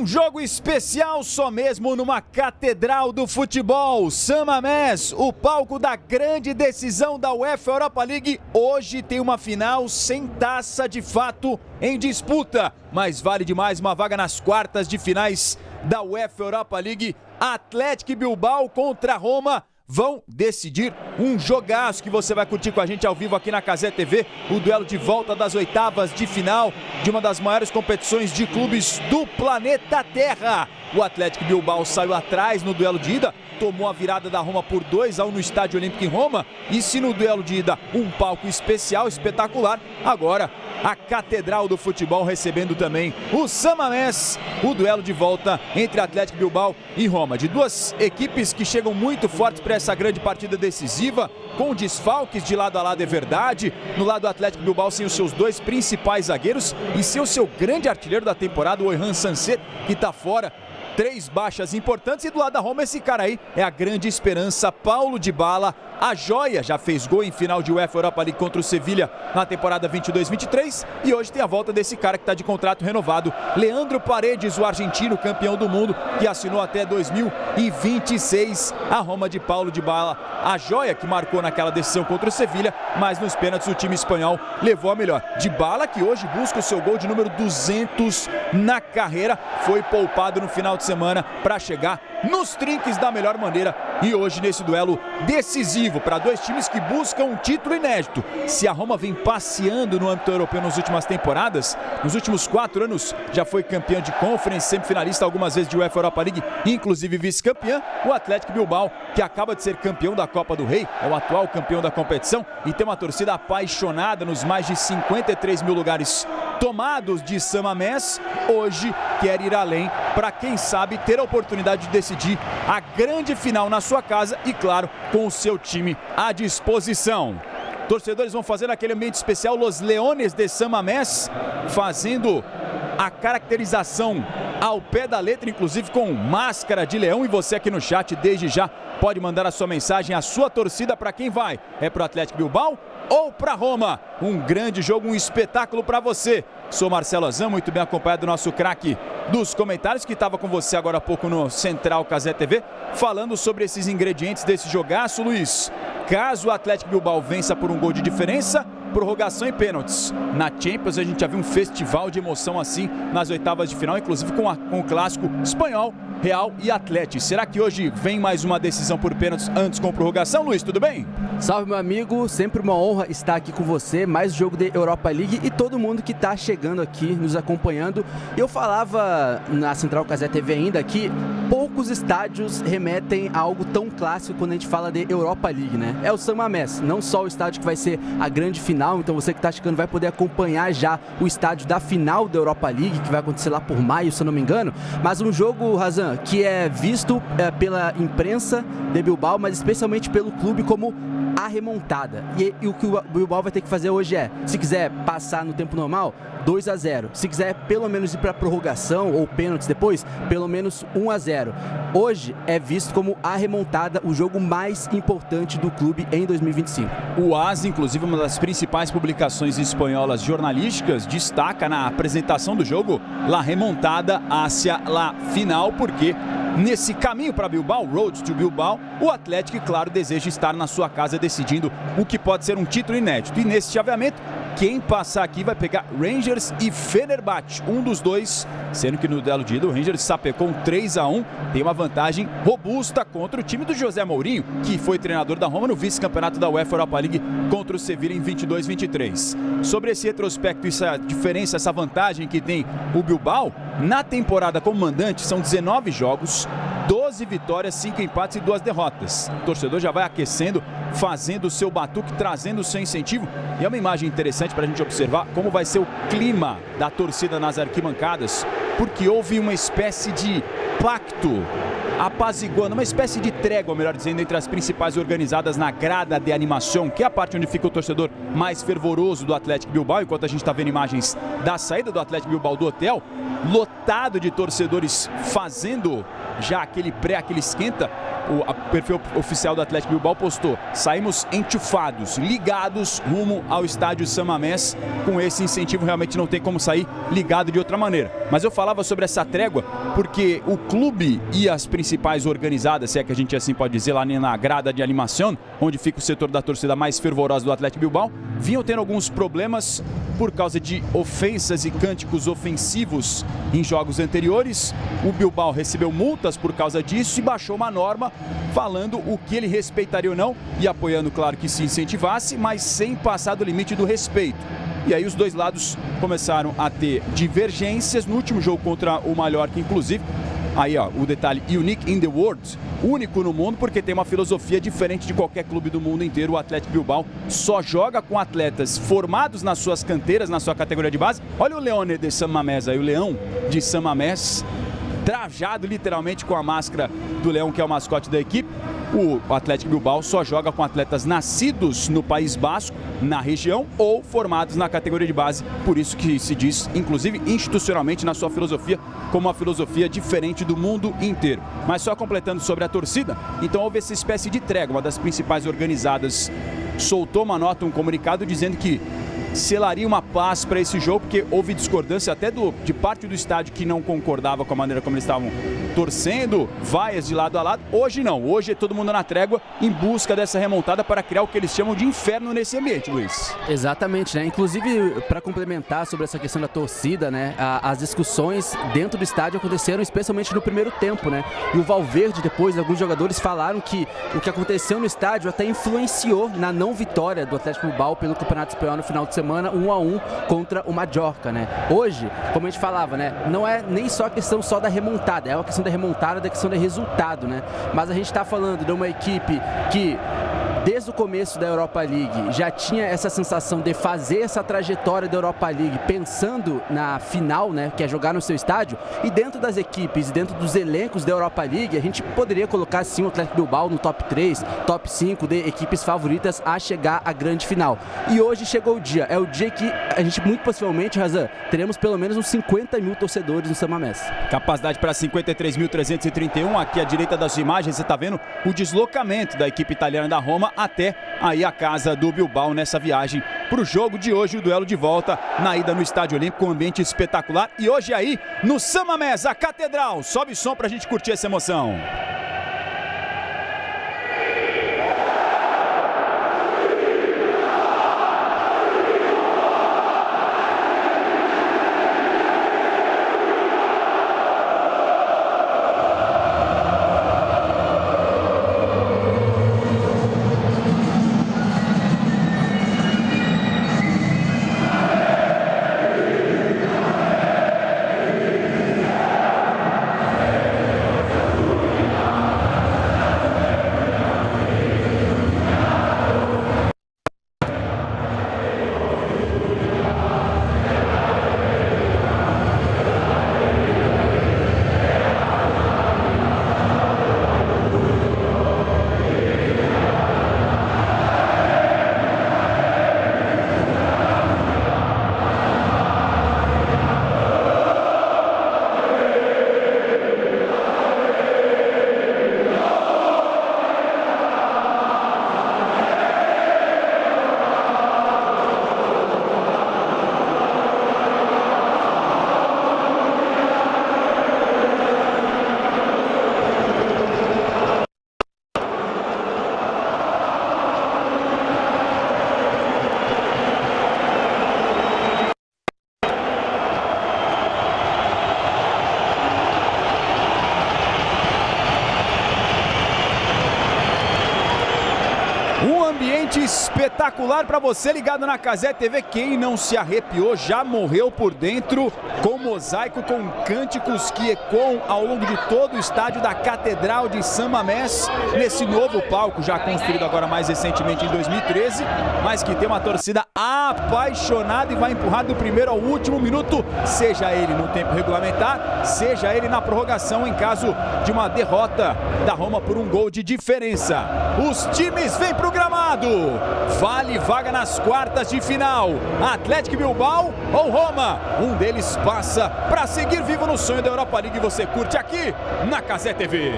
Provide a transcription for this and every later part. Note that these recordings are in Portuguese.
Um jogo especial só mesmo numa catedral do futebol. San Mamés, o palco da grande decisão da UEFA Europa League. Hoje tem uma final sem taça de fato em disputa, mas vale demais uma vaga nas quartas de finais da UEFA Europa League. Atlético Bilbao contra Roma vão decidir um jogaço que você vai curtir com a gente ao vivo aqui na Cazé TV, o duelo de volta das oitavas de final de uma das maiores competições de clubes do planeta Terra. O Atlético Bilbao saiu atrás no duelo de ida, tomou a virada da Roma por 2-1 no Estádio Olímpico em Roma, e se no duelo de ida um palco especial, espetacular, agora a catedral do futebol recebendo também o San Mamés, o duelo de volta entre Atlético Bilbao e Roma, de duas equipes que chegam muito fortes para essa grande partida decisiva, com desfalques de lado a lado, é verdade. No lado do Atlético Bilbao sem os seus dois principais zagueiros e sem o seu grande artilheiro da temporada, o Oihan Sancet, que está fora. 3 baixas importantes, e do lado da Roma esse cara aí é a grande esperança, Paulo Dybala, a joia, já fez gol em final de UEFA Europa League contra o Sevilha na temporada 22-23, e hoje tem a volta desse cara que está de contrato renovado, Leandro Paredes, o argentino campeão do mundo, que assinou até 2026, a Roma de Paulo Dybala, a joia que marcou naquela decisão contra o Sevilha, mas nos pênaltis o time espanhol levou a melhor. Dybala, que hoje busca o seu gol de número 200 na carreira, foi poupado no final de semana para chegar nos trinques da melhor maneira, e hoje nesse duelo decisivo para dois times que buscam um título inédito. Se a Roma vem passeando no âmbito europeu nas últimas temporadas, nos últimos 4 anos já foi campeã de Conference, semifinalista algumas vezes de UEFA Europa League, inclusive vice-campeã, o Atlético Bilbao, que acaba de ser campeão da Copa do Rei, é o atual campeão da competição e tem uma torcida apaixonada nos mais de 53 mil lugares tomados de San Mamés, hoje quer ir além para, quem sabe, ter a oportunidade de decidir a grande final na sua casa e, claro, com o seu time à disposição. Torcedores vão fazer aquele ambiente especial, Los Leones de San Mamés, fazendo a caracterização ao pé da letra, inclusive com máscara de leão, e você aqui no chat desde já pode mandar a sua mensagem, a sua torcida para quem vai. É para o Atlético Bilbao ou para Roma? Um grande jogo, um espetáculo para você. Sou Marcelo Azam, muito bem acompanhado do nosso craque dos comentários, que estava com você agora há pouco no Central Cazé TV, falando sobre esses ingredientes desse jogaço. Luiz, caso o Atlético Bilbao vença por um gol de diferença, prorrogação e pênaltis. Na Champions a gente já viu um festival de emoção assim nas oitavas de final, inclusive com o clássico espanhol, Real e Atlético. Será que hoje vem mais uma decisão por pênaltis antes com prorrogação, Luiz? Tudo bem? Salve, meu amigo, sempre uma honra estar aqui com você, mais jogo de Europa League e todo mundo que está chegando aqui, nos acompanhando. Eu falava na Central Cazé TV ainda que poucos estádios remetem a algo tão clássico quando a gente fala de Europa League, né? É o San Mamés, não só o estádio que vai ser a grande final, então você que está chegando vai poder acompanhar já o estádio da final da Europa League, que vai acontecer lá por maio, se eu não me engano, mas um jogo, Razan, que é visto pela imprensa de Bilbao, mas especialmente pelo clube como a remontada. E o que o Bilbao vai ter que fazer hoje é, se quiser passar no tempo normal, 2-0. Se quiser pelo menos ir para prorrogação ou pênaltis depois, pelo menos 1-0. Hoje é visto como a remontada, o jogo mais importante do clube em 2025. O AS, inclusive uma das principais publicações espanholas jornalísticas, destaca na apresentação do jogo La Remontada hacia la Final, porque nesse caminho para Bilbao, Road to Bilbao, o Atlético, claro, deseja estar na sua casa decidindo o que pode ser um título inédito. E nesse chaveamento, quem passar aqui vai pegar Rangers e Fenerbahçe, um dos dois, sendo que no duelo de ida o Rangers sapecou um 3-1, tem uma vantagem robusta contra o time do José Mourinho, que foi treinador da Roma no vice-campeonato da UEFA Europa League contra o Sevilha em 22-23. Sobre esse retrospecto, essa diferença, essa vantagem que tem o Bilbao, na temporada como mandante são 19 jogos, 12 vitórias, 5 empates e 2 derrotas. O torcedor já vai aquecendo, fazendo o seu batuque, trazendo o seu incentivo. E é uma imagem interessante para a gente observar como vai ser o clima da torcida nas arquibancadas, porque houve uma espécie de pacto apaziguando, uma espécie de trégua, melhor dizendo, entre as principais organizadas na grada de animação, que é a parte onde fica o torcedor mais fervoroso do Atlético Bilbao, enquanto a gente está vendo imagens da saída do Atlético Bilbao do hotel, lotado de torcedores fazendo já aquele esquenta. o perfil oficial do Athletic Bilbao postou: saímos enchufados, ligados rumo ao estádio San Mamés. Com esse incentivo realmente não tem como sair ligado de outra maneira. Mas eu falava sobre essa trégua porque o clube e as principais organizadas, se é que a gente assim pode dizer, lá na grada de animação, onde fica o setor da torcida mais fervorosa do Athletic Bilbao, vinham tendo alguns problemas por causa de ofensas e cânticos ofensivos em jogos anteriores. O Bilbao recebeu multas por causa disso e baixou uma norma falando o que ele respeitaria ou não e apoiando, claro, que se incentivasse, mas sem passar do limite do respeito. E aí os dois lados começaram a ter divergências no último jogo contra o Mallorca, inclusive. Aí, ó, o detalhe: unique in the world, único no mundo, porque tem uma filosofia diferente de qualquer clube do mundo inteiro. O Athletic Bilbao só joga com atletas formados nas suas canteiras, na sua categoria de base. Olha o Leone de San Mamés aí, o leão de San Mamés, trajado literalmente com a máscara do leão, que é o mascote da equipe. O Athletic Bilbao só joga com atletas nascidos no País Basco, na região, ou formados na categoria de base. Por isso que se diz, inclusive institucionalmente, na sua filosofia, como uma filosofia diferente do mundo inteiro. Mas só completando sobre a torcida, então houve essa espécie de trégua. Uma das principais organizadas soltou uma nota, um comunicado, dizendo que selaria uma paz para esse jogo, porque houve discordância até de parte do estádio que não concordava com a maneira como eles estavam torcendo, vaias de lado a lado. Hoje não, hoje é todo mundo na trégua em busca dessa remontada para criar o que eles chamam de inferno nesse ambiente, Luiz. Exatamente, né? Inclusive, para complementar sobre essa questão da torcida, né? As discussões dentro do estádio aconteceram especialmente no primeiro tempo, né? E o Valverde, depois, alguns jogadores falaram que o que aconteceu no estádio até influenciou na não vitória do Athletic Bilbao pelo Campeonato Espanhol no final de semana, 1-1 contra o Mallorca, né? Hoje, como a gente falava, né? Não é nem só a questão só da remontada, é uma questão da remontada, da questão do resultado, né? Mas a gente está falando de uma equipe que desde o começo da Europa League já tinha essa sensação de fazer essa trajetória da Europa League pensando na final, né, que é jogar no seu estádio. E dentro das equipes, dentro dos elencos da Europa League, a gente poderia colocar sim o Athletic Bilbao no top 3, top 5 de equipes favoritas a chegar à grande final. E hoje chegou o dia, é o dia que a gente muito possivelmente, Razan, teremos pelo menos uns 50 mil torcedores no San Mamés. Capacidade para 53.331, aqui à direita das imagens você está vendo o deslocamento da equipe italiana da Roma até aí a casa do Bilbao nessa viagem para o jogo de hoje, o duelo de volta na ida no Estádio Olímpico, um ambiente espetacular. E hoje aí no San Mamés, a Catedral. Sobe som para a gente curtir essa emoção. Espetacular para você ligado na Cazé TV. Quem não se arrepiou já morreu por dentro, com mosaico, com cânticos que ecoam ao longo de todo o estádio da Catedral de San Mamés, nesse novo palco já construído agora mais recentemente em 2013, mas que tem uma torcida apaixonada e vai empurrar do primeiro ao último minuto, seja ele no tempo regulamentar, seja ele na prorrogação em caso de uma derrota da Roma por um gol de diferença. Os times vêm para o gramado. Vale vaga nas quartas de final. Athletic Bilbao ou Roma? Um deles passa para seguir vivo no sonho da Europa League. Você curte aqui na Cazé TV.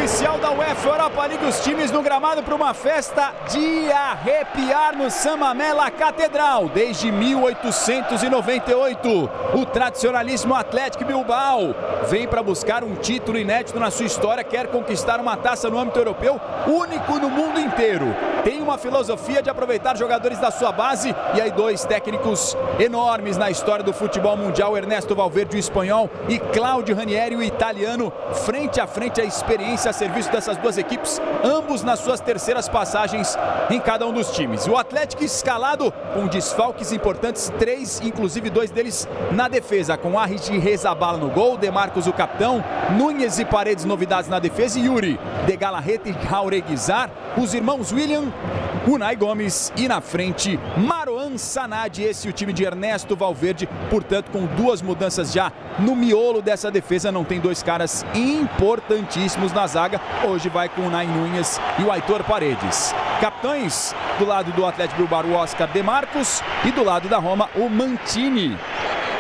oficial da UEFA Europa League, os times no gramado para uma festa de arrepiar no San Mamés La Catedral. Desde 1898, o tradicionalíssimo Athletic Bilbao vem para buscar um título inédito na sua história, quer conquistar uma taça no âmbito europeu, único no mundo inteiro. Tem uma filosofia de aproveitar jogadores da sua base e aí dois técnicos enormes na história do futebol mundial, Ernesto Valverde, o espanhol, e Claudio Ranieri, o italiano, frente a frente a experiência a serviço dessas duas equipes, ambos nas suas terceiras passagens em cada um dos times. O Atlético escalado com desfalques importantes, três, inclusive dois deles na defesa, com Arich e Rezabala no gol, Demarcos o capitão, Núñez e Paredes novidades na defesa e Yuri, De Galarreta e Jaureguizar, os irmãos William, Unai Gomes e na frente Marouane Sanadi, esse é o time de Ernesto Valverde, portanto com duas mudanças já no miolo dessa defesa, não tem dois caras importantíssimos na zaga, hoje vai com o Unai Núñez e o Aitor Paredes. Capitães do lado do Atlético Bilbao, o Oscar Demarcos, e do lado da Roma, o Mancini.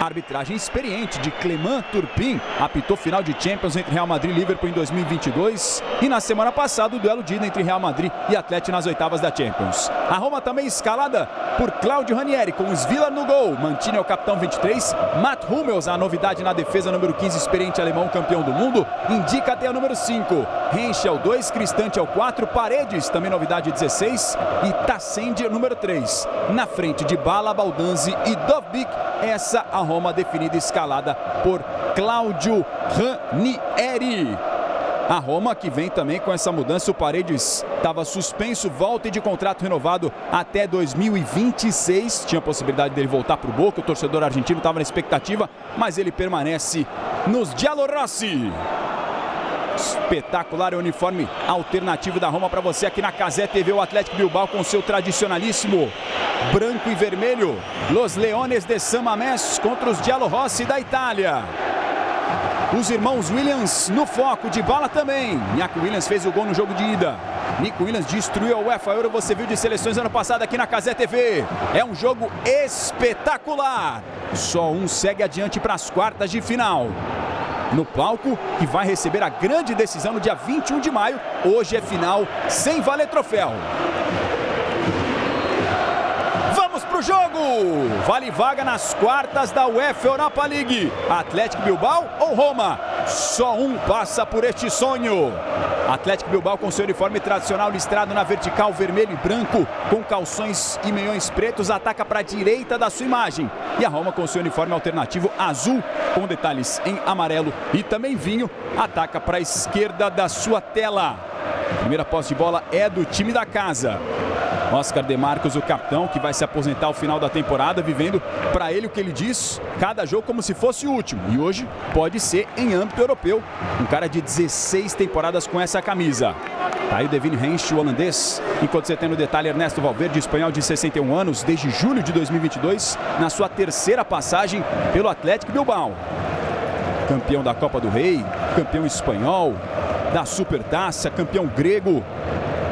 Arbitragem experiente de Clément Turpin, apitou final de Champions entre Real Madrid e Liverpool em 2022 e na semana passada o duelo de ida entre Real Madrid e Atlético nas oitavas da Champions. A Roma também escalada por Claudio Ranieri com os Villar no gol, Mancini é o capitão 23, Matt Hummels a novidade na defesa, número 15, experiente alemão, campeão do mundo, Indica até o número 5, Henschel 2, Cristante é o 4, Paredes também novidade 16 e Tassendi número 3. Na frente de Bala, Baldanzi e Dovbyk, essa a Roma definida e escalada por Claudio Ranieri. A Roma que vem também com essa mudança, o Paredes estava suspenso, volta e de contrato renovado até 2026. Tinha a possibilidade dele voltar para o Boca, o torcedor argentino estava na expectativa, mas ele permanece nos Giallorossi. Espetacular o uniforme alternativo da Roma para você aqui na Cazé TV, o Atlético Bilbao com seu tradicionalíssimo branco e vermelho, Los Leones de San Mamés contra os Giallorossi da Itália. Os irmãos Williams no foco, de bala também. Nico Williams fez o gol no jogo de ida. Nico Williams destruiu a UEFA Euro, você viu de seleções ano passado aqui na Cazé TV. É um jogo espetacular. Só um segue adiante para as quartas de final. No palco, que vai receber a grande decisão no dia 21 de maio. Hoje é final sem valer troféu. Vamos pro jogo! Vale vaga nas quartas da UEFA Europa League. Atlético Bilbao ou Roma? Só um passa por este sonho. Atlético Bilbao com seu uniforme tradicional listrado na vertical vermelho e branco, com calções e meiões pretos, ataca para a direita da sua imagem. E a Roma com seu uniforme alternativo azul, com detalhes em amarelo e também vinho, ataca para a esquerda da sua tela. Primeira posse de bola é do time da casa. Oscar Demarcos, o capitão, que vai se aposentar ao final da temporada, vivendo para ele o que ele diz, cada jogo como se fosse o último. E hoje pode ser em âmbito europeu. Um cara de 16 temporadas com essa camisa. Tá aí o Devin Hensch, o holandês. Enquanto você tem no detalhe Ernesto Valverde, espanhol de 61 anos, desde julho de 2022, na sua terceira passagem pelo Atlético Bilbao. Campeão da Copa do Rei, campeão espanhol, da Supertaça, campeão grego,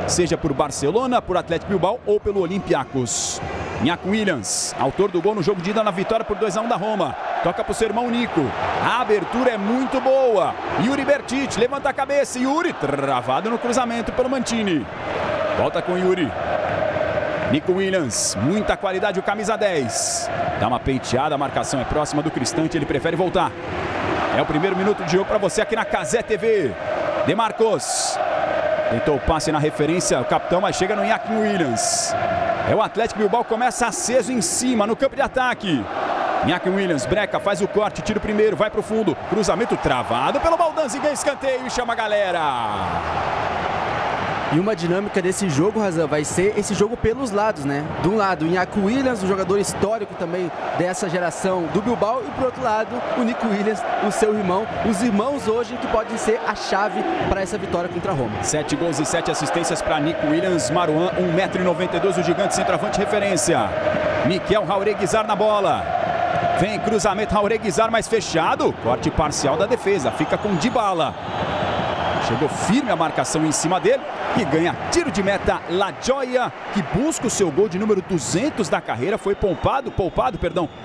seja por Barcelona, por Atlético Bilbao ou pelo Olympiacos. Nico Williams, autor do gol no jogo de ida na vitória por 2-1 da Roma. Toca para o seu irmão Nico. A abertura é muito boa. Yuri Bertic levanta a cabeça. Yuri travado no cruzamento pelo Mancini. Volta com Yuri. Nico Williams, muita qualidade, o camisa 10. Dá uma penteada, a marcação é próxima do Cristante, ele prefere voltar. É o primeiro minuto de jogo para você aqui na Cazé TV. Demarcos. Tentou o passe na referência, o capitão, mas chega no Nico Williams. É o Atlético Bilbao, começa aceso em cima, no campo de ataque. Nico Williams, breca, faz o corte, tira o primeiro, vai pro fundo. Cruzamento travado pelo Baldanzi, ganha escanteio e chama a galera. E uma dinâmica desse jogo, Razão, vai ser esse jogo pelos lados, né? De um lado, o Nico Williams, um jogador histórico também dessa geração do Bilbao, e pro outro lado, o Nico Williams, o seu irmão, os irmãos hoje que podem ser a chave para essa vitória contra a Roma. 7 gols e 7 assistências para Nico Williams. Marouane, 1,92 m, o gigante centroavante referência. Miquel Jaureguizar na bola. Vem cruzamento, Jaureguizar mais fechado. Corte parcial da defesa, fica com Dybala. Chegou firme a marcação em cima dele e ganha tiro de meta. La Gioia, que busca o seu gol de número 200 da carreira, foi poupado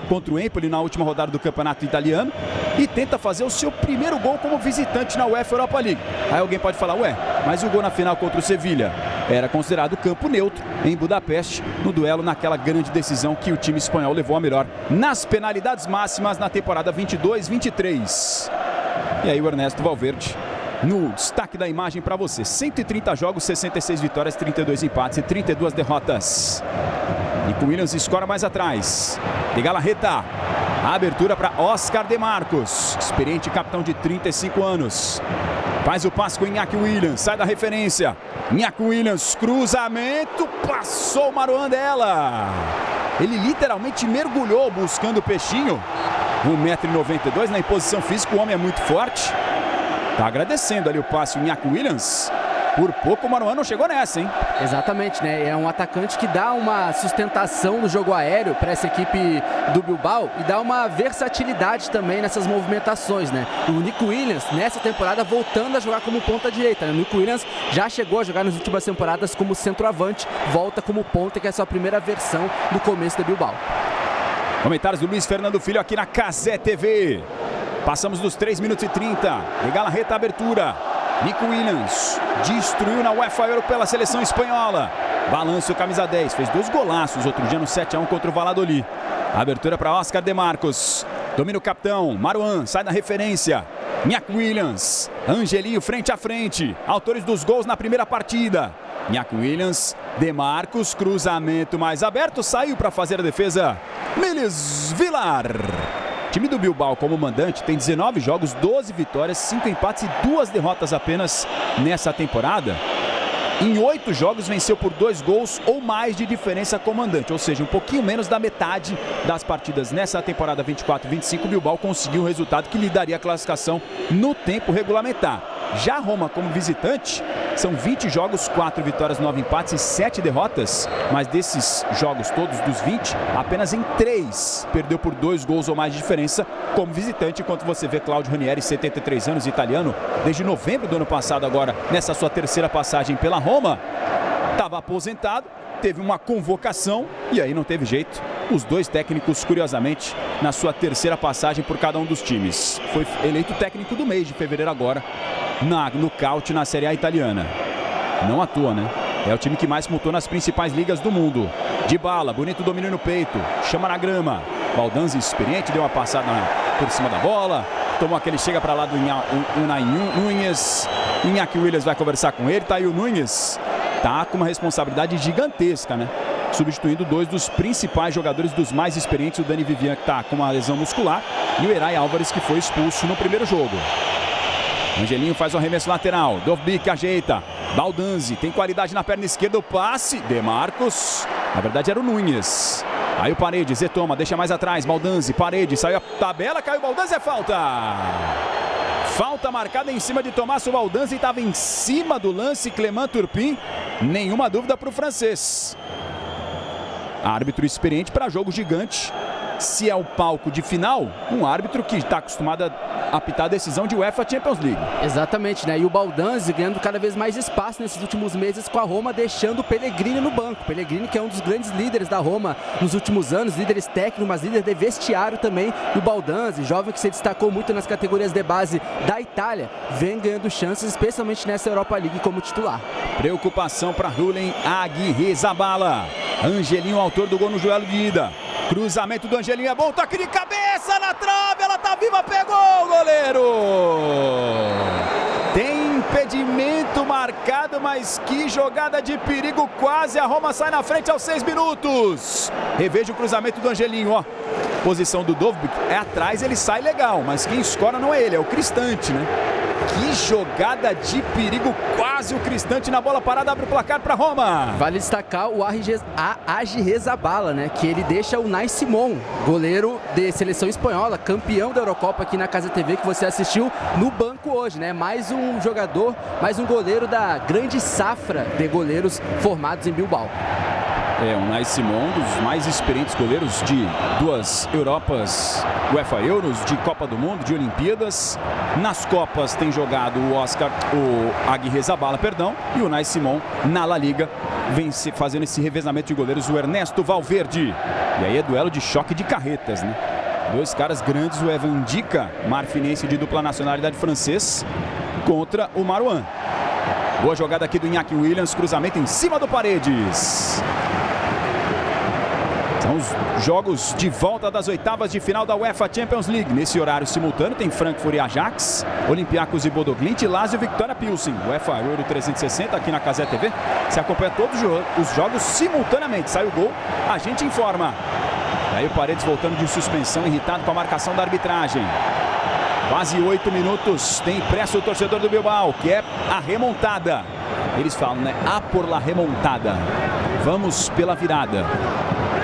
contra o Empoli na última rodada do campeonato italiano e tenta fazer o seu primeiro gol como visitante na UEFA Europa League. Aí alguém pode falar, ué, mas o gol na final contra o Sevilha era considerado campo neutro em Budapeste, no duelo naquela grande decisão que o time espanhol levou a melhor nas penalidades máximas na temporada 22-23. E aí o Ernesto Valverde no destaque da imagem para você. 130 jogos, 66 vitórias, 32 empates e 32 derrotas. Nico Williams escora mais atrás. De Galarreta. A abertura para Oscar de Marcos, experiente capitão de 35 anos. Faz o passe com Iñaki Williams, sai da referência. Iñaki Williams, cruzamento, passou o Marouane dela. Ele literalmente mergulhou buscando o peixinho. 1,92 m na imposição física, o homem é muito forte. Tá agradecendo ali o passe o Iñaki Williams. Por pouco o Marouane não chegou nessa, hein? Exatamente, né? É um atacante que dá uma sustentação no jogo aéreo para essa equipe do Bilbao e dá uma versatilidade também nessas movimentações, né? O Nico Williams, nessa temporada, voltando a jogar como ponta direita, né? O Nico Williams já chegou a jogar nas últimas temporadas como centroavante, volta como ponta, que é a sua primeira versão do começo do Bilbao. Comentários do Luiz Fernando Filho aqui na Cazé TV. Passamos dos 3 minutos e 30. De Galarreta, abertura. Nico Williams destruiu na UEFA Euro pela seleção espanhola. Balanço, camisa 10. Fez 2 golaços outro dia no 7-1 contra o Valladolid. Abertura para Oscar de Marcos. Domina o capitão. Marouane sai da referência. Iñaki Williams. Angelinho frente a frente. Autores dos gols na primeira partida. Iñaki Williams. De Marcos. Cruzamento mais aberto. Saiu para fazer a defesa. Miles Vilar. O time do Bilbao como mandante tem 19 jogos, 12 vitórias, 5 empates e 2 derrotas apenas nessa temporada. Em 8 jogos venceu por 2 gols ou mais de diferença comandante, ou seja, um pouquinho menos da metade das partidas nessa temporada 24-25. O Bilbao conseguiu um resultado que lhe daria a classificação no tempo regulamentar. Já Roma como visitante, são 20 jogos, 4 vitórias, 9 empates e 7 derrotas. Mas desses jogos todos, dos 20, apenas em 3 perdeu por 2 gols ou mais de diferença como visitante. Enquanto você vê Claudio Ranieri, 73 anos, italiano, desde novembro do ano passado agora, nessa sua terceira passagem pela Roma, estava aposentado, teve uma convocação e aí não teve jeito. Os 2 técnicos, curiosamente, na sua terceira passagem por cada um dos times. Foi eleito técnico do mês de fevereiro agora, no Caute, na Série A italiana. Não à toa, né? É o time que mais pontuou nas principais ligas do mundo. Dybala, bonito domínio no peito, chama na grama. Baldanzi, experiente, deu uma passada por cima da bola. Tomou aquele chega para lá do Unai Núñez. Iñaki Williams vai conversar com ele. Tá aí o Núñez. Tá com uma responsabilidade gigantesca, né? Substituindo 2 dos principais jogadores, dos mais experientes. O Dani Vivian, que tá com uma lesão muscular. E o Eray Álvares, que foi expulso no primeiro jogo. Angelinho faz o arremesso lateral. Dovbyk ajeita. Baldanzi tem qualidade na perna esquerda. O passe. De Marcos. Na verdade era o Núñez. Aí o Paredes. Retoma. Deixa mais atrás. Baldanzi. Paredes. Saiu a tabela. Caiu o Baldanzi. É falta. Falta marcada em cima de Tommaso Baldanzi. Estava em cima do lance. Clément Turpin. Nenhuma dúvida para o francês. Árbitro experiente para jogo gigante. Se é o palco de final, um árbitro que está acostumado a apitar a decisão de UEFA Champions League. Exatamente, né? E o Baldanzi ganhando cada vez mais espaço nesses últimos meses com a Roma, deixando o Pellegrini no banco. Pellegrini, que é um dos grandes líderes da Roma nos últimos anos, líderes técnicos, mas líder de vestiário também. E o Baldanzi, jovem que se destacou muito nas categorias de base da Itália, vem ganhando chances, especialmente nessa Europa League como titular. Preocupação para Julen Aguirrezabala. Angelinho, autor do gol no duelo de ida. Cruzamento do Angelinho é bom, toque de cabeça na trave, ela tá viva, pegou o goleiro! Tem impedimento marcado, mas que jogada de perigo, quase a Roma sai na frente aos 6 minutos. Reveja o cruzamento do Angelinho, ó. Posição do Dovbyk é atrás, ele sai legal, mas quem escora não é ele, é o Cristante, né? Que jogada de perigo, quase o Cristante na bola parada, abre o placar para Roma. Vale destacar o Aguirrezabala, né? Que ele deixa o Unai Simon, goleiro de seleção espanhola, campeão da Eurocopa aqui na Cazé TV, que você assistiu no banco hoje, né? Mais um jogador, mais um goleiro da grande safra de goleiros formados em Bilbao. Unai Simon, dos mais experientes goleiros de 2 Europas, UEFA Euros, de Copa do Mundo, de Olimpíadas. Nas Copas tem jogado o Aguirre-Zabala, e o Unai Simon na La Liga vem fazendo esse revezamento de goleiros, o Ernesto Valverde. E aí é duelo de choque de carretas, né? 2 caras grandes, o Evan Ndika, marfinense de dupla nacionalidade francês, contra o Marouane. Boa jogada aqui do Iñaki Williams, cruzamento em cima do Paredes. São os jogos de volta das oitavas de final da UEFA Champions League. Nesse horário simultâneo tem Frankfurt e Ajax, Olympiacos e Bodo Glimt, Lazio e Victoria Pilsen. UEFA Euro 360 aqui na Cazé TV. Você acompanha todos os jogos simultaneamente. Sai o gol, a gente informa. E aí o Paredes voltando de suspensão, irritado com a marcação da arbitragem. Quase 8 minutos, tem pressa o torcedor do Bilbao, que é a remontada. Eles falam, né? A por la remontada. Vamos pela virada.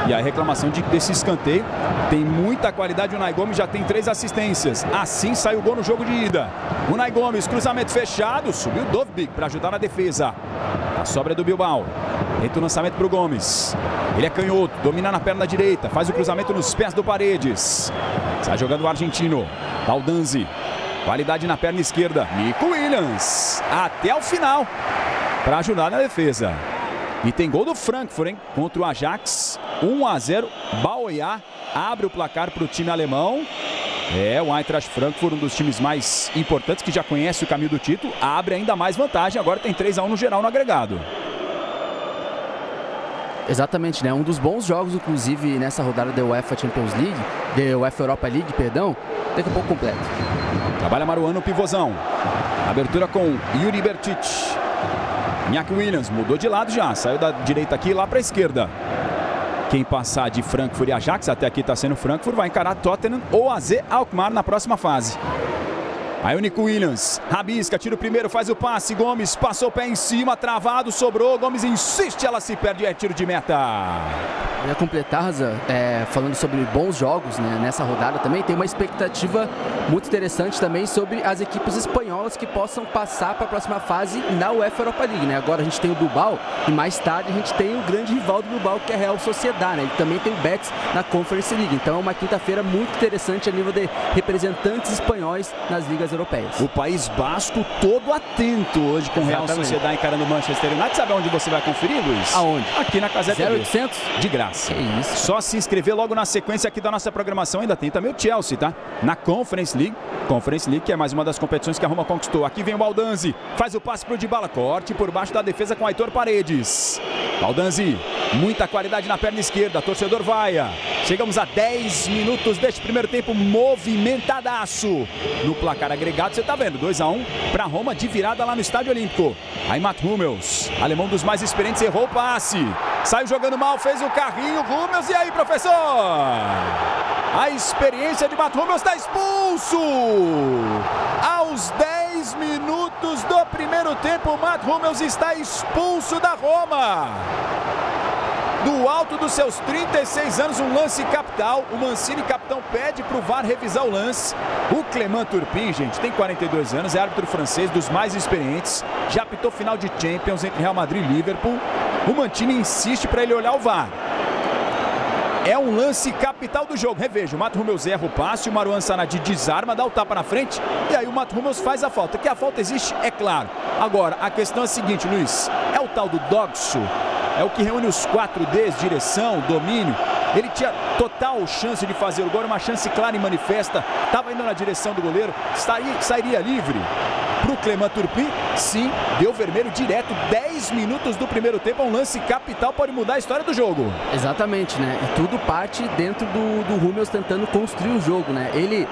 E a reclamação desse escanteio tem muita qualidade. O Unai Gomes já tem 3 assistências. Assim sai o gol no jogo de ida. Unai Gomes, cruzamento fechado. Subiu o Dovbyk para ajudar na defesa. A sobra é do Bilbao. Tenta o lançamento para o Gomes. Ele é canhoto, domina na perna direita. Faz o cruzamento nos pés do Paredes. Sai jogando o argentino. Baldanzi. Qualidade na perna esquerda. Nico Williams. Até o final para ajudar na defesa. E tem gol do Frankfurt, hein? Contra o Ajax. 1-0. Baoyá abre o placar para o time alemão. O Eintracht Frankfurt, um dos times mais importantes, que já conhece o caminho do título, abre ainda mais vantagem. Agora tem 3-1 no geral no agregado. Exatamente, né? Um dos bons jogos, inclusive, nessa rodada da UEFA Champions League, da UEFA Europa League, perdão, daqui a pouco completo. Trabalha Marouane no pivôzão. Abertura com Yuri Bertic. Iñaki Williams mudou de lado já, saiu da direita aqui lá para a esquerda. Quem passar de Frankfurt e Ajax, até aqui está sendo Frankfurt, vai encarar Tottenham ou AZ Alkmaar na próxima fase. Aí o Nico Williams, rabisca, tira o primeiro, faz o passe, Gomes passou o pé em cima, travado, sobrou, Gomes insiste, ela se perde, é tiro de meta. Eu ia completar, Raza, falando sobre bons jogos, né, nessa rodada também, tem uma expectativa muito interessante também sobre as equipes espanholas que possam passar para a próxima fase na UEFA Europa League, né? Agora a gente tem o Bilbao e mais tarde a gente tem o grande rival do Bilbao, que é a Real Sociedad, né? E também tem o Betis na Conference League, então é uma quinta-feira muito interessante a nível de representantes espanhóis nas ligas europeias. O País Basco todo atento hoje com Real Sociedad encarando o Manchester United. Sabe onde você vai conferir, Luiz? Aonde? Aqui na Cazé TV. 0800? De graça. Que isso. Só se inscrever logo na sequência aqui da nossa programação. Ainda tem também o Chelsea, tá? Na Conference League. Conference League, que é mais uma das competições que a Roma conquistou. Aqui vem o Baldanzi. Faz o passe pro Dybala. Corte por baixo da defesa com Aitor Paredes. Baldanzi. Muita qualidade na perna esquerda. Torcedor vaia. Chegamos a 10 minutos deste primeiro tempo movimentadaço. No placar agregado, você tá vendo, 2-1 para Roma de virada lá no Estádio Olímpico. Aí Mats Hummels, alemão dos mais experientes, errou o passe. Saiu jogando mal, fez o carrinho, Hummels, e aí, professor? A experiência de Mats Hummels está expulso. Aos 10 minutos do primeiro tempo, Mats Hummels está expulso da Roma. Do alto dos seus 36 anos, um lance capital. O Mancini, capitão, pede para o VAR revisar o lance. O Clément Turpin, gente, tem 42 anos, é árbitro francês, dos mais experientes. Já apitou final de Champions entre Real Madrid e Liverpool. O Mancini insiste para ele olhar o VAR. É um lance capital do jogo. Reveja, o Mats Hummels erra o passe, o Marouane Sanadi desarma, dá o tapa na frente, e aí o Mats Hummels faz a falta. Que a falta existe, é claro. Agora, a questão é a seguinte, Luiz, é o tal do Dogso. É o que reúne os 4 Ds, direção, domínio. Ele tinha total chance de fazer o gol, uma chance clara e manifesta. Estava indo na direção do goleiro, sairia livre. Para o Clément Turpin, sim, deu vermelho direto. 10 minutos do primeiro tempo, um lance capital, pode mudar a história do jogo. Exatamente, né? E tudo parte dentro do Hummels tentando construir o jogo, né? Ele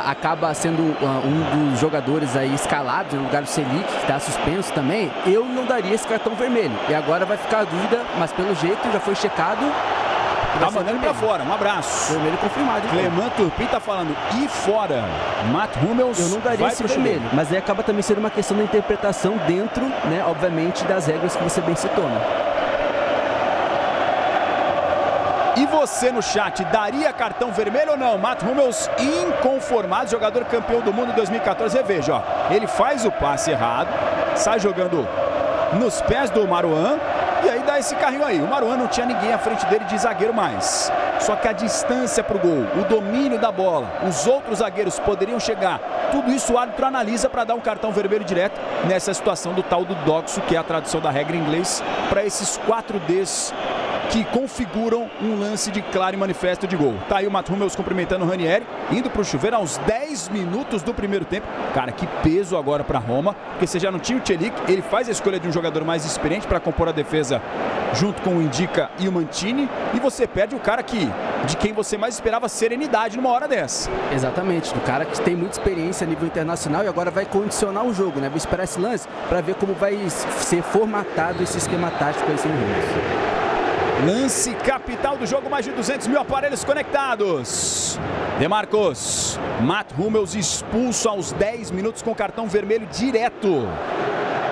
acaba sendo um dos jogadores aí escalados no lugar do Selic, que está suspenso também. Eu não daria esse cartão vermelho. E agora vai ficar a dúvida, mas pelo jeito já foi checado. Tá mandando pra fora, um abraço. Vermelho confirmado. Clément Turpin tá falando, e fora, Mats Hummels. Eu não daria esse vermelho, mas aí acaba também sendo uma questão da interpretação dentro, né, obviamente, das regras que você bem citou, né? E você no chat, daria cartão vermelho ou não? Mats Hummels inconformado, jogador campeão do mundo em 2014. Reveja, ó, ele faz o passe errado, sai jogando nos pés do Marouane, e aí dá esse carrinho aí. O Marouane não tinha ninguém à frente dele de zagueiro mais. Só que a distância para o gol, o domínio da bola, os outros zagueiros poderiam chegar. Tudo isso o árbitro analisa para dar um cartão vermelho direto nessa situação do tal do doxo, que é a tradução da regra em inglês, para esses 4 Ds que configuram um lance de claro e manifesto de gol. Tá aí o Mats Hummels cumprimentando o Ranieri, indo pro chuveiro aos 10 minutos do primeiro tempo. Cara, que peso agora para Roma, porque você já não tinha o Celik, ele faz a escolha de um jogador mais experiente para compor a defesa junto com o Indica e o Mantini, e você perde o cara de quem você mais esperava serenidade numa hora dessa. Exatamente, do cara que tem muita experiência a nível internacional e agora vai condicionar o jogo, né? Vou esperar esse lance para ver como vai ser formatado esse esquema tático aí sem Hummels. Lance capital do jogo, mais de 200 mil aparelhos conectados. Demarcos, Mats Hummels expulso aos 10 minutos com cartão vermelho direto.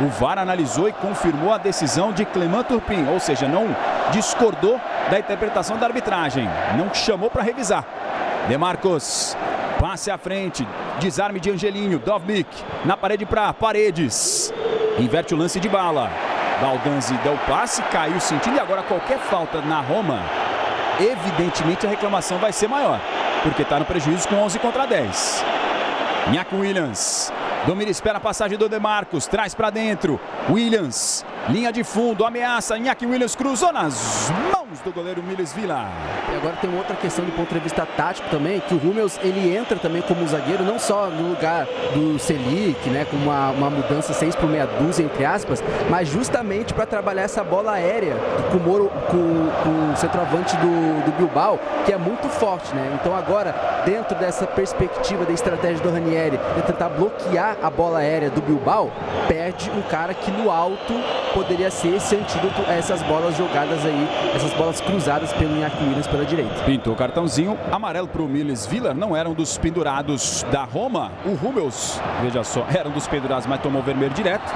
O VAR analisou e confirmou a decisão de Clément Turpin, ou seja, não discordou da interpretação da arbitragem, não chamou para revisar. Demarcos, passe à frente, desarme de Angelinho, Dovbyk, na parede para Paredes, inverte o lance de Bala. Baldanzi deu o passe, caiu sentindo, e agora qualquer falta na Roma, evidentemente a reclamação vai ser maior, porque está no prejuízo com 11 contra 10. Iñaki Williams, domina, espera a passagem do Demarcos, traz para dentro, Williams, linha de fundo, ameaça, Iñaki Williams cruzou nas mãos do goleiro Miles Vila. E agora tem uma outra questão do ponto de vista tático também, que o Hummels, ele entra também como zagueiro, não só no lugar do Celik, né, com uma mudança 6 por meia dúzia, entre aspas, mas justamente para trabalhar essa bola aérea com o centroavante do Bilbao, que é muito forte, né? Então agora, dentro dessa perspectiva da estratégia do Ranieri, de tentar bloquear a bola aérea do Bilbao, perde um cara que no alto poderia ser esse antídoto a essas bolas jogadas aí, essas bolas cruzadas pelo Iñaki Williams pela direita. Pintou o cartãozinho amarelo para o Miles Vila, não era um dos pendurados da Roma. O Hummels, veja só, era um dos pendurados, mas tomou vermelho direto.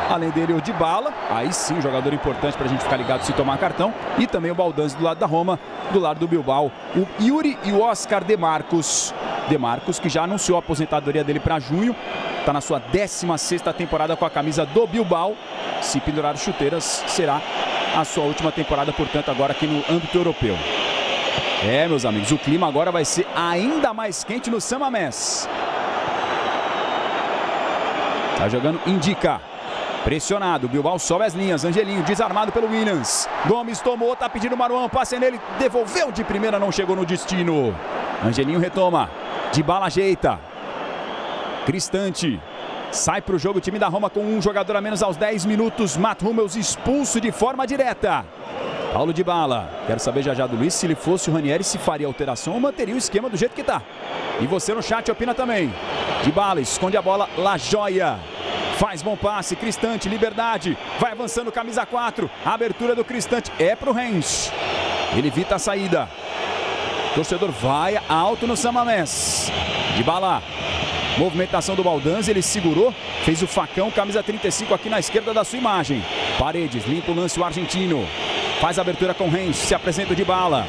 Além dele, o Dybala, aí sim, jogador importante para a gente ficar ligado se tomar cartão. E também o Baldanzi do lado da Roma, do lado do Bilbao, o Yuri e o Oscar Demarcos. Demarcos, que já anunciou a aposentadoria dele para junho, está na sua 16ª temporada com a camisa do Bilbao. Se pendurar as chuteiras, será a sua última temporada, portanto, agora aqui no âmbito europeu. É, meus amigos, o clima agora vai ser ainda mais quente no San Mamés. Tá jogando Indica. Pressionado, Bilbao sobe as linhas, Angelinho desarmado pelo Williams. Gomes tomou, tá pedindo o Marouane, passe nele, devolveu de primeira, não chegou no destino. Angelinho retoma, Dybala ajeita. Cristante sai para o jogo, o time da Roma com um jogador a menos aos 10 minutos. Mats Hummels expulso de forma direta. Paulo Dybala, quero saber já do Luiz, se ele fosse o Ranieri, se faria alteração ou manteria o esquema do jeito que tá. E você no chat opina também. Dybala esconde a bola, La Joia. Faz bom passe, Cristante, liberdade. Vai avançando, camisa 4. A abertura do Cristante é pro Rennes. Ele evita a saída. O torcedor vai alto no San Mamés. Dybala. Movimentação do Baldanzi, ele segurou, fez o facão, camisa 35 aqui na esquerda da sua imagem. Paredes, limpa o lance o argentino. Faz a abertura com Rennes, se apresenta o Dybala.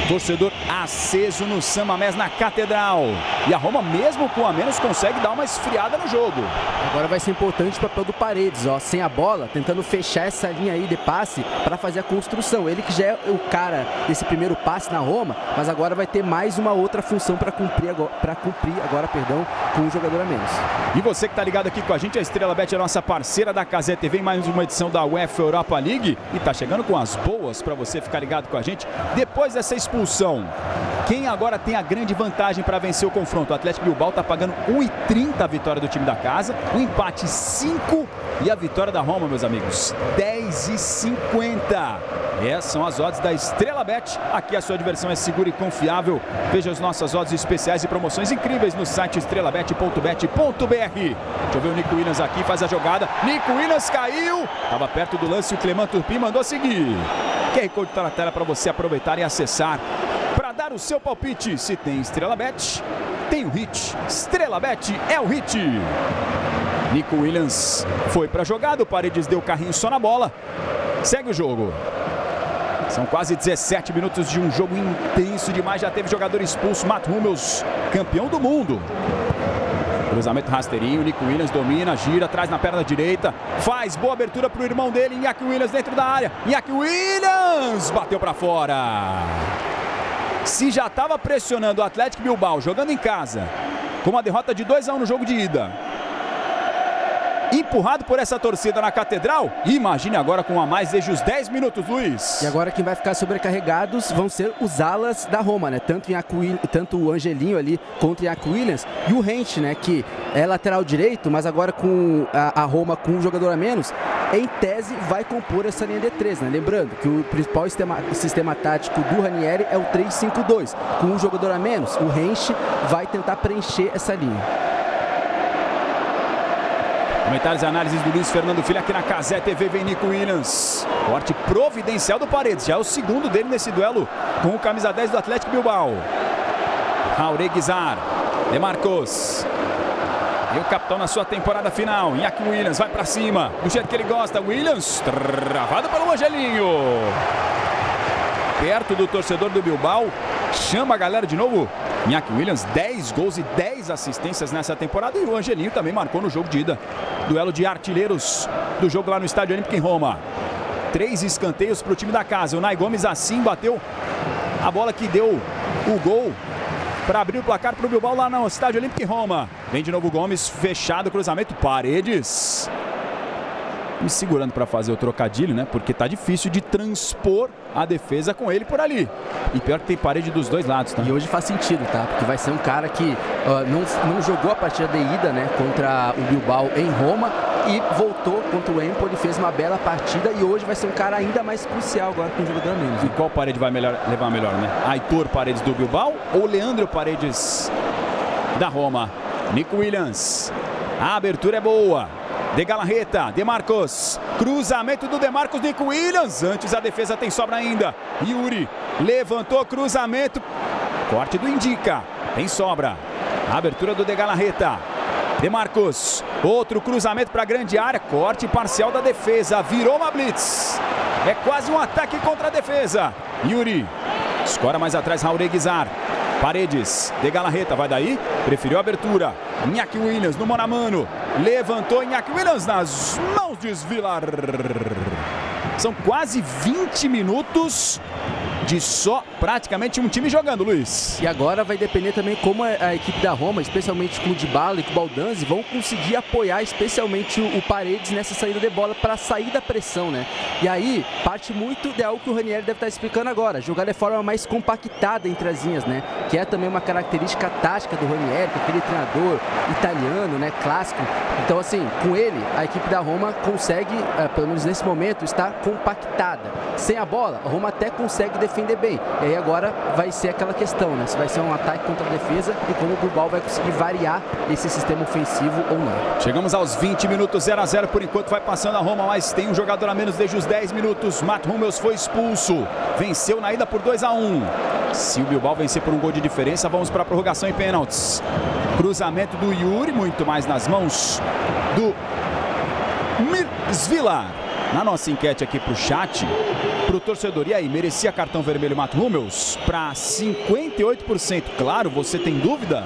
Torcedor aceso no San Mamés, na Catedral. E a Roma, mesmo com a menos, consegue dar uma esfriada no jogo. Agora vai ser importante o papel do Paredes, ó, sem a bola, tentando fechar essa linha aí de passe para fazer a construção. Ele que já é o cara desse primeiro passe na Roma, mas agora vai ter mais uma outra função para cumprir agora, com um jogador a menos. E você que tá ligado aqui com a gente, a Estrela Bet é a nossa parceira da Cazé TV em mais uma edição da UEFA Europa League. E tá chegando com as boas para você ficar ligado com a gente. Depois dessa expulsão, quem agora tem a grande vantagem para vencer o confronto? O Atlético Bilbao está pagando 1,30 a vitória do time da casa, o empate 5 e a vitória da Roma, meus amigos, 10,50. Essas são as odds da Estrela Bet. Aqui a sua diversão é segura e confiável. Veja as nossas odds especiais e promoções incríveis no site estrelabet.bet.br. Deixa eu ver o Nico Williams aqui, faz a jogada. Nico Williams caiu, estava perto do lance, o Clément Turpin mandou seguir. QR Code está na tela para você aproveitar e acessar. Para dar o seu palpite, se tem Estrela Bet, tem o hit. Estrela Bet é o hit. Nico Williams foi para a jogada, o Paredes deu carrinho só na bola. Segue o jogo. São quase 17 minutos de um jogo intenso demais. Já teve jogador expulso, Mats Hummels, campeão do mundo. Cruzamento rasteirinho, Nico Williams domina, gira, traz na perna direita, faz boa abertura para o irmão dele, Iñaki Williams dentro da área, Iñaki Williams bateu para fora. Se já estava pressionando o Athletic Bilbao, jogando em casa, com uma derrota de 2-1 no jogo de ida, empurrado por essa torcida na Catedral, imagine agora com a mais desde os 10 minutos, Luiz. E agora quem vai ficar sobrecarregados vão ser os alas da Roma, né? Tanto o Angelinho ali contra o Iñaki Williams e o Hensch, né? Que é lateral direito, mas agora com a Roma com um jogador a menos, em tese vai compor essa linha de 3, né? Lembrando que o principal sistema tático do Ranieri é o 3-5-2. Com um jogador a menos, o Hensch vai tentar preencher essa linha. Comentários e análises do Luiz Fernando Filho aqui na Cazé TV. Vem Nico Williams. Corte providencial do Paredes. Já é o segundo dele nesse duelo com o camisa 10 do Athletic Bilbao. Jauregui Zar. De Marcos. E o capitão na sua temporada final. Iñaki Williams vai pra cima. Do jeito que ele gosta. Williams. Travado pelo Angelinho. Perto do torcedor do Bilbao. Chama a galera de novo. Iñaki Williams, 10 gols e 10 assistências nessa temporada. E o Angelinho também marcou no jogo de ida. Duelo de artilheiros do jogo lá no Estádio Olímpico em Roma. 3 escanteios para o time da casa. O Nai Gomes assim bateu a bola que deu o gol para abrir o placar para o Bilbao lá no Estádio Olímpico em Roma. Vem de novo o Gomes, fechado o cruzamento. Paredes. Me segurando para fazer o trocadilho, né? Porque tá difícil de transpor a defesa com ele por ali. E pior que tem parede dos dois lados, tá? E hoje faz sentido, tá? Porque vai ser um cara que não jogou a partida de ida, né? Contra o Bilbao em Roma e voltou contra o Empoli, fez uma bela partida e hoje vai ser um cara ainda mais crucial agora com o jogador a menos. E qual parede vai levar melhor, né? Aitor Paredes do Bilbao ou Leandro Paredes da Roma? Nico Williams. A abertura é boa. De Galarreta, De Marcos, cruzamento do De Marcos, Nico Williams, antes a defesa tem sobra ainda, Yuri, levantou cruzamento, corte do Indica, tem sobra, a abertura do De Galarreta, De Marcos, outro cruzamento para a grande área, corte parcial da defesa, virou uma blitz, é quase um ataque contra a defesa, Yuri, escora mais atrás, Jauregui Zar. Paredes, De Galarreta, vai daí, preferiu a abertura, Iñaki Williams no mano a mano, levantou Iñaki Williams nas mãos de Svilar. São quase 20 minutos de só praticamente um time jogando, Luiz. E agora vai depender também como a equipe da Roma, especialmente com o Dybala e com o Baldanzi, vão conseguir apoiar especialmente o Paredes nessa saída de bola para sair da pressão, né? E aí parte muito de algo que o Ranieri deve estar explicando agora, jogar de forma mais compactada entre as linhas, né? Que é também uma característica tática do Ranieri, aquele treinador italiano, né? Clássico. Então assim, com ele, a equipe da Roma consegue, pelo menos nesse momento, estar compactada. Sem a bola, a Roma até consegue defender bem. E aí agora vai ser aquela questão, né? Se vai ser um ataque contra a defesa e como o Bilbao vai conseguir variar esse sistema ofensivo ou não. Chegamos aos 20 minutos, 0-0 por enquanto, vai passando a Roma, mas tem um jogador a menos desde os 10 minutos. Mats Hummels foi expulso, venceu na ida por 2-1. Se o Bilbao vencer por um gol de diferença, vamos para a prorrogação e pênaltis. Cruzamento do Yuri, muito mais nas mãos do Svilar. Na nossa enquete aqui pro chat, pro torcedor, e aí, merecia cartão vermelho Mats Hummels? Para 58%, claro, você tem dúvida?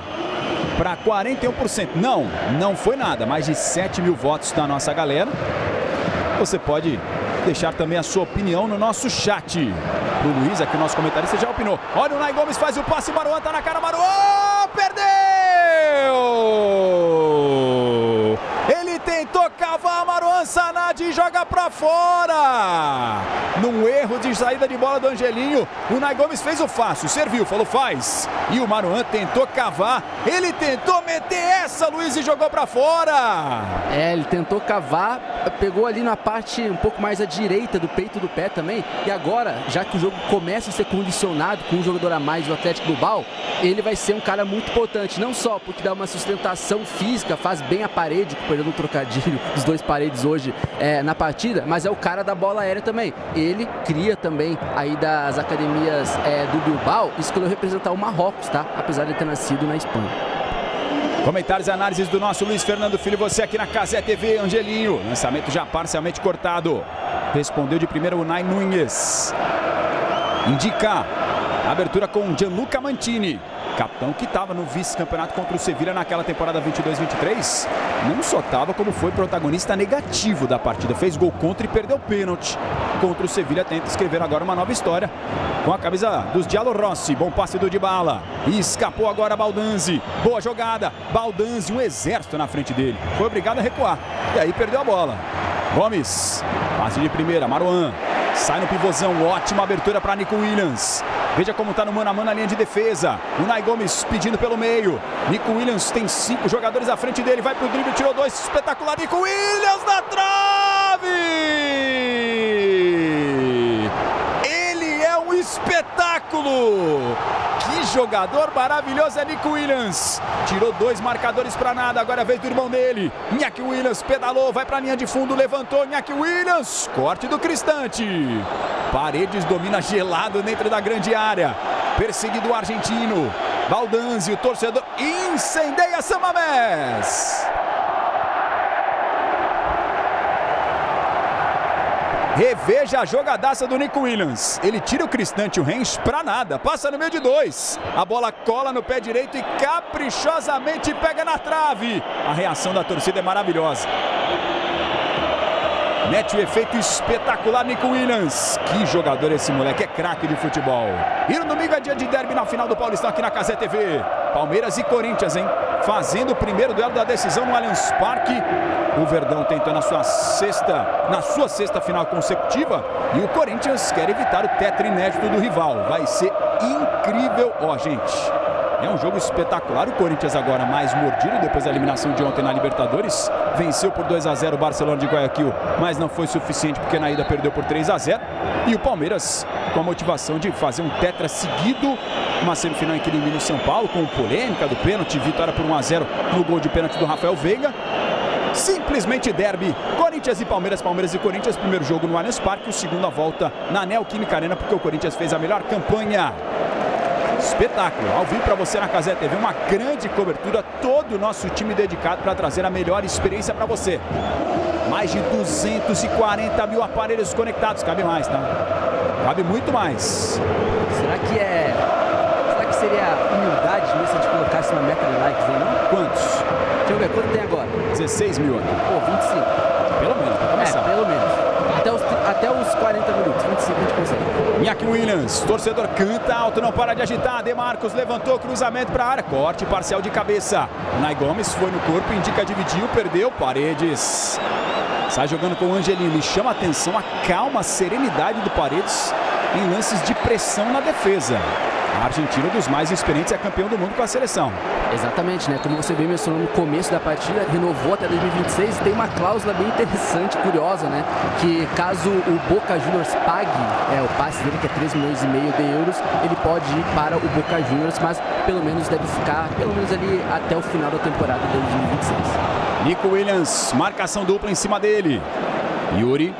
Para 41%, não foi nada, mais de 7 mil votos da nossa galera. Você pode deixar também a sua opinião no nosso chat. Pro Luiz, aqui o nosso comentarista já opinou. Olha o Nai Gomes, faz o passe, Marouane tá na cara, Marouane perdeu! Ele tentou cavar, Marouane Sanad e joga pra fora. Num erro de saída de bola do Angelinho, o Nai Gomes fez o fácil, serviu, falou faz. E o Marouane tentou cavar, ele tentou meter essa, Luiz, e jogou pra fora. Ele tentou cavar, pegou ali na parte um pouco mais à direita do peito do pé também. E agora, já que o jogo começa a ser condicionado com um jogador a mais do Athletic Bilbao, ele vai ser um cara muito importante, não só porque dá uma sustentação física, faz bem a parede, perdendo o trocadilho dos dois Paredes hoje na partida, mas é o cara da bola aérea também. Ele cria também aí das academias do Bilbao, escolheu representar o Marrocos, tá? Apesar de ter nascido na Espanha. Comentários e análises do nosso Luiz Fernando Filho, você aqui na Cazé TV, Angelinho. Lançamento já parcialmente cortado. Respondeu de primeira o Nai Nunes. Indica. Abertura com Gianluca Mantini, capitão que estava no vice-campeonato contra o Sevilla naquela temporada 22-23. Não só estava, como foi protagonista negativo da partida. Fez gol contra e perdeu pênalti contra o Sevilla. Tenta escrever agora uma nova história com a camisa dos Giallorossi. Bom passe do Dybala. E escapou agora Baldanzi. Boa jogada. Baldanzi, um exército na frente dele. Foi obrigado a recuar. E aí perdeu a bola. Gomes. Passe de primeira. Marouane. Sai no pivôzão, ótima abertura para Nico Williams. Veja como está no mano a mano na linha de defesa. Unai Gomes pedindo pelo meio. Nico Williams tem 5 jogadores à frente dele. Vai pro drible, tirou 2. Espetacular. Nico Williams na trave! Ele é um espetáculo! Que jogador maravilhoso é Nico Williams. Tirou 2 marcadores para nada. Agora é a vez do irmão dele. Iñaki Williams pedalou, vai para a linha de fundo, levantou. Iñaki Williams, corte do Cristante. Paredes domina gelado dentro da grande área. Perseguido o argentino. Baldanzi, o torcedor incendeia San Mamés. Reveja a jogadaça do Nico Williams. Ele tira o Cristante, o Rensch, pra nada. Passa no meio de 2. A bola cola no pé direito e caprichosamente pega na trave. A reação da torcida é maravilhosa. Mete o efeito espetacular Nico Williams. Que jogador esse moleque, é craque de futebol. E no domingo é dia de derby na final do Paulistão aqui na Cazé TV. Palmeiras e Corinthians, hein? Fazendo o primeiro duelo da decisão no Allianz Parque. O Verdão tentando na sua sexta final consecutiva. E o Corinthians quer evitar o tetra inédito do rival. Vai ser incrível. Ó, gente, é um jogo espetacular. O Corinthians agora mais mordido depois da eliminação de ontem na Libertadores. Venceu por 2-0 o Barcelona de Guayaquil, mas não foi suficiente porque na ida perdeu por 3-0. E o Palmeiras com a motivação de fazer um tetra seguido. Uma semifinal em que elimina o São Paulo com polêmica do pênalti. Vitória por 1-0 no gol de pênalti do Rafael Veiga. Simplesmente derby, Corinthians e Palmeiras, Palmeiras e Corinthians, primeiro jogo no Allianz Parque, o segundo a volta na Neoquímica Arena, porque o Corinthians fez a melhor campanha. Espetáculo, ao vivo para você na Cazé TV, uma grande cobertura, todo o nosso time dedicado para trazer a melhor experiência para você. Mais de 240 mil aparelhos conectados, cabe mais, tá? Cabe muito mais. Será que seria humildade mesmo se a gente colocasse uma meta de likes aí, não? Quantos? Deixa eu ver, quanto tem agora? 16 mil aqui. Pô, 25. Pelo menos, pra começar. Pelo menos. Até os 40 minutos, 25 a gente consegue. Iñaki Williams, torcedor canta alto, não para de agitar. Demarcos levantou, cruzamento para a área, corte parcial de cabeça. Unai Gomes foi no corpo, indica dividiu, perdeu. Paredes sai jogando com o Angelino e chama a atenção a calma, a serenidade do Paredes em lances de pressão na defesa. A Argentina, dos mais experientes, é campeão do mundo com a seleção. Exatamente, né? Como você bem mencionou no começo da partida, renovou até 2026 e tem uma cláusula bem interessante, curiosa, né? Que caso o Boca Juniors pague o passe dele, que é 3,5 milhões de euros, ele pode ir para o Boca Juniors, mas pelo menos deve ficar, pelo menos ali até o final da temporada de 2026. Nico Williams, marcação dupla em cima dele. Yuri.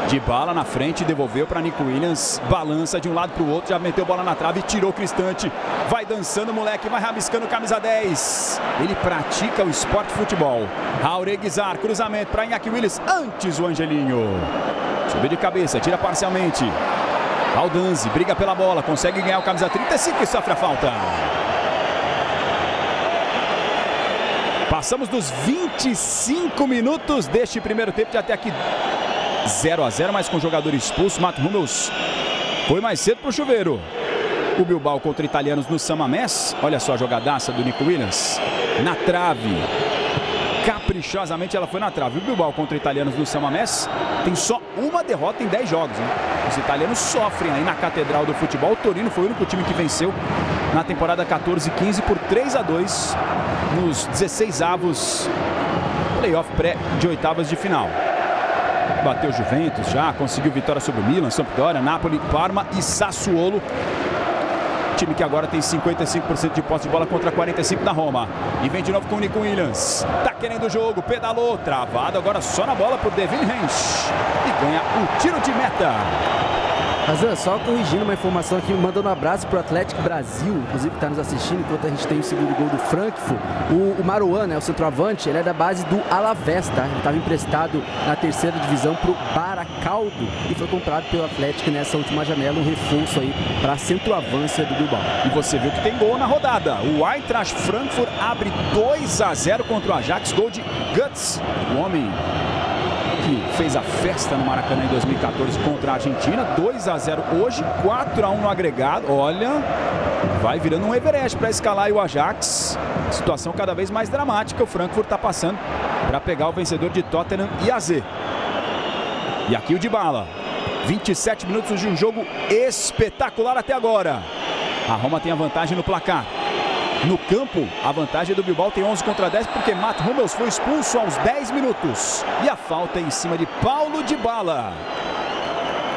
Dybala na frente, devolveu para Nico Williams, balança de um lado para o outro, já meteu bola na trave, tirou o Cristante, vai dançando o moleque, vai rabiscando camisa 10. Ele pratica o esporte futebol. Jauregui, cruzamento para Iñaki Williams, antes o Angelinho. Subiu de cabeça, tira parcialmente. Baldanzi, briga pela bola, consegue ganhar o camisa 35 e sofre a falta. Passamos dos 25 minutos deste primeiro tempo, de até aqui 0-0, mas com o jogador expulso. Matt Hummels foi mais cedo para o chuveiro. O Bilbao contra Italianos no San Mamés. Olha só a jogadaça do Nico Williams. Na trave. Caprichosamente ela foi na trave. O Bilbao contra Italianos no San Mamés tem só uma derrota em 10 jogos, hein? Os italianos sofrem aí na Catedral do Futebol. O Torino foi o único time que venceu na temporada 14-15 por 3-2 nos 16avos playoff pré de oitavas de final. Bateu Juventus já, conseguiu vitória sobre o Milan, Sampdoria, Napoli, Parma e Sassuolo. Time que agora tem 55% de posse de bola contra 45% da Roma. E vem de novo com o Nico Williams. Tá querendo o jogo, pedalou, travado agora só na bola por Devin Rensch. E ganha o tiro de meta. Azan, só corrigindo uma informação aqui, mandando um abraço pro Atlético Brasil, inclusive que está nos assistindo, enquanto a gente tem o segundo gol do Frankfurt. O Marouane, né, o centroavante, ele é da base do Alavés, tá? Ele estava emprestado na terceira divisão pro Baracaldo e foi comprado pelo Atlético nessa última janela, um reforço aí para a centroavância do Bilbao. E você viu que tem gol na rodada. O Eintracht Frankfurt abre 2-0 contra o Ajax, gol de Guts, o homem que fez a festa no Maracanã em 2014 contra a Argentina. 2-0 hoje, 4-1 no agregado. Olha, vai virando um Everest para escalar o Ajax. Situação cada vez mais dramática. O Frankfurt está passando para pegar o vencedor de Tottenham e AZ. E aqui o Dybala. 27 minutos de um jogo espetacular até agora. A Roma tem a vantagem no placar. No campo, a vantagem do Bilbao tem 11 contra 10, porque Mats Hummels foi expulso aos 10 minutos. E a falta é em cima de Paulo Dybala.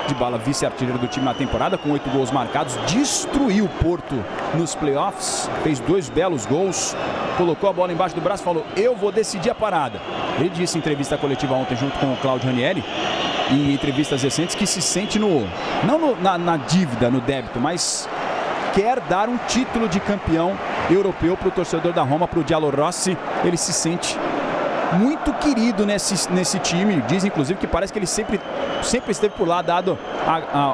Dybala, vice-artilheiro do time na temporada, com 8 gols marcados, destruiu o Porto nos playoffs, fez 2 belos gols, colocou a bola embaixo do braço e falou: eu vou decidir a parada. Ele disse em entrevista coletiva ontem junto com o Claudio Ranieri, e em entrevistas recentes, que se sente na dívida, no débito, mas quer dar um título de campeão europeu para o torcedor da Roma, para o Giallorossi. Ele se sente muito querido nesse time. Diz inclusive que parece que ele sempre esteve por lá, dado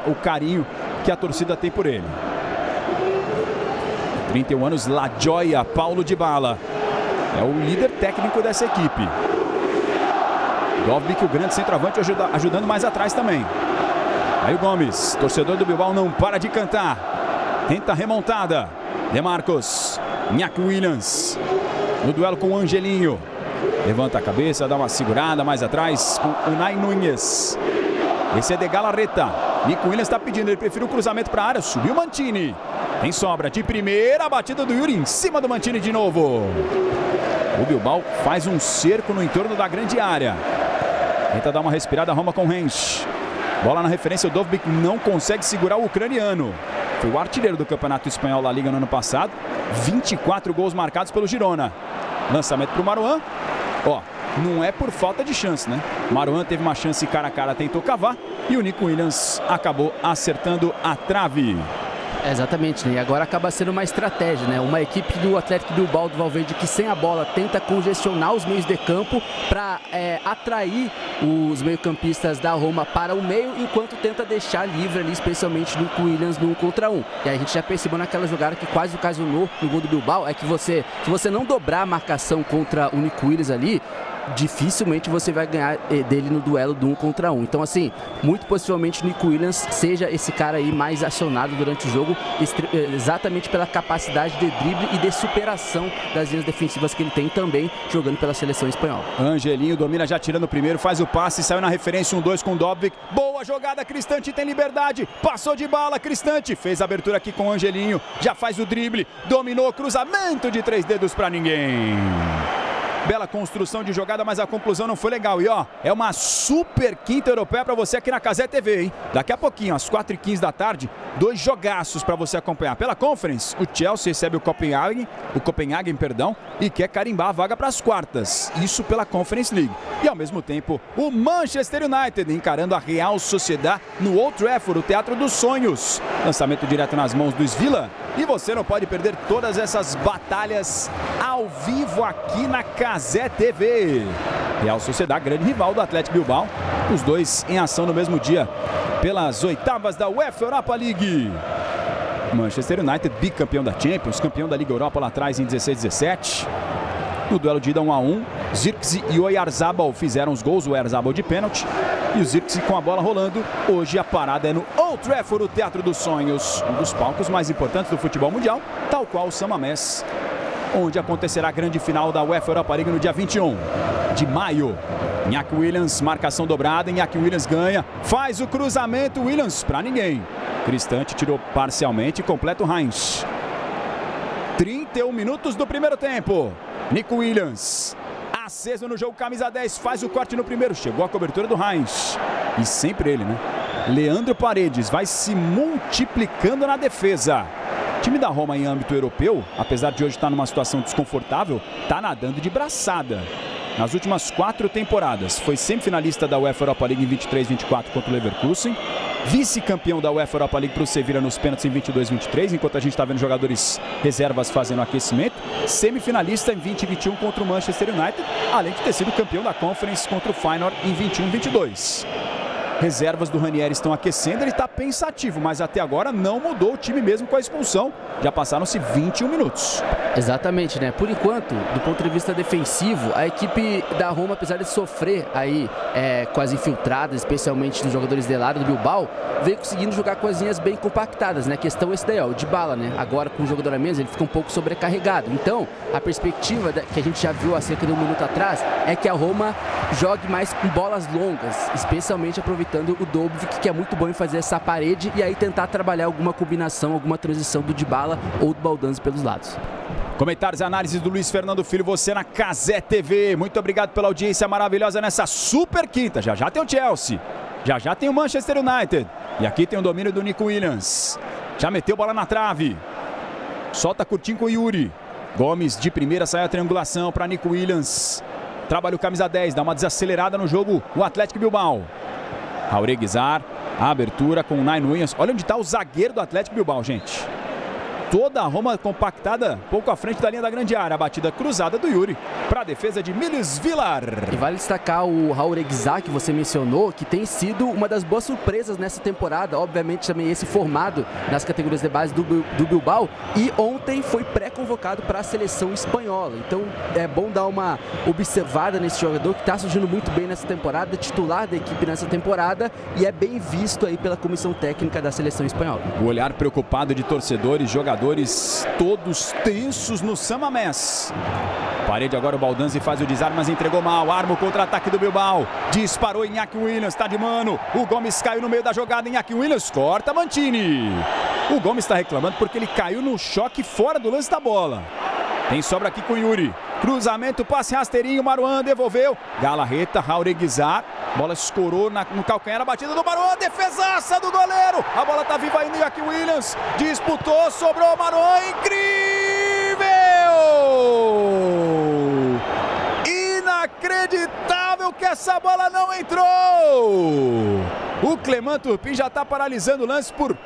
o carinho que a torcida tem por ele. 31 anos, La Gioia, Paulo Dybala é o líder técnico dessa equipe. Dovbyk, o grande centroavante, ajudando mais atrás também. Aí o Gomes, torcedor do Bilbao, não para de cantar. Tenta a remontada. De Marcos, Iñaki Williams, no duelo com o Angelinho. Levanta a cabeça, dá uma segurada mais atrás com o Unai Núñez. Esse é de Galarreta. Nico Williams está pedindo, ele prefere o cruzamento para a área. Subiu o Mantini. Tem sobra de primeira, a batida do Yuri em cima do Mantini de novo. O Bilbao faz um cerco no entorno da grande área. Tenta dar uma respirada, Roma com Hensch. Bola na referência, o Dovbyk não consegue segurar o ucraniano. Foi o artilheiro do Campeonato Espanhol da Liga no ano passado. 24 gols marcados pelo Girona. Lançamento para o Marouane. Ó, não é por falta de chance, né? Marouane teve uma chance cara a cara, tentou cavar. E o Nico Williams acabou acertando a trave. Exatamente, né? E agora acaba sendo uma estratégia, né? Uma equipe do Atlético Bilbao do Valverde que sem a bola tenta congestionar os meios de campo para atrair os meio-campistas da Roma para o meio, enquanto tenta deixar livre ali, especialmente no Williams no 1 contra 1. E aí a gente já percebeu naquela jogada que quase ocasionou no gol do Bilbao, é que se você não dobrar a marcação contra o Nico Williams ali, dificilmente você vai ganhar dele no duelo do 1 contra 1. Então, assim, muito possivelmente o Nico Williams seja esse cara aí mais acionado durante o jogo, exatamente pela capacidade de drible e de superação das linhas defensivas que ele tem também jogando pela seleção espanhola. Angelinho domina já tirando o primeiro, faz o passe, saiu na referência 1-2 com o Dovbyk. Boa jogada, Cristante tem liberdade, passou de bala, Cristante fez a abertura aqui com o Angelinho, já faz o drible, dominou, cruzamento de 3 dedos para ninguém. Bela construção de jogada, mas a conclusão não foi legal. E ó, é uma super quinta europeia para você aqui na Cazé TV, hein? Daqui a pouquinho, às 4h15 da tarde, 2 jogaços para você acompanhar. Pela Conference, o Chelsea recebe o Copenhagen, e quer carimbar a vaga para as quartas. Isso pela Conference League. E ao mesmo tempo, o Manchester United encarando a Real Sociedad no Old Trafford, o Teatro dos Sonhos. Lançamento direto nas mãos do Svila. E você não pode perder todas essas batalhas ao vivo aqui na Cazé TV. Real Sociedad, grande rival do Atlético Bilbao. Os dois em ação no mesmo dia pelas oitavas da UEFA Europa League. Manchester United, bicampeão da Champions, campeão da Liga Europa lá atrás em 16-17. No duelo de ida 1-1, Zirkzee e Oyarzabal fizeram os gols, o Oyarzabal de pênalti e o Zirkzee com a bola rolando. Hoje a parada é no Old Trafford, o Teatro dos Sonhos, um dos palcos mais importantes do futebol mundial, tal qual o San Mamés, onde acontecerá a grande final da UEFA Europa League no dia 21 de maio. Iñaki Williams, marcação dobrada, Iñaki Williams ganha, faz o cruzamento, Williams para ninguém. Cristante tirou parcialmente, completa o Heinz. 31 minutos do primeiro tempo. Nico Williams, aceso no jogo, camisa 10, faz o corte no primeiro, chegou a cobertura do Heinz. E sempre ele, né? Leandro Paredes vai se multiplicando na defesa. O time da Roma em âmbito europeu, apesar de hoje estar numa situação desconfortável, está nadando de braçada. Nas últimas 4 temporadas, foi semifinalista da UEFA Europa League em 23-24 contra o Leverkusen. vice-campeão da UEFA Europa League para o Sevilla nos pênaltis em 22-23, enquanto a gente está vendo jogadores reservas fazendo aquecimento. Semifinalista em 20-21 contra o Manchester United, além de ter sido campeão da Conference contra o Feyenoord em 21-22. Reservas do Ranieri estão aquecendo, ele está pensativo, mas até agora não mudou o time mesmo com a expulsão. Já passaram-se 21 minutos. Exatamente, né? Por enquanto, do ponto de vista defensivo, a equipe da Roma, apesar de sofrer aí com as infiltradas, especialmente dos jogadores de lado do Bilbao, veio conseguindo jogar com as linhas bem compactadas, né? A questão é esse daí, ó, o Dybala, né? Agora com o jogador a menos, ele fica um pouco sobrecarregado. Então, a perspectiva que a gente já viu há cerca de um minuto atrás é que a Roma jogue mais com bolas longas, especialmente aproveitando o Dovbyk, que é muito bom em fazer essa parede e aí tentar trabalhar alguma combinação, alguma transição do Dybala ou do Baldanzi pelos lados. Comentários e análises do Luiz Fernando Filho, você na Cazé TV. Muito obrigado pela audiência maravilhosa nessa super quinta. Já já tem o Chelsea, já já tem o Manchester United. E aqui tem o domínio do Nico Williams. Já meteu bola na trave. Solta curtinho com o Yuri. Gomes de primeira, sai a triangulação para Nico Williams. Trabalha o camisa 10, dá uma desacelerada no jogo o Atlético Bilbao. Jauregui, a abertura com o Nine Williams. Olha onde está o zagueiro do Atlético Bilbao, gente. Toda a Roma compactada pouco à frente da linha da grande área. A batida cruzada do Yuri para a defesa de Miles Villar. E vale destacar o Jauregui, que você mencionou, que tem sido uma das boas surpresas nessa temporada. Obviamente também esse formado nas categorias de base do Bilbao. E ontem foi pré-convocado para a seleção espanhola. Então é bom dar uma observada nesse jogador que está surgindo muito bem nessa temporada, titular da equipe nessa temporada e é bem visto aí pela comissão técnica da seleção espanhola. O olhar preocupado de torcedores, jogadores todos tensos no San Mamés. Parede agora o Baldanzi faz o desarme, mas entregou mal. Arma o contra-ataque do Bilbao. Disparou Iñaki Williams, tá de mano. O Gomes caiu no meio da jogada. Iñaki Williams corta Mantini. O Gomes está reclamando porque ele caiu no choque fora do lance da bola. Tem sobra aqui com o Yuri. Cruzamento, passe rasteirinho, Marouane devolveu. Galarreta, Jauregui. Bola escorou no calcanhar, a batida do Marouane, defesaça do goleiro. A bola tá viva ainda, Iñaki Williams. Disputou, sobrou Marouane, incrível! Inacreditável que essa bola não entrou! O Clément Turpin já tá paralisando o lance por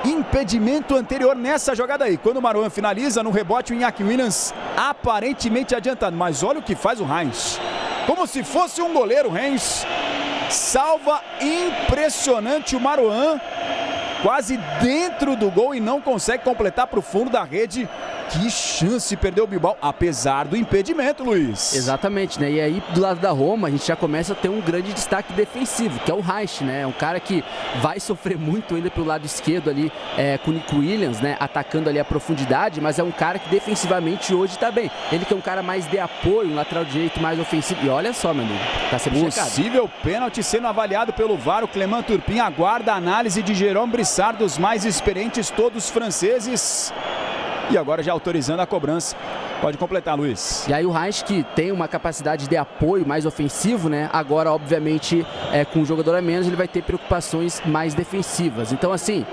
impedimento anterior nessa jogada aí. Quando o Marouane finaliza, no rebote o Iñaki Williams aparentemente adiantado. Mas olha o que faz o Heinz. Como se fosse um goleiro, Heinz salva impressionante o Marouane, quase dentro do gol e não consegue completar para o fundo da rede. Que chance perdeu o Bilbao, apesar do impedimento, Luiz. Exatamente, né? E aí, do lado da Roma, a gente já começa a ter um grande destaque defensivo, que é o Reich, né? É um cara que vai sofrer muito ainda pelo lado esquerdo ali, com o Nico Williams, né? Atacando ali a profundidade, mas é um cara que defensivamente hoje tá bem. Ele que é um cara mais de apoio, um lateral direito mais ofensivo. E olha só, meu amigo, tá sendo checado. Possível pênalti sendo avaliado pelo VAR. O Clément Turpin aguarda a análise de Jérôme Brissard, dos mais experientes, todos franceses. E agora já autorizando a cobrança. Pode completar, Luiz. E aí o Reich, que tem uma capacidade de apoio mais ofensivo, né? Agora, obviamente, com um jogador a menos, ele vai ter preocupações mais defensivas. Então, assim,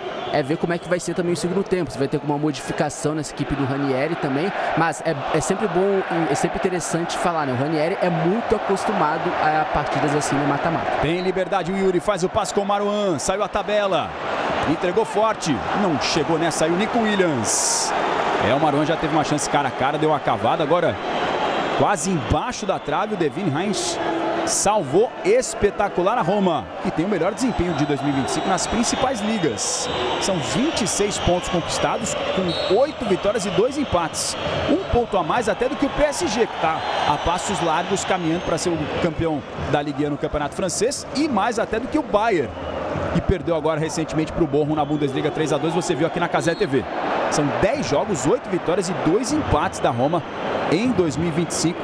ver como é que vai ser também o segundo tempo. Você vai ter alguma modificação nessa equipe do Ranieri também. Mas é sempre bom, é sempre interessante falar, né? O Ranieri é muito acostumado a partidas assim no mata-mata. Tem liberdade o Yuri, faz o passe com o Marouane. Saiu a tabela. Entregou forte. Não chegou nessa aí o Nico Williams. O Marouane já teve uma chance cara a cara, deu uma cavada, agora quase embaixo da trave o Devin Heinz salvou espetacular a Roma, que tem o melhor desempenho de 2025 nas principais ligas. São 26 pontos conquistados, com 8 vitórias e 2 empates. Um ponto a mais até do que o PSG, que está a passos largos caminhando para ser o campeão da Ligue 1 no Campeonato Francês, e mais até do que o Bayern, que perdeu agora recentemente para o Bochum na Bundesliga 3-2, você viu aqui na Cazé TV. São 10 jogos, 8 vitórias e 2 empates da Roma em 2025.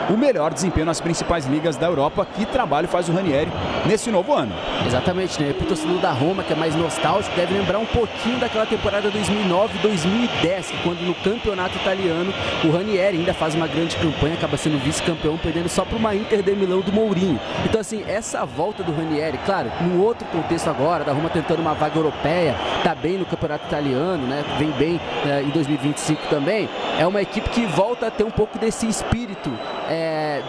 O melhor desempenho nas principais ligas da Europa. Que trabalho faz o Ranieri nesse novo ano. Exatamente, né? O torcedor da Roma, que é mais nostálgico, deve lembrar um pouquinho daquela temporada 2009-2010, que quando no campeonato italiano o Ranieri ainda faz uma grande campanha, acaba sendo vice-campeão, perdendo só para uma Inter de Milão do Mourinho. Então, assim, essa volta do Ranieri, claro, num outro contexto agora, da Roma tentando uma vaga europeia, tá bem no campeonato italiano, né? Vem bem em 2025 também. É uma equipe que volta a ter um pouco desse espírito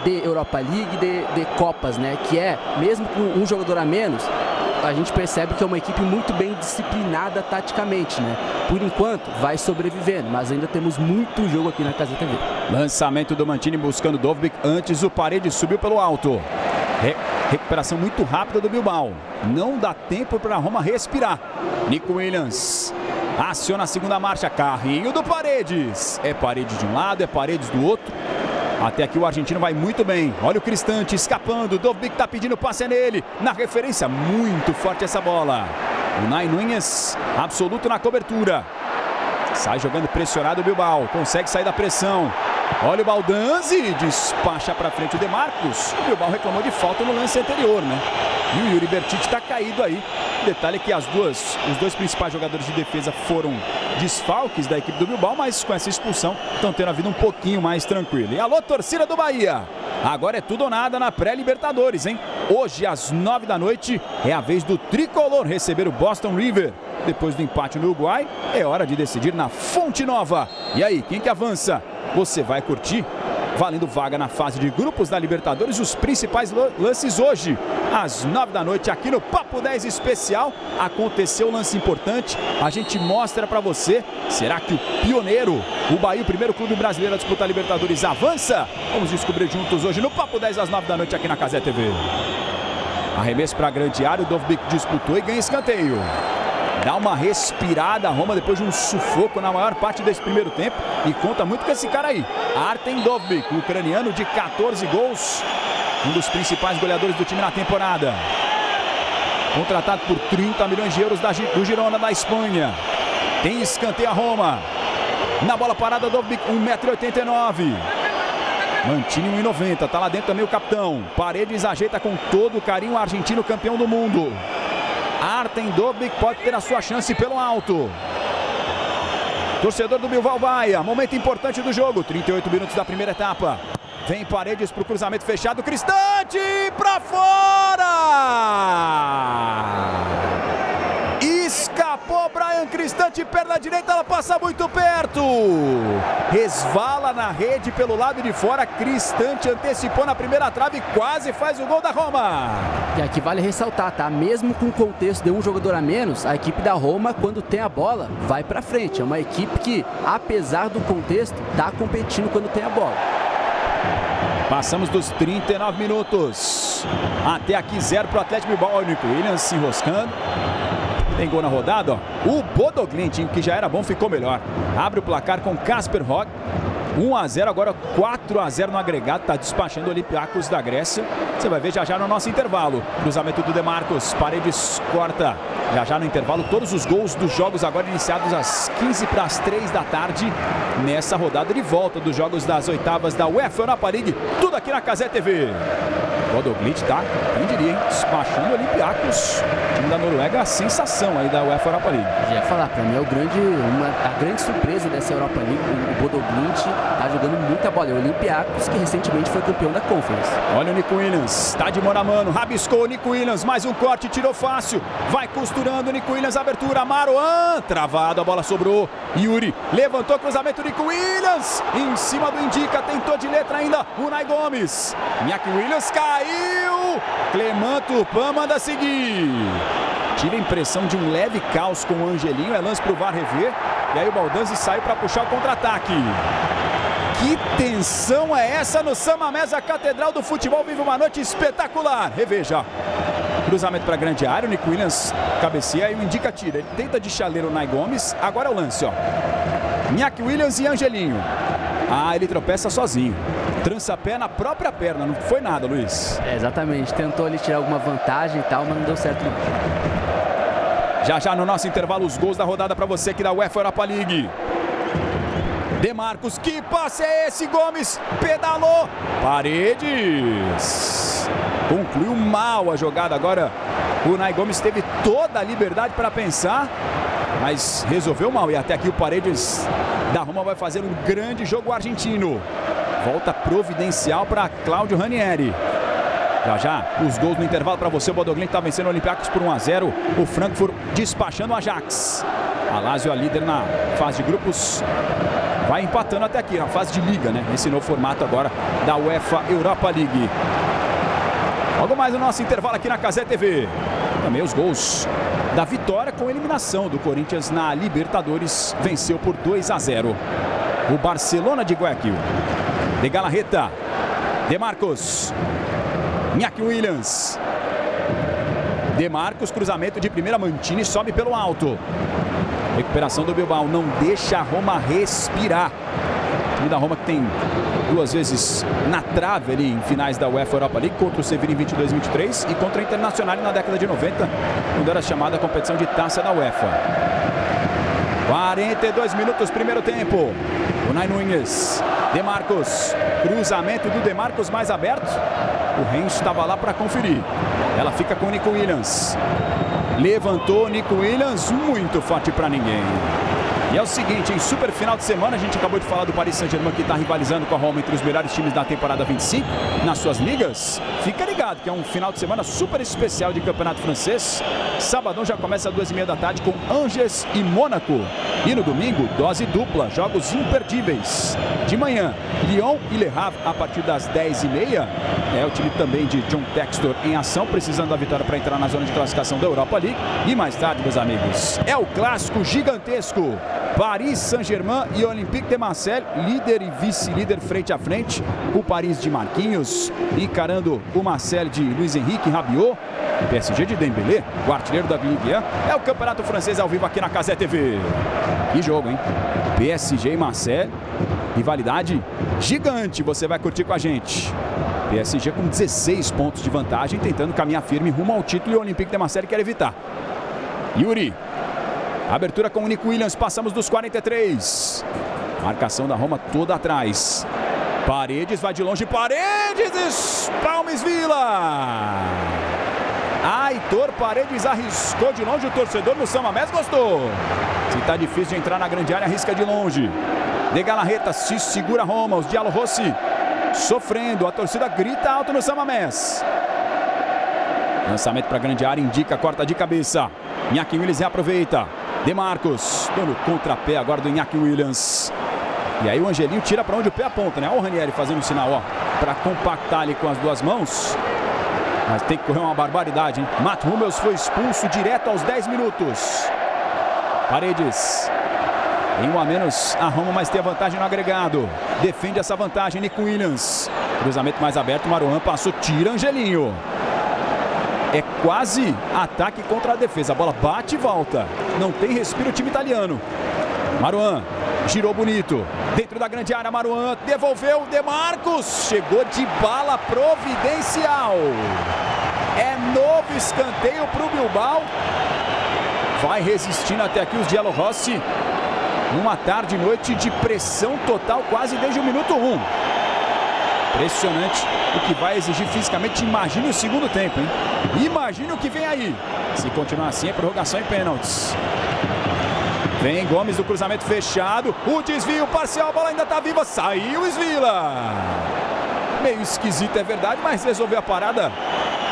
de Europa League, de Copas, né? Que é, mesmo com um jogador a menos, a gente percebe que é uma equipe muito bem disciplinada taticamente, né? Por enquanto, vai sobrevivendo, mas ainda temos muito jogo aqui na Gazeta TV. Lançamento do Mantini buscando Dovbyk, antes o Paredes subiu pelo alto. Recuperação muito rápida do Bilbao. Não dá tempo para a Roma respirar. Nico Williams aciona a segunda marcha. Carrinho do Paredes. É Paredes de um lado, é Paredes do outro. Até aqui o argentino vai muito bem. Olha o Cristante escapando. Dovbyk está pedindo passe nele. Na referência, muito forte essa bola. O Unai Núñez, absoluto na cobertura. Sai jogando pressionado o Bilbao. Consegue sair da pressão. Olha o Baldanzi, despacha para frente o De Marcos. O Bilbao reclamou de falta no lance anterior, né? E o Yuri Bertite está caído aí. Detalhe que os dois principais jogadores de defesa foram desfalques da equipe do Bilbao, mas com essa expulsão estão tendo a vida um pouquinho mais tranquila. E alô, torcida do Bahia! Agora é tudo ou nada na pré-Libertadores, hein? Hoje, às 9 da noite, é a vez do Tricolor receber o Boston River. Depois do empate no Uruguai, é hora de decidir na Fonte Nova. E aí, quem que avança? Você vai curtir? Valendo vaga na fase de grupos da Libertadores, os principais lances hoje, às 9 da noite, aqui no Papo 10 Especial. Aconteceu um lance importante, a gente mostra pra você. Será que o pioneiro, o Bahia, o primeiro clube brasileiro a disputar a Libertadores, avança? Vamos descobrir juntos hoje no Papo 10 às 9 da noite aqui na Gazeta TV. Arremesso para grande área, o Dovbyk disputou e ganha escanteio. Dá uma respirada a Roma depois de um sufoco na maior parte desse primeiro tempo. E conta muito com esse cara aí, Artem Dovbyk, ucraniano de 14 gols. Um dos principais goleadores do time na temporada. Contratado por 30 milhões de euros do Girona da Espanha. Tem escanteio a Roma. Na bola parada, Dovbyk, 1,89 m. Mantini 1,90 m. Tá lá dentro também o capitão. Paredes ajeita com todo o carinho o argentino campeão do mundo. Artem Dovbyk pode ter a sua chance pelo alto. Torcedor do Bilbao Bahia, momento importante do jogo, 38 minutos da primeira etapa. Vem Paredes para o cruzamento fechado, Cristante para fora! Escapou Bryan Cristante, perna direita, ela passa muito perto. Resvala na rede pelo lado de fora, Cristante antecipou na primeira trave e quase faz o gol da Roma. E aqui vale ressaltar, tá? Mesmo com o contexto de um jogador a menos, a equipe da Roma, quando tem a bola, vai pra frente. É uma equipe que, apesar do contexto, tá competindo quando tem a bola. Passamos dos 39 minutos. Até aqui 0 pro Atlético Bilbao. O Nico Williams se enroscando. Tem gol na rodada, ó. O Bodoglint, que já era bom, ficou melhor. Abre o placar com Kasper Rog. 1-0, agora 4-0 no agregado. Tá despachando o Olympiacos da Grécia. Você vai ver já no nosso intervalo. Cruzamento do De Marcos. Paredes corta. Já no intervalo, todos os gols dos jogos agora iniciados às 15:03 da tarde. Nessa rodada de volta dos jogos das oitavas da UEFA Europa League. Tudo aqui na Gazeta TV. Bodoglint tá, quem diria, hein? Despachando o Olympiacos. O time da Noruega, a sensação aí da UEFA Europa League. Já ia falar, pra mim é a grande surpresa dessa Europa League. O Bodoglint tá jogando muita bola. É o Olympiacos, que recentemente foi campeão da Conference. Olha o Nico Williams, tá de mano a mano, rabiscou o Nico Williams, mais um corte, tirou fácil. Vai costurando o Nico Williams, abertura, Marouane, travado, a bola sobrou. Yuri levantou, cruzamento, Nico Williams, em cima do Indica, tentou de letra ainda, Unai Gomes. Iñaki Williams caiu, Clément Turpin manda seguir. Tive a impressão de um leve caos com o Angelinho, é lance pro VAR rever. E aí o Baldanzi saiu para puxar o contra-ataque. Que tensão é essa no San Mamés? A Catedral do Futebol vive uma noite espetacular. Reveja. Cruzamento para a grande área, o Nico Williams cabeceia e o Indica tira. Ele tenta de chaleiro o Unai Gomes. Agora é o lance, ó. Iñaki Williams e Angelinho. Ah, ele tropeça sozinho. Trança pé na própria perna, não foi nada, Luiz. É, exatamente, tentou ali tirar alguma vantagem e tal, mas não deu certo não. Já no nosso intervalo, os gols da rodada para você aqui da UEFA Europa League. De Marcos, que passe é esse? Gomes pedalou. Paredes concluiu mal a jogada. Agora o Unai Gomes teve toda a liberdade para pensar, mas resolveu mal. E até aqui o Paredes da Roma vai fazer um grande jogo argentino. Volta providencial para Claudio Ranieri. Já os gols no intervalo para você. O Bodoglint está vencendo o Olympiacos por 1-0. O Frankfurt despachando o Ajax. A Lazio, a líder na fase de grupos, vai empatando até aqui, na fase de liga, né? Nesse novo formato agora da UEFA Europa League. Logo mais no nosso intervalo aqui na Cazé TV. Também os gols da vitória com eliminação do Corinthians na Libertadores. Venceu por 2-0 o Barcelona de Guayaquil. De Galarreta, De Marcos, Iñaki Williams. De Marcos, cruzamento de primeira, Mantini sobe pelo alto. Recuperação do Bilbao, não deixa a Roma respirar. O time da Roma que tem 2 vezes na trave ali em finais da UEFA Europa League, contra o Sevilla em 22-23 e contra o Internacional na década de 90, quando era chamada a competição de taça da UEFA. 42 minutos, primeiro tempo. Unai Núñez, De Marcos, cruzamento do De Marcos mais aberto. O Rennes estava lá para conferir. Ela fica com o Nico Williams. Levantou Nico Williams, muito forte para ninguém. E é o seguinte, em super final de semana, a gente acabou de falar do Paris Saint-Germain que está rivalizando com a Roma entre os melhores times da temporada 25 nas suas ligas. Fica ligado que é um final de semana super especial de campeonato francês. Sabadão já começa às 2h30 da tarde com Angers e Mônaco. E no domingo, dose dupla, jogos imperdíveis. De manhã, Lyon e Le Havre a partir das 10h30. É o time também de John Textor em ação, precisando da vitória para entrar na zona de classificação da Europa League. E mais tarde, meus amigos, é o clássico gigantesco. Paris Saint-Germain e Olympique de Marseille, líder e vice-líder frente a frente. O Paris de Marquinhos encarando o Marseille de Luiz Henrique Rabiot. O PSG de Dembélé, o artilheiro da Ligue 1. É o campeonato francês ao vivo aqui na Cazé TV. Que jogo, hein? PSG e Marseille, rivalidade gigante, você vai curtir com a gente. PSG com 16 pontos de vantagem, tentando caminhar firme rumo ao título, e o Olympique de Marseille quer evitar. Yuri. Abertura com o Nico Williams, passamos dos 43. Marcação da Roma toda atrás. Paredes vai de longe, Paredes, Palmes Vila. Aitor Paredes arriscou de longe, o torcedor no San Mamés gostou. Se tá difícil de entrar na grande área, arrisca de longe. De Galarreta, se segura Roma, os Diallo Rossi sofrendo, a torcida grita alto no San Mamés. Lançamento para a grande área, indica, corta de cabeça. Iñaki Williams reaproveita. De Marcos, dando contrapé agora do Iñaki Williams. E aí o Angelinho tira para onde o pé aponta, né? Olha o Ranieri fazendo um sinal, ó, para compactar ali com as duas mãos. Mas tem que correr uma barbaridade, hein? Matt Hummels foi expulso direto aos 10 minutos. Paredes. Tem um a menos a Roma, mas tem a vantagem no agregado. Defende essa vantagem, Nico Williams. Cruzamento mais aberto, Marouane passou, tira Angelinho. É quase ataque contra a defesa. A bola bate e volta. Não tem respiro o time italiano. Marouane girou bonito. Dentro da grande área, Marouane devolveu. De Marcos chegou de bala providencial. É novo escanteio para o Bilbao. Vai resistindo até aqui os Diallo Rossi. Numa tarde e noite de pressão total, quase desde o minuto 1. Impressionante o que vai exigir fisicamente. Imagine o segundo tempo, hein? Imagine o que vem aí. Se continuar assim, é prorrogação e pênaltis. Vem Gomes do cruzamento fechado. O desvio parcial, a bola ainda está viva. Saiu Svila. Meio esquisito, é verdade, mas resolveu a parada.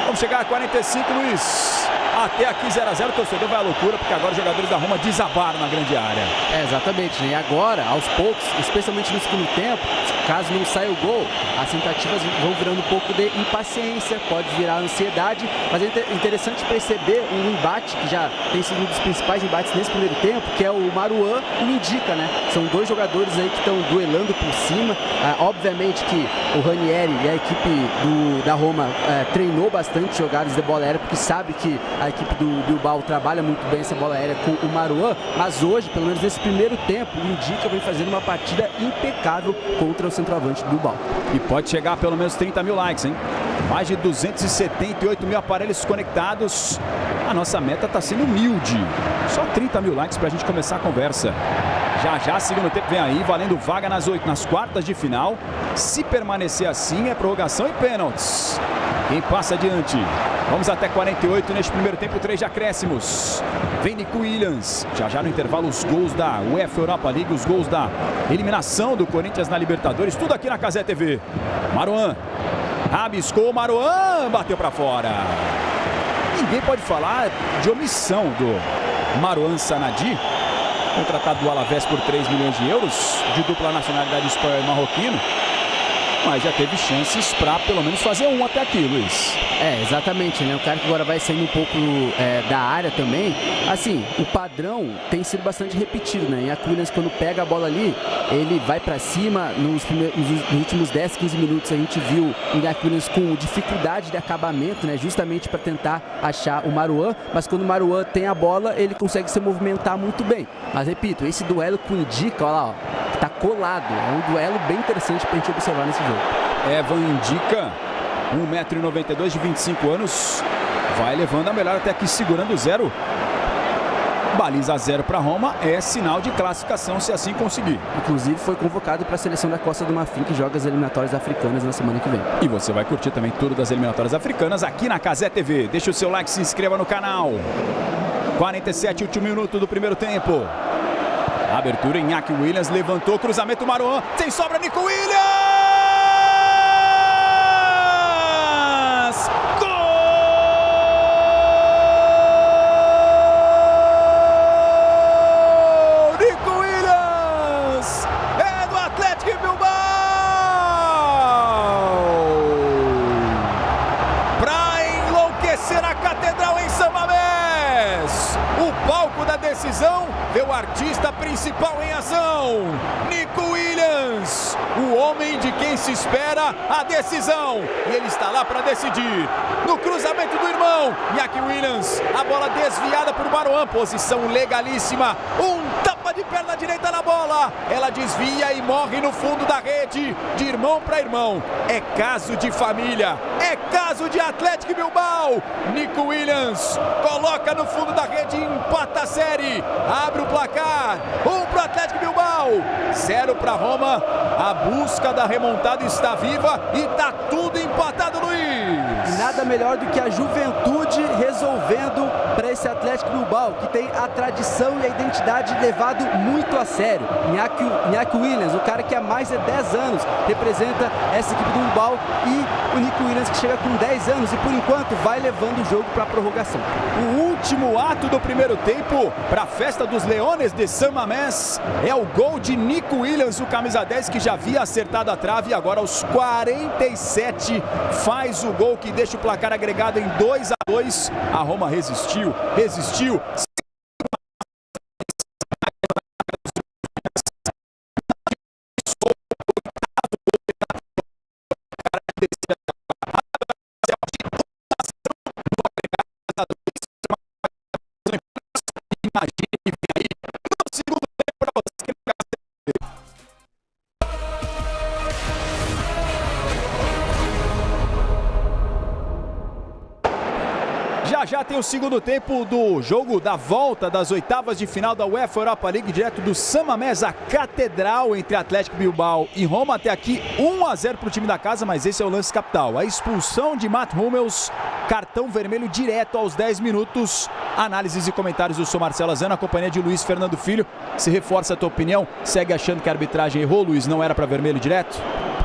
Vamos chegar a 45, Luiz. Até aqui 0-0, o torcedor vai à loucura, porque agora os jogadores da Roma desabaram na grande área. É, exatamente, né? E agora, aos poucos, especialmente no segundo tempo, caso não saia o gol, as tentativas vão virando um pouco de impaciência, pode virar ansiedade, mas é interessante perceber um embate que já tem sido um dos principais embates nesse primeiro tempo, que é o Marouane e o Indica, né? São dois jogadores aí que estão duelando por cima. Obviamente que o Ranieri e a equipe da Roma treinou bastante jogadas de bola aérea, porque sabe que a equipe do Bilbao trabalha muito bem essa bola aérea com o Marouane, mas hoje, pelo menos nesse primeiro tempo, o Indica vem fazendo uma partida impecável contra o centroavante do Bilbao. E pode chegar a pelo menos 30 mil likes, hein? Mais de 278 mil aparelhos conectados. A nossa meta está sendo humilde. Só 30 mil likes para a gente começar a conversa. Já, segundo tempo vem aí, valendo vaga nas quartas de final. Se permanecer assim, é prorrogação e pênaltis. Quem passa adiante? Vamos até 48 neste primeiro tempo, 3 de acréscimos. Vem Nico Williams. Já no intervalo, os gols da UEFA Europa League, os gols da eliminação do Corinthians na Libertadores. Tudo aqui na Cazé TV. Marouane. Rabiscou, Marouane bateu para fora. Ninguém pode falar de omissão do Marouane Sanadi, contratado do Alavés por 3 milhões de euros, de dupla nacionalidade espanhol e marroquino. mas já teve chances para pelo menos fazer um até aqui, Luiz. Exatamente, né? O cara que agora vai saindo um pouco da área também. Assim, o padrão tem sido bastante repetido, né? E a Williams, quando pega a bola ali, ele vai para cima. Nos últimos 10, 15 minutos a gente viu o Iñaki Williams com dificuldade de acabamento, né? Justamente para tentar achar o Marouane, mas quando o Marouane tem a bola, ele consegue se movimentar muito bem. Mas repito, esse duelo com o Ndicka, olha lá, ó, tá colado. É um duelo bem interessante pra gente observar nesse jogo. Evan Ndicka, 1,92 m, de 25 anos, vai levando a melhor até aqui, segurando o 0. Baliza 0 para Roma, é sinal de classificação se assim conseguir. Inclusive foi convocado para a seleção da Costa do Marfim, que joga as eliminatórias africanas na semana que vem. E você vai curtir também tudo das eliminatórias africanas aqui na Cazé TV. Deixa o seu like, se inscreva no canal. 47, último minuto do primeiro tempo. Abertura, Iñaki Williams levantou, cruzamento, Marouane, sem sobra, Nico Williams! Gol! Nico Williams! É do Atlético Bilbao! Pra enlouquecer a Catedral em San Mamés! O palco da decisão vê o artista principal em ação, Nico Williams, o homem de quem se espera a decisão, e ele está lá para decidir. No cruzamento do irmão, Iñaki Williams, a bola desviada por Marouane, posição legalíssima, um tapa de perna direita na bola, ela desvia e morre no fundo da rede, de irmão para irmão. É caso de família, é caso de Atlético Bilbao. Nico Williams coloca no fundo da rede e empata a série, abre o placar, 1 para o Atlético Bilbao, 0 para Roma. A busca da remontada está viva e está tudo empatado, Luiz. Nada melhor do que a juventude resolvendo para esse Atlético Bilbao, que tem a tradição e a identidade levado muito a sério. Iñaki Williams, o cara que há mais de 10 anos representa essa equipe do Bilbao, e o Nico Williams, que chega com 10 anos e por enquanto vai levando o jogo para a prorrogação. O último ato do primeiro tempo para a festa dos Leones de San Mamés é o gol de Nico Williams, o camisa 10, que já havia acertado a trave, e agora aos 47 faz o gol que deixa o placar agregado em 2-2. A Roma resistiu. Já tem o segundo tempo do jogo da volta das oitavas de final da UEFA Europa League, direto do San Mamés, a Catedral, entre Atlético Bilbao e Roma. Até aqui 1-0 para o time da casa, mas esse é o lance capital. A expulsão de Mats Hummels, cartão vermelho direto aos 10 minutos. Análises e comentários do Sou Marcelo Azano, a companhia de Luiz Fernando Filho. Se reforça a tua opinião, segue achando que a arbitragem errou, Luiz, não era para vermelho direto?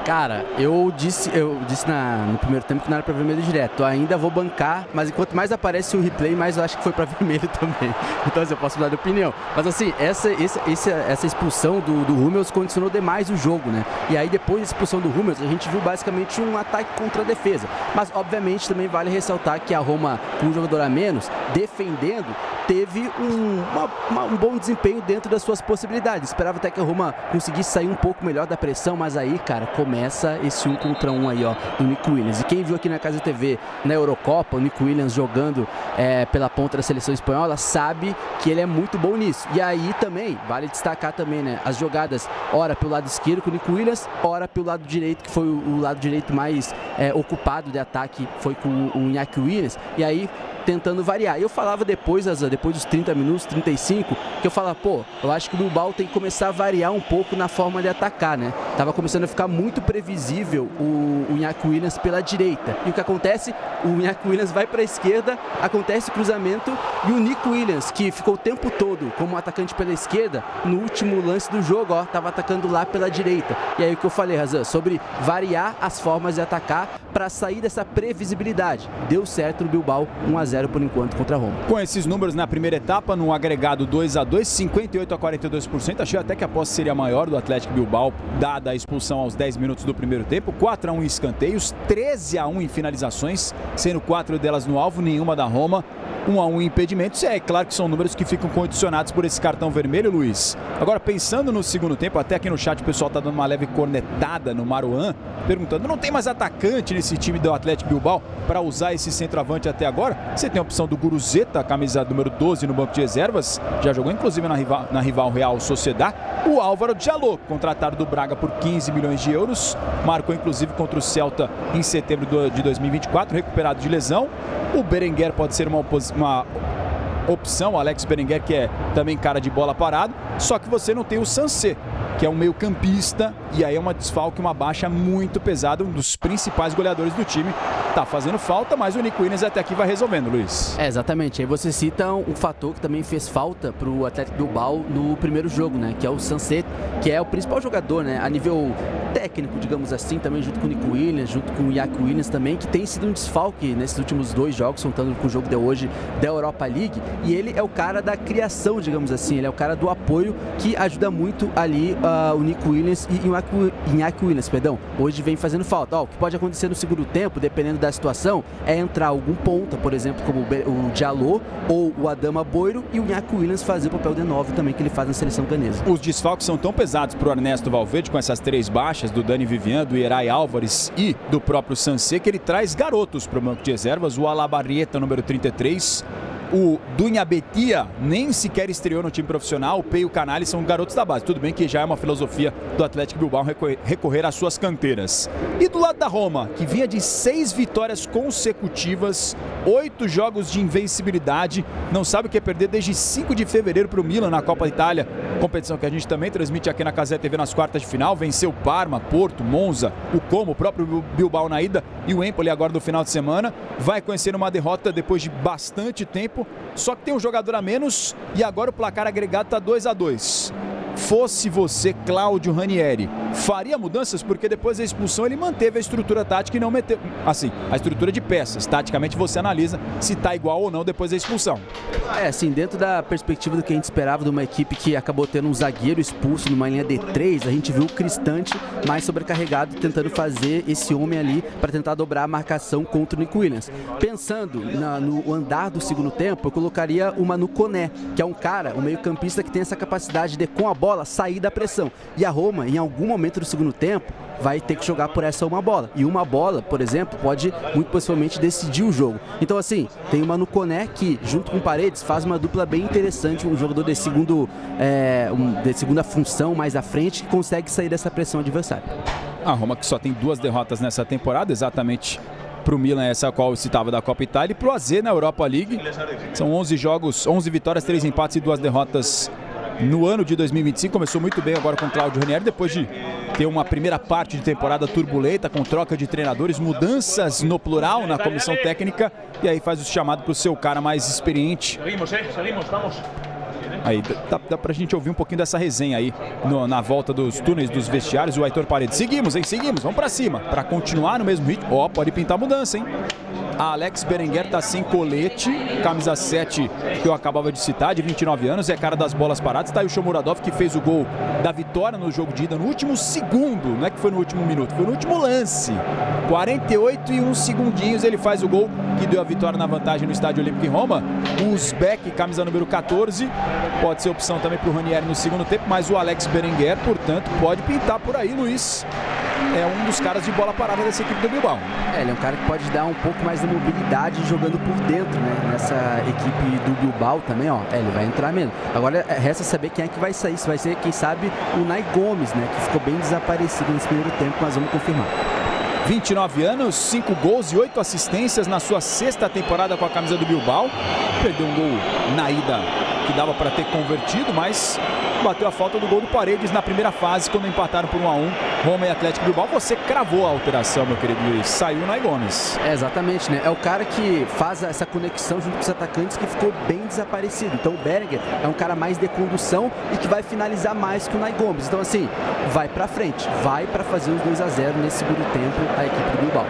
Cara, eu disse no primeiro tempo que não era para vermelho direto. Eu ainda vou bancar, mas enquanto mais aparece o replay, mais eu acho que foi para vermelho também. Então assim, eu posso mudar de opinião. Mas assim, essa expulsão do Hummels condicionou demais o jogo, né? E aí depois da expulsão do Hummels, a gente viu basicamente um ataque contra a defesa. Mas obviamente também vale ressaltar que a Roma, com um jogador a menos, defendendo, teve um bom desempenho dentro das suas possibilidades. Esperava até que a Roma conseguisse sair um pouco melhor da pressão, mas aí, cara, começa esse 1 contra 1 aí, ó, do Nico Williams. E quem viu aqui na Casa TV, na Eurocopa, o Nico Williams jogando pela ponta da seleção espanhola, sabe que ele é muito bom nisso. E aí também, vale destacar também, né, as jogadas, ora pelo lado esquerdo com o Nico Williams, ora pelo lado direito, que foi o lado direito mais ocupado de ataque, foi com o Iñaki Williams. E aí, tentando variar. Eu falava depois dos 30 minutos, 35, que eu falava, pô, eu acho que o Bilbao tem que começar a variar um pouco na forma de atacar, né? Tava começando a ficar muito previsível o Iñaki Williams pela direita. E o que acontece? O Iñaki Williams vai para a esquerda, acontece o cruzamento, e o Nico Williams, que ficou o tempo todo como atacante pela esquerda, no último lance do jogo, ó, tava atacando lá pela direita. E aí o que eu falei, Razan, sobre variar as formas de atacar, para sair dessa previsibilidade. Deu certo no Bilbao, 1-0 por enquanto contra a Roma. Com esses números na primeira etapa, no agregado 2-2, 58-42%, achei até que a posse seria maior do Atlético Bilbao, dada a expulsão aos 10 minutos do primeiro tempo, 4-1 em escanteios, 13-1 em finalizações, sendo 4 delas no alvo, nenhuma da Roma, 1-1 em impedimentos. É claro que são números que ficam condicionados por esse cartão vermelho, Luiz. Agora, pensando no segundo tempo, até aqui no chat o pessoal está dando uma leve cornetada no Marouane, perguntando, não tem mais atacante nesse time do Atlético Bilbao para usar esse centroavante até agora? Você tem a opção do Guruzeta, camisa número 12 no banco de reservas, já jogou inclusive na rival Real Sociedad. O Álvaro Diallo, contratado do Braga por 15 milhões de euros, marcou inclusive contra o Celta em setembro de 2024, recuperado de lesão. O Berenguer pode ser uma opção, o Alex Berenguer, que é também cara de bola parado, só que você não tem o Sancet, que é um meio campista, e aí é uma desfalque, uma baixa muito pesada, um dos principais goleadores do time. Tá fazendo falta, mas o Nico Williams até aqui vai resolvendo, Luiz. É, exatamente. Aí você cita um fator que também fez falta para o Atlético Bilbao no primeiro jogo, né? Que é o Sancet, que é o principal jogador, né? A nível técnico, digamos assim, também junto com o Nico Williams, junto com o Iñaki Williams também, que tem sido um desfalque nesses últimos 2 jogos, contando com o jogo de hoje da Europa League. E ele é o cara da criação, digamos assim. Ele é o cara do apoio que ajuda muito ali o Nico Williams e o Iñaki Williams, perdão. Hoje vem fazendo falta. Ó, o que pode acontecer no segundo tempo, dependendo da situação, é entrar algum ponta, por exemplo, como o Diallo ou o Adama Boiro, e o Iñaki Williams fazer o papel de 9 também que ele faz na seleção ganesa. Os desfalques são tão pesados para o Ernesto Valverde, com essas 3 baixas do Dani Vivian, do Yeray Álvares e do próprio Sancet, que ele traz garotos para o banco de reservas. O Alabarrieta, número 33, o Dunha Betia nem sequer estreou no time profissional, o Peio Canales são garotos da base. Tudo bem que já é uma filosofia do Atlético Bilbao recorrer às suas canteiras. E do lado da Roma, que vinha de 6 vitórias consecutivas, 8 jogos de invencibilidade, não sabe o que é perder desde 5 de fevereiro para o Milan na Copa Itália, competição que a gente também transmite aqui na Cazé TV nas quartas de final. Venceu Parma, Porto, Monza, o Como, o próprio Bilbao na ida e o Empoli agora no final de semana. Vai conhecer uma derrota depois de bastante tempo, só que tem um jogador a menos e agora o placar agregado está 2-2. Fosse você, Cláudio Ranieri, faria mudanças? Porque depois da expulsão ele manteve a estrutura tática e não meteu, assim, a estrutura de peças. Taticamente você analisa se está igual ou não depois da expulsão. É, assim, dentro da perspectiva do que a gente esperava de uma equipe que acabou tendo um zagueiro expulso numa linha de 3, a gente viu o Cristante mais sobrecarregado, tentando fazer esse homem ali para tentar dobrar a marcação contra o Nico Williams. Pensando no andar do segundo tempo, eu colocaria o Manu Koné, que é um cara, um meio-campista que tem essa capacidade de, com a bola, sair da pressão. E a Roma, em algum momento do segundo tempo, vai ter que jogar por essa uma bola. E uma bola, por exemplo, pode muito possivelmente decidir o jogo. Então, assim, tem o Manu Koné que, junto com o Paredes, faz uma dupla bem interessante, um jogador de segunda função mais à frente, que consegue sair dessa pressão adversária. A Roma que só tem 2 derrotas nessa temporada, exatamente para o Milan, essa a qual eu citava da Copa Itália, e para o AZ na Europa League. São 11 jogos, 11 vitórias, 3 empates e 2 derrotas no ano de 2025. Começou muito bem agora com o Cláudio Ranieri, depois de ter uma primeira parte de temporada turbulenta, com troca de treinadores, mudanças no plural na comissão técnica, e aí faz o chamado para o seu cara mais experiente. Seguimos, vamos. Aí dá pra gente ouvir um pouquinho dessa resenha aí na volta dos túneis dos vestiários. O Aitor Paredes, seguimos, vamos pra cima, pra continuar no mesmo ritmo. Ó, pode pintar mudança, hein? A Alex Berenguer tá sem colete, camisa 7 que eu acabava de citar, de 29 anos, é cara das bolas paradas. Tá aí o Shomuradov, que fez o gol da vitória no jogo de ida no último segundo, não é que foi no último minuto, foi no último lance. 48 e 1 segundinhos ele faz o gol que deu a vitória na vantagem no Estádio Olímpico em Roma. O Uzbek, camisa número 14, pode ser opção também para o Ranieri no segundo tempo, mas o Alex Berenguer, portanto, pode pintar por aí, Luiz. É um dos caras de bola parada dessa equipe do Bilbao. É, ele é um cara que pode dar um pouco mais de mobilidade jogando por dentro, né? Nessa equipe do Bilbao também, ó. Ele vai entrar mesmo. Agora resta saber quem é que vai sair. Se vai ser, quem sabe, o Nai Gomes, né? Que ficou bem desaparecido nesse primeiro tempo, mas vamos confirmar. 29 anos, 5 gols e 8 assistências na sua 6ª temporada com a camisa do Bilbao. Perdeu um gol na ida que dava para ter convertido, mas bateu a falta do gol do Paredes na primeira fase, quando empataram por 1-1, Roma e Atlético Bilbao. Você cravou a alteração, meu querido Luiz. Saiu o Nai Gomes. É, exatamente, né? É o cara que faz essa conexão junto com os atacantes, que ficou bem desaparecido. Então o Berenguer é um cara mais de condução e que vai finalizar mais que o Nai Gomes. Então, assim, vai pra frente, vai pra fazer os 2-0 nesse segundo tempo a equipe do Bilbao.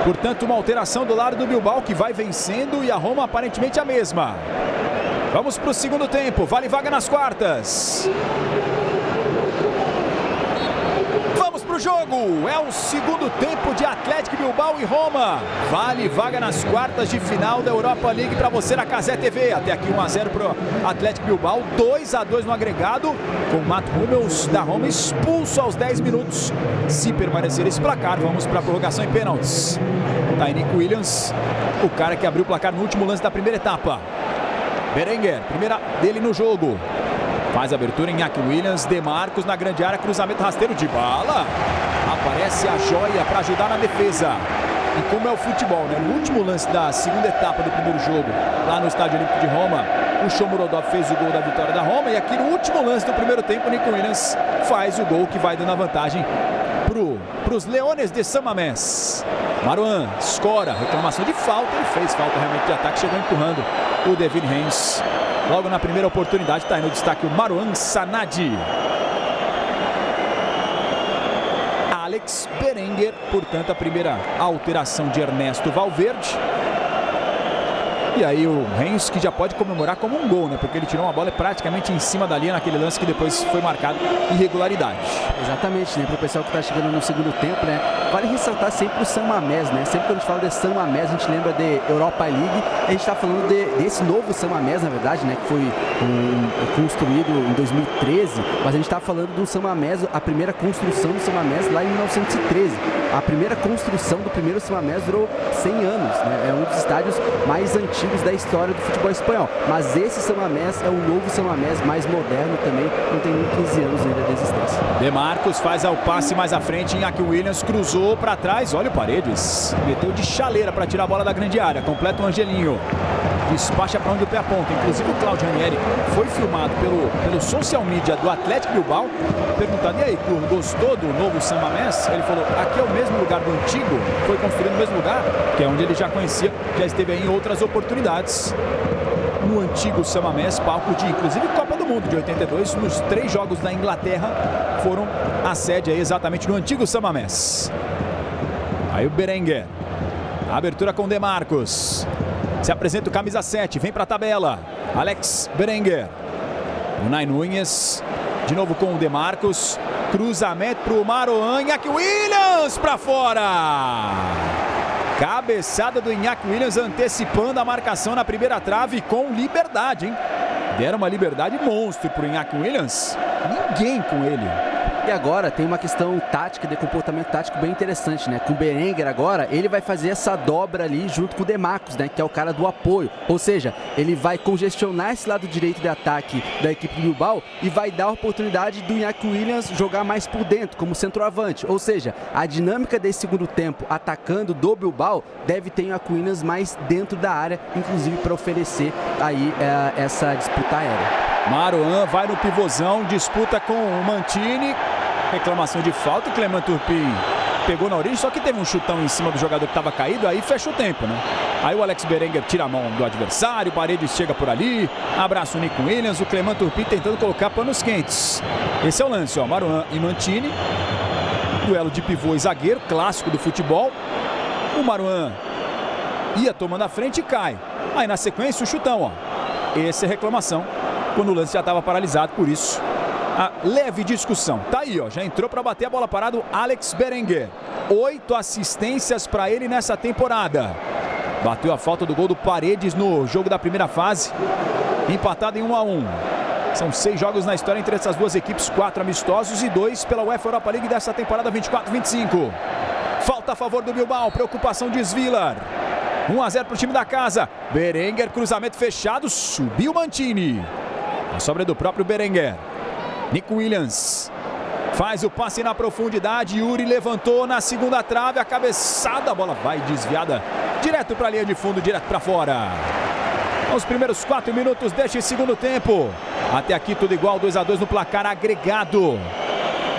Portanto, uma alteração do lado do Bilbao, que vai vencendo, e a Roma aparentemente a mesma. Vamos para o segundo tempo, vale vaga nas quartas. Vamos para o jogo, é o segundo tempo de Atlético Bilbao e Roma. Vale vaga nas quartas de final da Europa League para você na Cazé TV. Até aqui 1-0 para o Atlético Bilbao, 2-2 no agregado, com o Matt Hummels da Roma expulso aos 10 minutos. Se permanecer esse placar, vamos para a prorrogação em pênaltis. Tá aí Nico Williams, o cara que abriu o placar no último lance da primeira etapa. Berenguer, primeira dele no jogo. Faz a abertura em Iñaki Williams, De Marcos na grande área, cruzamento rasteiro de bala. Aparece a joia para ajudar na defesa. E como é o futebol, né? No último lance da segunda etapa do primeiro jogo, lá no Estádio Olímpico de Roma, o Shomurodov fez o gol da vitória da Roma. E aqui no último lance do primeiro tempo, o Nico Williams faz o gol que vai dando a vantagem para os Leones de San Mamés. Marouane escora, reclamação de falta. Ele fez falta realmente de ataque, chegou empurrando o David Hens. Logo na primeira oportunidade, está aí no destaque o Marouane Sanadi. Alex Berenguer, portanto, a primeira alteração de Ernesto Valverde. E aí o Hens, que já pode comemorar como um gol, né? Porque ele tirou uma bola praticamente em cima da linha naquele lance que depois foi marcado irregularidade. Exatamente, né? Para o pessoal que está chegando no segundo tempo, né? Vale ressaltar sempre o San Mamés, né? Sempre que a gente fala de San Mamés, a gente lembra de Europa League. A gente está falando desse novo San Mamés, na verdade, né? Que foi construído em 2013. Mas a gente está falando do San Mamés, a primeira construção do San Mamés lá em 1913. A primeira construção do primeiro San Mamés durou 100 anos, né? É um dos estádios mais antigos da história do futebol espanhol. Mas esse San Mamés é o novo San Mamés, mais moderno também, não tem nem 15 anos ainda de existência. De Marcos faz o passe mais à frente, Iñaki Williams cruzou para trás, olha o Paredes, meteu de chaleira para tirar a bola da grande área, completa o Angelinho, despacha para onde o pé aponta. Inclusive o Claudio Ranieri foi filmado pelo social media do Atlético Bilbao, perguntando: e aí, gostou do novo San Mamés? Ele falou: aqui é o mesmo lugar do antigo, foi construído no mesmo lugar, que é onde ele já conhecia, já esteve aí em outras oportunidades. No antigo San Mamés, palco de inclusive Copa do Mundo de 82, nos 3 jogos da Inglaterra foram a sede aí exatamente no antigo San Mamés. Aí o Berenguer, a abertura com De Marcos, se apresenta o camisa 7, vem para a tabela, Alex Berenguer, o Unai Núñez, de novo com o De Marcos, cruzamento para o Marouane, Iñaki Williams para fora. Cabeçada do Iñaki Williams antecipando a marcação na primeira trave com liberdade, hein? Deram uma liberdade monstro para o Iñaki Williams. Ninguém com ele. E agora tem uma questão tática, de comportamento tático bem interessante, né? Com o Berenguer agora, ele vai fazer essa dobra ali junto com o De Marcos, né? Que é o cara do apoio. Ou seja, ele vai congestionar esse lado direito de ataque da equipe do Bilbao e vai dar a oportunidade do Iñaki Williams jogar mais por dentro, como centroavante. Ou seja, a dinâmica desse segundo tempo atacando do Bilbao deve ter o Iñaki Williams mais dentro da área, inclusive para oferecer aí essa disputa aérea. Marouane vai no pivôzão, disputa com o Mantini, reclamação de falta, o Clément Turpin pegou na origem, só que teve um chutão em cima do jogador que estava caído, aí fecha o tempo, né? Aí o Alex Berenguer tira a mão do adversário, o Paredes chega por ali, abraça o Nico Williams, o Clément Turpin tentando colocar panos quentes. Esse é o lance, ó, Marouane e Mantini, duelo de pivô e zagueiro, clássico do futebol. O Marouane ia tomando a frente e cai. Aí na sequência o chutão, ó. Essa é a reclamação, quando o lance já estava paralisado, por isso a leve discussão. Tá aí, ó, já entrou para bater a bola parada o Alex Berenguer. 8 assistências para ele nessa temporada. Bateu a falta do gol do Paredes no jogo da primeira fase, empatado em 1-1. São 6 jogos na história entre essas duas equipes, 4 amistosos e 2 pela UEFA Europa League dessa temporada 24-25. Falta a favor do Bilbao, preocupação de Svilar. 1-0 para o time da casa. Berenguer, cruzamento fechado, subiu Mantini. A sobra do próprio Berenguer. Nico Williams faz o passe na profundidade. Yuri levantou na segunda trave. A cabeçada, a bola vai desviada direto para a linha de fundo, direto para fora. Os primeiros 4 minutos deste segundo tempo. Até aqui tudo igual, 2-2 no placar agregado.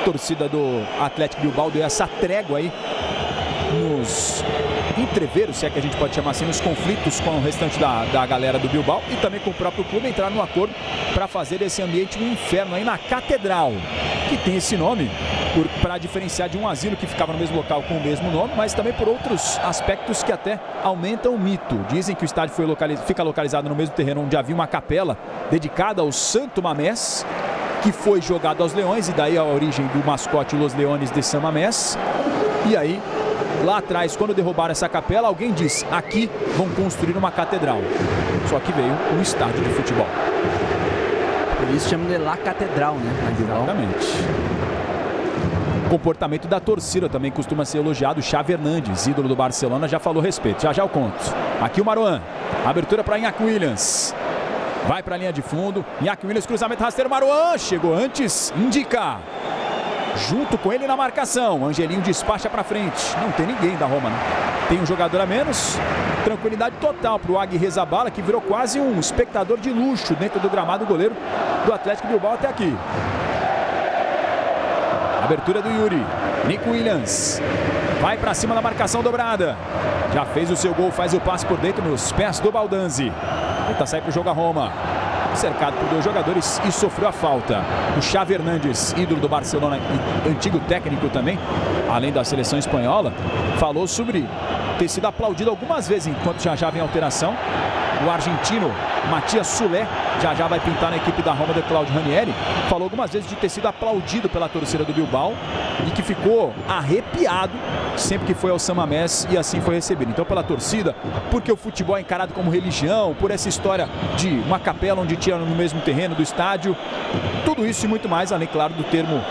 A torcida do Atlético Bilbao deu essa trégua aí nos entreveros, se é que a gente pode chamar assim, nos conflitos com o restante da galera do Bilbao e também com o próprio clube, entrar num acordo para fazer desse ambiente um inferno aí na Catedral, que tem esse nome para diferenciar de um asilo que ficava no mesmo local com o mesmo nome, mas também por outros aspectos que até aumentam o mito. Dizem que o estádio fica localizado no mesmo terreno onde havia uma capela dedicada ao Santo Mamés, que foi jogado aos leões, e daí a origem do mascote Los Leones de San Mamés. E aí, lá atrás, quando derrubaram essa capela, alguém disse: aqui vão construir uma catedral. Só que veio um estádio de futebol. Por isso chamam de La Catedral, né? Exatamente. O comportamento da torcida também costuma ser elogiado. Xavi Hernandes, ídolo do Barcelona, já falou a respeito. Já eu conto. Aqui o Marouane. Abertura para Iñaki Williams. Vai para a linha de fundo. Iñaki Williams, cruzamento rasteiro. Marouane chegou antes. Indica. Junto com ele na marcação. Angelinho despacha para frente. Não tem ninguém da Roma, né? Tem um jogador a menos. Tranquilidade total para o Aguirre Zabala, que virou quase um espectador de luxo dentro do gramado, goleiro do Atlético Bilbao até aqui. Abertura do Yuri. Nico Williams. Vai para cima da marcação dobrada. Já fez o seu gol, faz o passe por dentro nos pés do Baldanzi. Tenta sair para o jogo a Roma. Cercado por dois jogadores e sofreu a falta. O Xavi Hernandes, ídolo do Barcelona e antigo técnico também, além da seleção espanhola, falou sobre ter sido aplaudido algumas vezes enquanto já vem alteração. O argentino Matias Soler já vai pintar na equipe da Roma de Claudio Ranieri. Falou algumas vezes de ter sido aplaudido pela torcida do Bilbao e que ficou arrepiado sempre que foi ao San Mamés, e assim foi recebido. Então, pela torcida, porque o futebol é encarado como religião, por essa história de uma capela onde tinha no mesmo terreno do estádio, tudo isso e muito mais, além, claro, do termo,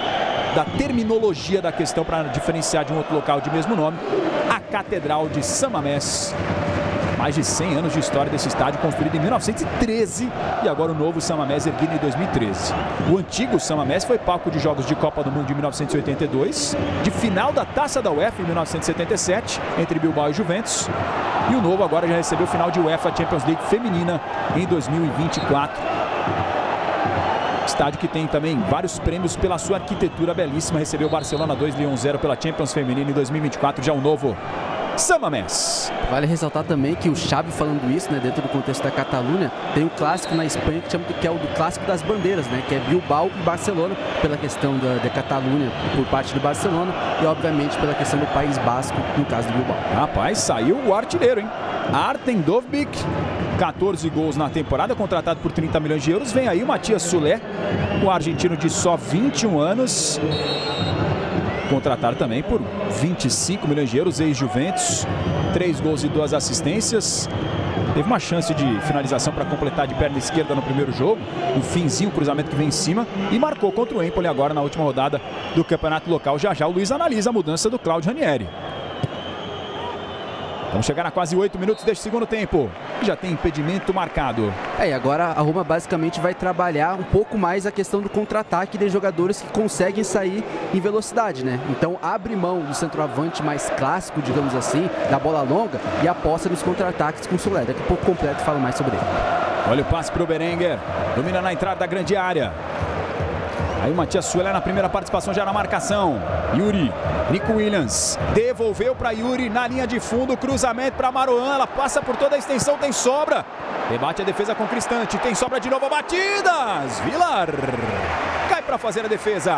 da terminologia da questão para diferenciar de um outro local de mesmo nome, a Catedral de San Mamés. Mais de 100 anos de história desse estádio, construído em 1913, e agora o novo San Mamés, erguido em 2013. O antigo San Mamés foi palco de jogos de Copa do Mundo de 1982, de final da Taça da UEFA em 1977, entre Bilbao e Juventus, e o novo agora já recebeu final de UEFA Champions League feminina em 2024. Estádio que tem também vários prêmios pela sua arquitetura belíssima, recebeu Barcelona 2, Lyon 0 pela Champions feminina em 2024, já o novo San Mamés. Vale ressaltar também que o Xavi, falando isso, né, dentro do contexto da Catalunha, tem um clássico na Espanha que é o do clássico das bandeiras, né, que é Bilbao e Barcelona, pela questão da Catalunha por parte do Barcelona e obviamente pela questão do País Basco, no caso do Bilbao. Rapaz, saiu o artilheiro, hein? Artem Dovbyk, 14 gols na temporada, contratado por 30 milhões de euros. Vem aí o Matias Soler, o argentino de só 21 anos. Contratado também por 25 milhões de euros, ex-Juventus, 3 gols e 2 assistências. Teve uma chance de finalização para completar de perna esquerda no primeiro jogo, no finzinho, o cruzamento que vem em cima, e marcou contra o Empoli agora na última rodada do campeonato local. Já o Luiz analisa a mudança do Claudio Ranieri. Vamos chegar a quase 8 minutos deste segundo tempo. Já tem impedimento marcado. E agora a Roma basicamente vai trabalhar um pouco mais a questão do contra-ataque de jogadores que conseguem sair em velocidade, né? Então abre mão do centroavante mais clássico, digamos assim, da bola longa, e aposta nos contra-ataques com o Soler. Daqui a pouco completo fala mais sobre ele. Olha o passe para o Berenguer. Domina na entrada da grande área. Aí o Matias Soler na primeira participação já na marcação. Yuri, Nico Williams, devolveu para Yuri na linha de fundo, cruzamento para Marouane, ela passa por toda a extensão, tem sobra. Debate a defesa com Cristante, tem sobra de novo, batidas. Vilar cai para fazer a defesa.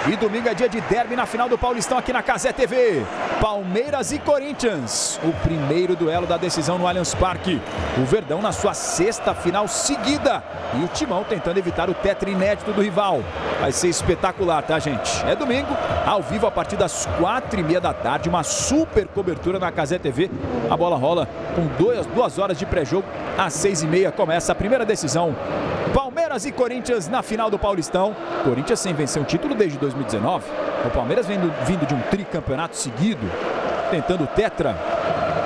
E domingo é dia de derby na final do Paulistão aqui na Cazé TV. Palmeiras e Corinthians, o primeiro duelo da decisão no Allianz Parque. O Verdão na sua 6ª final seguida. E o Timão tentando evitar o tetra inédito do rival. Vai ser espetacular, tá, gente? É domingo, ao vivo a partir das 4h30 da tarde. Uma super cobertura na Cazé TV. A bola rola com 2 horas de pré-jogo. Às 6h30 começa a primeira decisão. Palmeiras e Corinthians na final do Paulistão. Corinthians sem vencer um título desde 2019. O Palmeiras vindo de um tricampeonato seguido, tentando o tetra,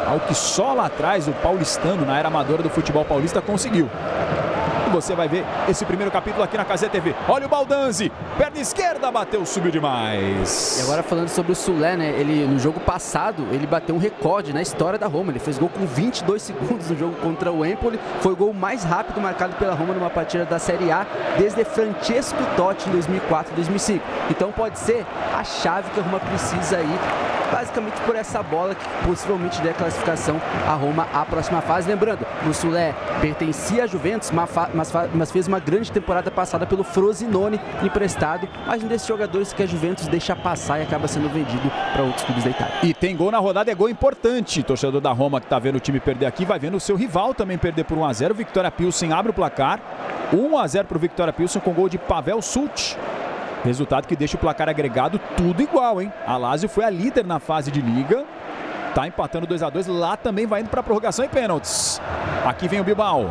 algo que só lá atrás o paulistano, na era amadora do futebol paulista, conseguiu. E você vai ver esse primeiro capítulo aqui na Cazé TV. Olha o Baldanzi, perna esquerda, bateu, subiu demais. E agora falando sobre o Soler, né? Ele, no jogo passado, ele bateu um recorde na história da Roma. Ele fez gol com 22 segundos no jogo contra o Empoli. Foi o gol mais rápido marcado pela Roma numa partida da Série A desde Francesco Totti em 2004 e 2005. Então pode ser a chave que a Roma precisa aí, basicamente por essa bola que possivelmente dê a classificação a Roma à próxima fase. Lembrando, o Soler pertencia à Juventus, mas fez uma grande temporada passada pelo Frosinone emprestado, mas um desses jogadores que a Juventus deixa passar e acaba sendo vendido para outros clubes da Itália. E tem gol na rodada, é gol importante. Torcedor da Roma que tá vendo o time perder aqui, vai vendo o seu rival também perder por 1-0. Viktoria Pilsen abre o placar, 1-0 para o Viktoria Pilsen com gol de Pavel Such. Resultado que deixa o placar agregado tudo igual, hein? A Lazio foi a líder na fase de liga. Tá empatando 2-2. Lá também vai indo para prorrogação e pênaltis. Aqui vem o Bilbao.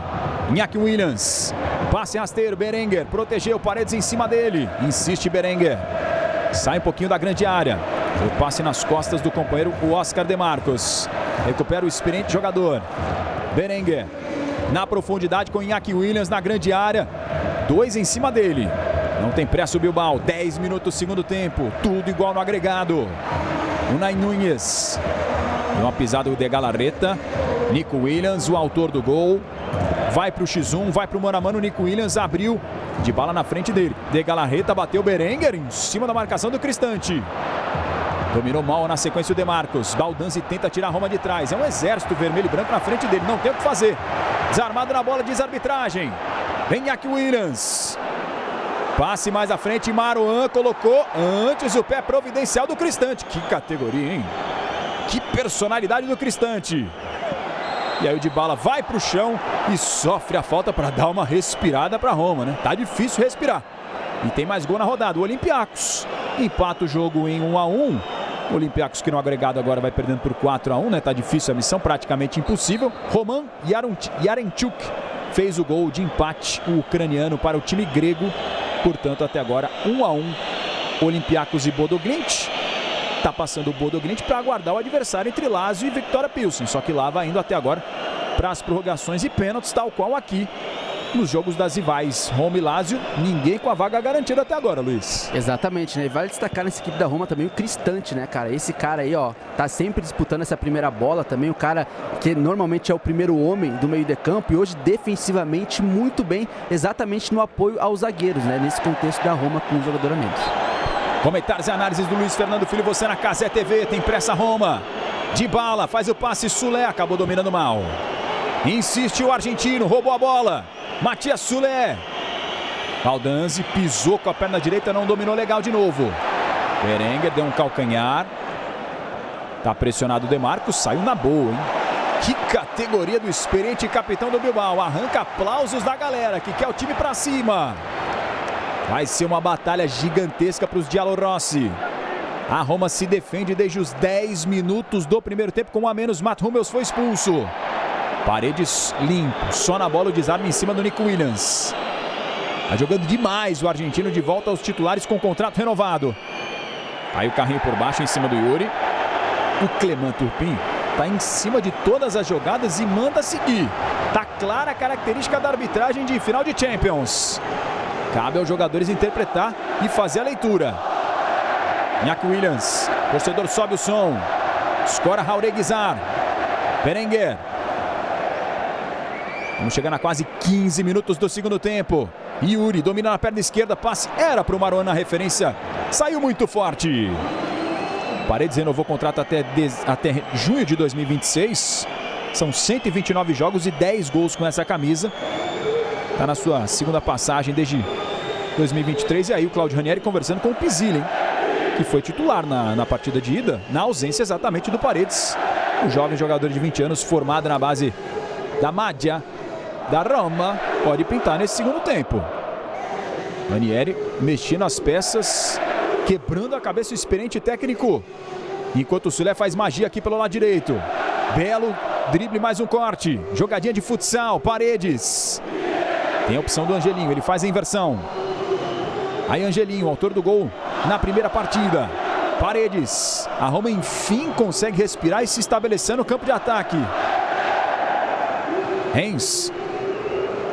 Iñaki Williams. Passe rasteiro. Berenguer protegeu. Paredes em cima dele. Insiste Berenguer. Sai um pouquinho da grande área. O passe nas costas do companheiro, o Oscar De Marcos. Recupera o experiente jogador. Berenguer. Na profundidade com Iñaki Williams na grande área. 2 em cima dele. Não tem pressa o Bilbao. 10 minutos segundo tempo. Tudo igual no agregado. Unai Núñez. Uma pisada de Galarreta. Nico Williams, o autor do gol. Vai para o X1, vai para o mano a mano. Nico Williams abriu de bala na frente dele. De Galarreta bateu Berenguer em cima da marcação do Cristante. Dominou mal na sequência o De Marcos. Baldanzi tenta tirar a Roma de trás. É um exército vermelho e branco na frente dele. Não tem o que fazer. Desarmado na bola, diz a arbitragem. Vem Iñaki Williams. Passe mais à frente. Marouane colocou antes o pé providencial do Cristante. Que categoria, hein? Que personalidade do Cristante. E aí o Dybala vai para o chão e sofre a falta para dar uma respirada para Roma, né? Tá difícil respirar. E tem mais gol na rodada. O Olympiacos empata o jogo em 1-1. O Olympiacos que no agregado agora vai perdendo por 4-1, né? Tá difícil a missão, praticamente impossível. Roman Yarenchuk fez o gol de empate, o ucraniano, para o time grego. Portanto, até agora 1-1. Olympiacos e Bodo Glimt. Tá passando o Bodo Glimt para aguardar o adversário entre Lazio e Viktoria Pilsen. Só que lá vai indo até agora para as prorrogações e pênaltis, tal qual aqui nos jogos das rivais Roma e Lazio. Ninguém com a vaga garantida até agora, Luiz. Exatamente, né? E vale destacar nessa equipe da Roma também o Cristante, né, cara? Esse cara aí, ó, tá sempre disputando essa primeira bola também. O cara que normalmente é o primeiro homem do meio de campo e hoje defensivamente muito bem, exatamente no apoio aos zagueiros, né? Nesse contexto da Roma com um jogador a menos. Comentários e análises do Luiz Fernando Filho, você na Cazé TV, tem pressa Roma. Dybala faz o passe, Soulé acabou dominando mal. Insiste o argentino, roubou a bola. Matias Soulé. Baldanzi pisou com a perna direita, não dominou legal de novo. Berenguer deu um calcanhar. Tá pressionado o De Marcos, saiu na boa, hein? Que categoria do experiente capitão do Bilbao. Arranca aplausos da galera que quer o time pra cima. Vai ser uma batalha gigantesca para os Giallorossi. A Roma se defende desde os 10 minutos do primeiro tempo. Com um a menos, Mats Hummels foi expulso. Paredes limpo, só na bola o desarme em cima do Nico Williams. Tá jogando demais o argentino, de volta aos titulares com contrato renovado. Aí o carrinho por baixo em cima do Yuri. O Clément Turpin tá em cima de todas as jogadas e manda seguir. Tá clara a característica da arbitragem de final de Champions. Cabe aos jogadores interpretar e fazer a leitura. Iñaki Williams. Torcedor sobe o som. Escora Jauregui-Zar. Berenguer. Vamos chegando a quase 15 minutos do segundo tempo. Yuri domina na perna esquerda. Passe era para o Marouane na referência. Saiu muito forte. Paredes renovou o contrato até junho de 2026. São 129 jogos e 10 gols com essa camisa. Está na sua segunda passagem desde 2023. E aí o Claudio Ranieri conversando com o Pizzilli, que foi titular na partida de ida, na ausência exatamente do Paredes. O jovem jogador de 20 anos, formado na base da Madia, da Roma, pode pintar nesse segundo tempo. Ranieri mexendo as peças, quebrando a cabeça o experiente técnico. Enquanto o Soulé faz magia aqui pelo lado direito. Belo drible, mais um corte. Jogadinha de futsal, Paredes. Tem a opção do Angelinho, ele faz a inversão. Aí Angelinho, autor do gol na primeira partida. Paredes. A Roma enfim consegue respirar e se estabelecer no campo de ataque. Hens.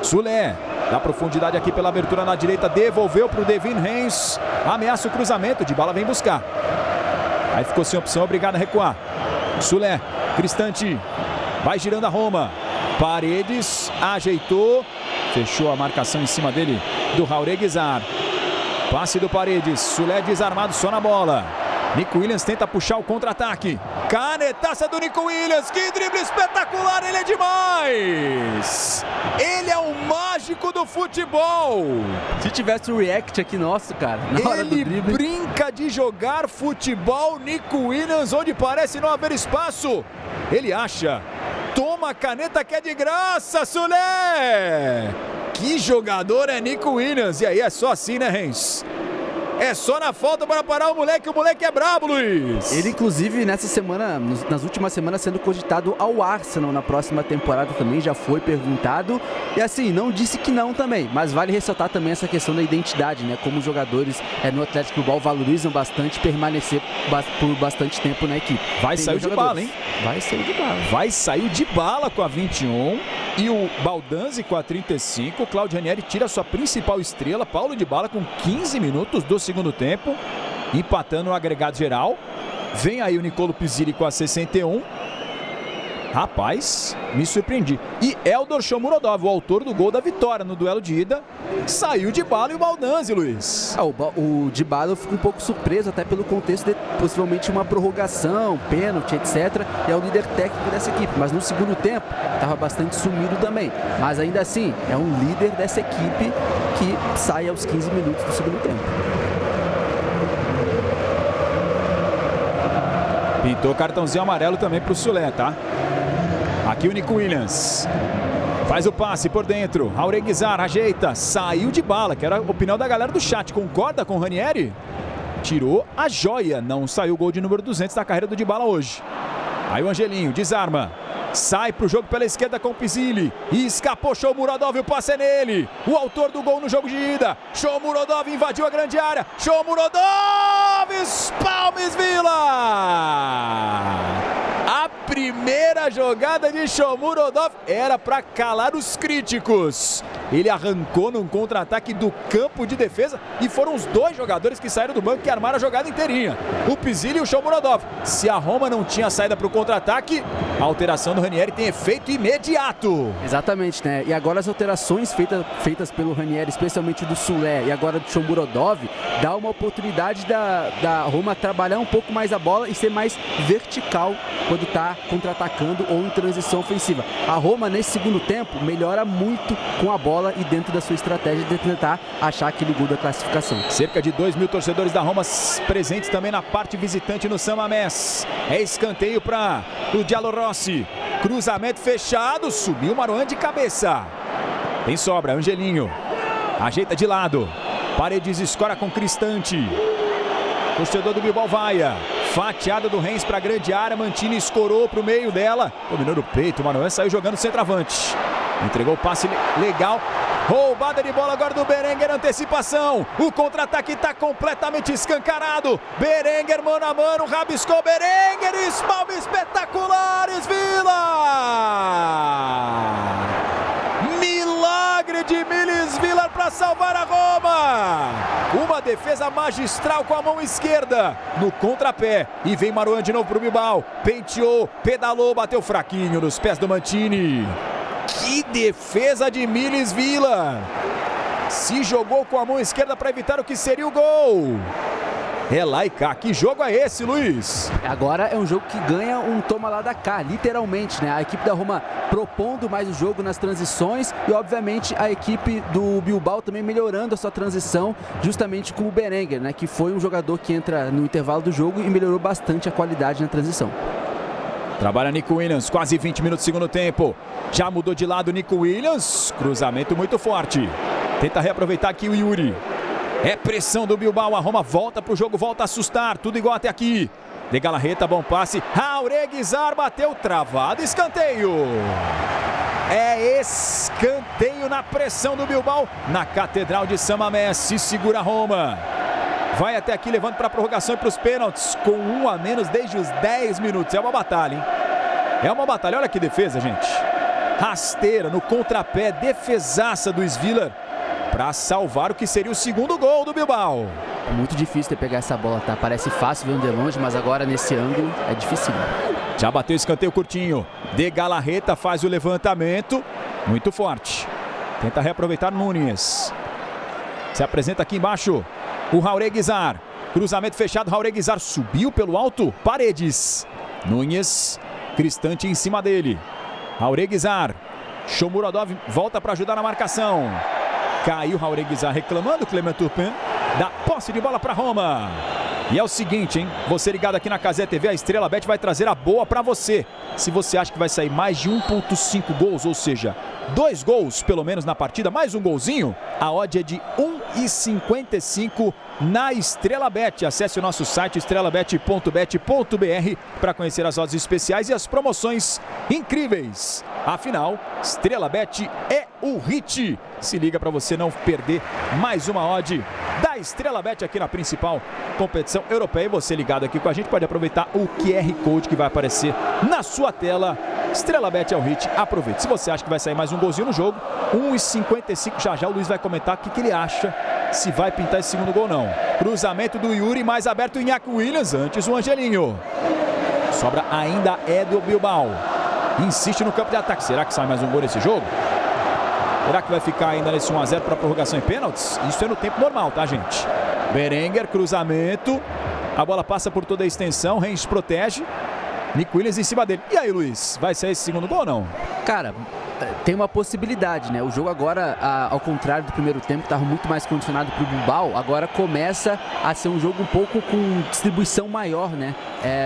Soulé. Dá profundidade aqui pela abertura na direita. Devolveu para o Devin Hens. Ameaça o cruzamento. Dybala vem buscar. Aí ficou sem opção, obrigado a recuar. Soulé. Cristante. Vai girando a Roma. Paredes. Ajeitou. Fechou a marcação em cima dele do Jauregui-Zar. Passe do Paredes. Soulé desarmado só na bola. Nico Williams tenta puxar o contra-ataque. Canetaça do Nico Williams. Que drible espetacular, ele é demais. Ele é o mágico do futebol. Se tivesse um react aqui nosso, cara, na hora do drible. Ele brinca de jogar futebol, Nico Williams, onde parece não haver espaço. Ele acha. Toma a caneta que é de graça, Sulé. Que jogador é Nico Williams. E aí é só assim, né, Renz? É só na falta para parar o moleque é brabo, Luiz. Ele, inclusive, nessa semana, nas últimas semanas, sendo cogitado ao Arsenal na próxima temporada também, já foi perguntado. E assim, não disse que não também, mas vale ressaltar também essa questão da identidade, né? Como os jogadores no Atlético Bilbao valorizam bastante permanecer por bastante tempo na equipe. Vai sair de bala, hein? Vai sair de bala. Vai sair de bala com a 21 e o Baldanzi com a 35. O Claudio Ranieri tira a sua principal estrela, Paulo Dybala, com 15 minutos do segundo tempo, empatando o agregado geral. Vem aí o Nicolo Pizzilli com a 61. Rapaz, me surpreendi. E Eldor Shomurodov, o autor do gol da vitória no duelo de ida, saiu de bala e o Baldanzi, Luiz. O Dybala eu fico um pouco surpreso, até pelo contexto de possivelmente uma prorrogação, pênalti, etc. E é o líder técnico dessa equipe, mas no segundo tempo estava bastante sumido também. Mas ainda assim, é um líder dessa equipe que sai aos 15 minutos do segundo tempo. Pintou cartãozinho amarelo também para o Sulé, tá? Aqui o Nico Williams. Faz o passe por dentro. Aureguizar ajeita. Saiu de bala, que era a opinião da galera do chat. Concorda com o Ranieri? Tirou a joia. Não saiu o gol de número 200 da carreira do Dybala hoje. Aí o Angelinho desarma. Sai pro jogo pela esquerda com o Pizzilli. E escapou Shomurodov, o passe é nele. O autor do gol no jogo de ida. Shomurodov invadiu a grande área. Shomurodov! Palmes Vila! A primeira jogada de Shomurodov era para calar os críticos. Ele arrancou num contra-ataque do campo de defesa e foram os dois jogadores que saíram do banco que armaram a jogada inteirinha. O Pizzilli e o Shomurodov. Se a Roma não tinha saída para o contra-ataque, a alteração do Ranieri tem efeito imediato. Exatamente, né? E agora as alterações feitas pelo Ranieri, especialmente do Sulé e agora do Shomurodov, dá uma oportunidade da Roma trabalhar um pouco mais a bola e ser mais vertical quando está contra-atacando ou em transição ofensiva. A Roma, nesse segundo tempo, melhora muito com a bola e dentro da sua estratégia de tentar achar aquele gol da classificação. Cerca de 2.000 torcedores da Roma presentes também na parte visitante no San Mamés. É escanteio para o Diallo Rossi. Cruzamento fechado, subiu Marouane de cabeça. Tem sobra, Angelinho. Ajeita de lado. Paredes escora com Cristante. Torcedor do Bilbao vaia. Fatiada do Rennes para a grande área. Mantini escorou para o meio dela. Dominou no peito. O Marouane saiu jogando centroavante. Entregou o passe legal. Roubada de bola agora do Berenguer. Antecipação. O contra-ataque está completamente escancarado. Berenguer mano a mano. Rabiscou Berenguer. Palmas espetaculares, Vila! Milagre de Milis Vila para salvar a Roma. Uma defesa magistral com a mão esquerda no contrapé. E vem Marouane de novo para o Bilbao. Penteou, pedalou, bateu fraquinho nos pés do Mantini. Que defesa de Milis Vila. Se jogou com a mão esquerda para evitar o que seria o gol. É lá e cá. Que jogo é esse, Luiz? Agora é um jogo que ganha um toma lá da cá, literalmente, né? A equipe da Roma propondo mais o jogo nas transições e, obviamente, a equipe do Bilbao também melhorando a sua transição, justamente com o Berenguer, né? Que foi um jogador que entra no intervalo do jogo e melhorou bastante a qualidade na transição. Trabalha Nico Williams, quase 20 minutos do segundo tempo. Já mudou de lado Nico Williams. Cruzamento muito forte. Tenta reaproveitar aqui o Yuri. É pressão do Bilbao, a Roma volta pro jogo, volta a assustar, tudo igual até aqui. De Galarreta, bom passe, Aureguizar bateu travado, escanteio. É escanteio na pressão do Bilbao, na Catedral de San Mamés, se segura a Roma. Vai até aqui, levando para a prorrogação e para os pênaltis, com um a menos desde os 10 minutos. É uma batalha, hein? É uma batalha, olha que defesa, gente. Rasteira no contrapé, defesaça do Sviller, para salvar o que seria o segundo gol do Bilbao. É muito difícil de pegar essa bola, tá? Parece fácil ver de longe, mas agora nesse ângulo é difícil. Já bateu escanteio curtinho. De Galarreta faz o levantamento. Muito forte. Tenta reaproveitar Nunes. Se apresenta aqui embaixo o Aureguizar. Cruzamento fechado, Jaureguizar subiu pelo alto, Paredes. Nunes, Cristante em cima dele. Jaureguizar, Shomurodov volta para ajudar na marcação. Caiu Jaureguizar reclamando, Clement Turpin dá posse de bola para Roma. E é o seguinte, hein? Você ligado aqui na Cazé TV, a Estrela Bet vai trazer a boa para você. Se você acha que vai sair mais de 1,5 gols, ou seja, 2 gols pelo menos na partida, mais um golzinho, a odd é de 1,55 na Estrela Bet. Acesse o nosso site estrelabet.bet.br para conhecer as odds especiais e as promoções incríveis. Afinal, Estrela Bet é o hit. Se liga para você não perder mais uma odd da Estrela Bet aqui na principal competição europeia. E você ligado aqui com a gente pode aproveitar o QR Code que vai aparecer na sua tela. Estrela Bet é o hit, aproveite. Se você acha que vai sair mais um golzinho no jogo, 1,55 já o Luiz vai comentar o que ele acha, se vai pintar esse segundo gol ou não. Cruzamento do Yuri, mais aberto o Iñaki Williams, antes o Angelinho. Sobra ainda é do Bilbao. Insiste no campo de ataque. Será que sai mais um gol nesse jogo? Será que vai ficar ainda nesse 1 a 0 para prorrogação e pênaltis? Isso é no tempo normal, tá, gente? Berenguer, cruzamento. A bola passa por toda a extensão. Rennes protege. Nico Williams em cima dele. E aí, Luiz? Vai sair esse segundo gol ou não? Cara, tem uma possibilidade, né? O jogo agora, ao contrário do primeiro tempo, estava muito mais condicionado para o Bilbao. Agora começa a ser um jogo um pouco com distribuição maior, né?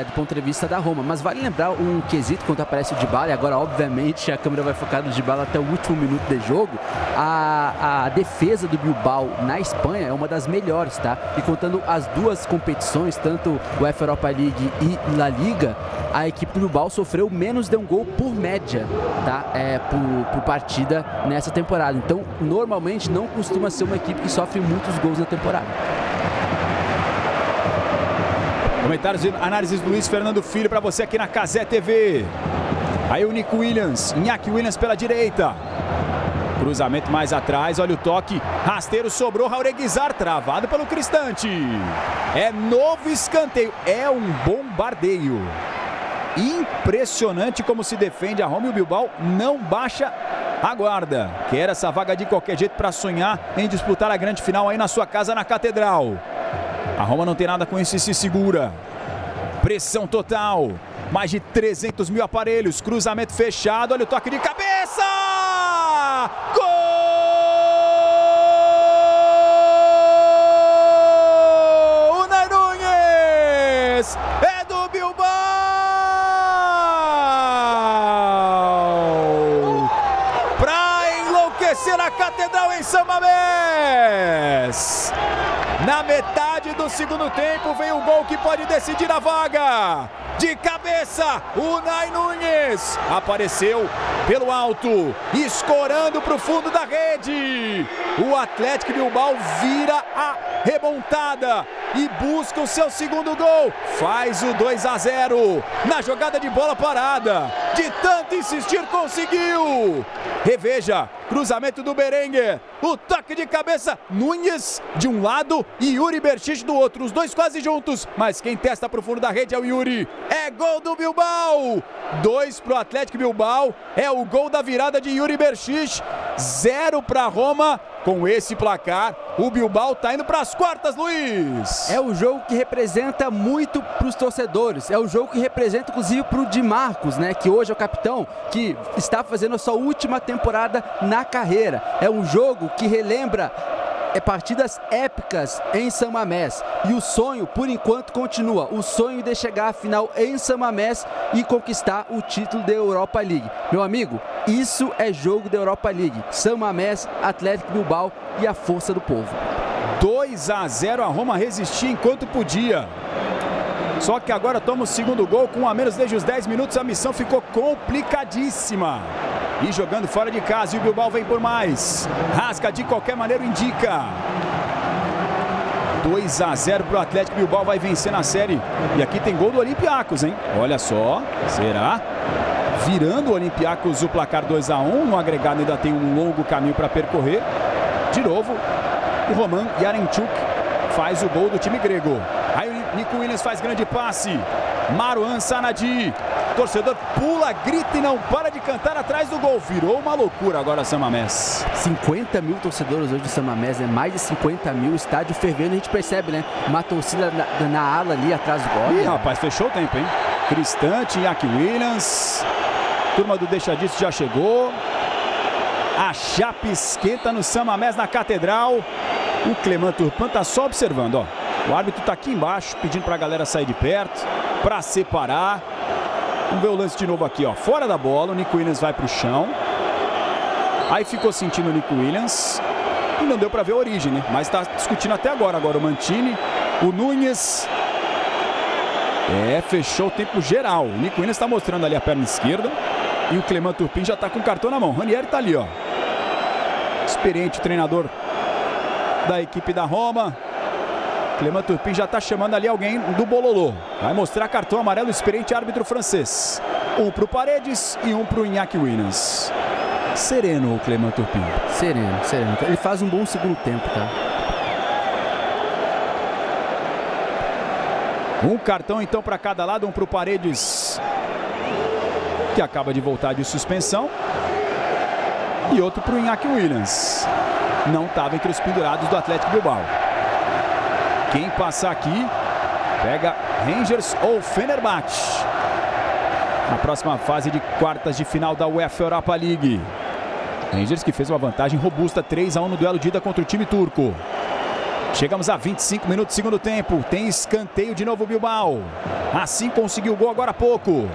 Do ponto de vista da Roma. Mas vale lembrar um quesito quando aparece o Dybala. E agora, obviamente, a câmera vai focar no Dybala até o último minuto de jogo. A defesa do Bilbao na Espanha é uma das melhores, tá? E contando as duas competições, tanto o UEFA Europa League e La Liga, a equipe do Bilbao sofreu menos de um gol por média, tá? Por partida nessa temporada. Então, normalmente não costuma ser uma equipe que sofre muitos gols na temporada. Comentários e análises do Luiz Fernando Filho para você aqui na Cazé TV. Aí o Nico Williams, Iñaki Williams pela direita. Cruzamento mais atrás, olha o toque. Rasteiro sobrou, Jaureguizar, travado pelo Cristante. É novo escanteio, é um bombardeio. Impressionante como se defende a Roma e o Bilbao não baixa a guarda. Quer essa vaga de qualquer jeito para sonhar em disputar a grande final aí na sua casa na Catedral. A Roma não tem nada com isso e se segura. Pressão total. Mais de 300 mil aparelhos. Cruzamento fechado. Olha o toque de cabeça! Gol! Unai Nunes! É do Bilbao! Pra enlouquecer a Catedral em São Mamés! Na metade do segundo tempo vem o gol que pode decidir a vaga. De cabeça, Unai Nunes apareceu pelo alto, escorando para o fundo da rede. O Atlético Bilbao vira a remontada e busca o seu segundo gol. Faz o 2 a 0 na jogada de bola parada. De tanto insistir, conseguiu. Reveja, cruzamento do Berenguer. O toque de cabeça, Nunes de um lado e Yuri Berchiche do outro. Os dois quase juntos, mas quem testa para o fundo da rede é o Yuri. É gol do Bilbao. 2 para o Atlético Bilbao. É o gol da virada de Yuri Berchiche. 0 para Roma. Com esse placar, o Bilbao tá indo para as quartas, Luiz. É o jogo que representa muito para os torcedores. É o jogo que representa, inclusive, para o Di Marcos, né? Que hoje é o capitão, que está fazendo a sua última temporada na carreira. É um jogo que relembra partidas épicas em São Mamés. E o sonho, por enquanto, continua. O sonho de chegar à final em São Mamés e conquistar o título da Europa League. Meu amigo, isso é jogo da Europa League. São Mamés, Atlético Bilbao e a força do povo. 2 a 0, a Roma resistia enquanto podia. Só que agora toma o segundo gol com 1 a menos desde os 10 minutos. A missão ficou complicadíssima. E jogando fora de casa, e o Bilbao vem por mais. Rasca de qualquer maneira, indica. 2 a 0 para o Atlético. Bilbao vai vencer na série. E aqui tem gol do Olympiacos, hein? Olha só, será? Virando o Olympiacos o placar 2 a 1. No agregado ainda tem um longo caminho para percorrer. De novo, o Roman Yaremchuk faz o gol do time grego. Aí o Nico Williams faz grande passe. Marouane Sanadi torcedor pula, grita e não para de cantar atrás do gol. Virou uma loucura agora San Mamés. 50 mil torcedores hoje de San Mamés, né? Mais de 50 mil, estádio fervendo. A gente percebe, né? Uma torcida na ala ali atrás do gol. Ih, rapaz, fechou o tempo, hein? Cristante, Iñaki Williams. Turma do Deixa Disso já chegou. A chapa esquenta no San Mamés, na Catedral. O Clément Turpin tá só observando, ó. O árbitro tá aqui embaixo, pedindo pra galera sair de perto, pra separar. Vamos ver o lance de novo aqui, ó. Fora da bola, o Nico Williams vai pro chão. Aí ficou sentindo o Nico Williams. E não deu pra ver a origem, né? Mas tá discutindo até agora. Agora o Mantini, o Nunes. Fechou o tempo geral. O Nico Williams tá mostrando ali a perna esquerda. E o Clément Turpin já tá com o cartão na mão. Ranieri tá ali, ó. Experiente treinador da equipe da Roma. Clément Turpin já está chamando ali alguém do bololô. Vai mostrar cartão amarelo, experiente árbitro francês. Um para o Paredes e um para o Iñaki Williams. Sereno o Clément Turpin. Sereno, sereno. Ele faz um bom segundo tempo, tá? Um cartão então para cada lado, um para o Paredes, que acaba de voltar de suspensão. E outro para o Iñaki Williams. Não estava entre os pendurados do Atlético Bilbao. Quem passar aqui, pega Rangers ou Fenerbahçe. Na próxima fase de quartas de final da UEFA Europa League. Rangers que fez uma vantagem robusta, 3-1 no duelo de ida contra o time turco. Chegamos a 25 minutos do segundo tempo. Tem escanteio de novo o Bilbao. Assim conseguiu o gol agora há pouco.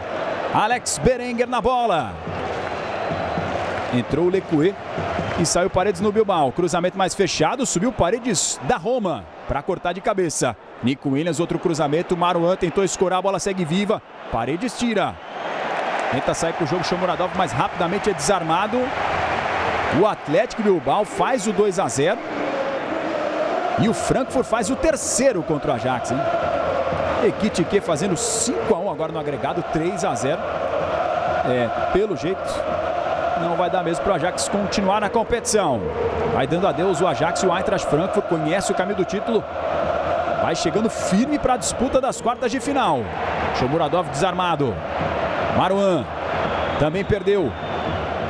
Alex Berenguer na bola. Entrou o Lecoué e saiu Paredes no Bilbao. Cruzamento mais fechado, subiu Paredes da Roma para cortar de cabeça. Nico Williams, outro cruzamento. Marouane tentou escorar, a bola segue viva. Paredes tira. Tenta sair para o jogo, Shomurodov, mas rapidamente é desarmado. O Atlético Bilbao faz o 2-0. E o Frankfurt faz o terceiro contra o Ajax, hein? Ekitike fazendo 5-1 agora no agregado, 3-0. Pelo jeito, não vai dar mesmo para o Ajax continuar na competição. Vai dando adeus o Ajax e o Eintracht Frankfurt conhece o caminho do título. Vai chegando firme para a disputa das quartas de final. Shomurodov desarmado. Marouane também perdeu.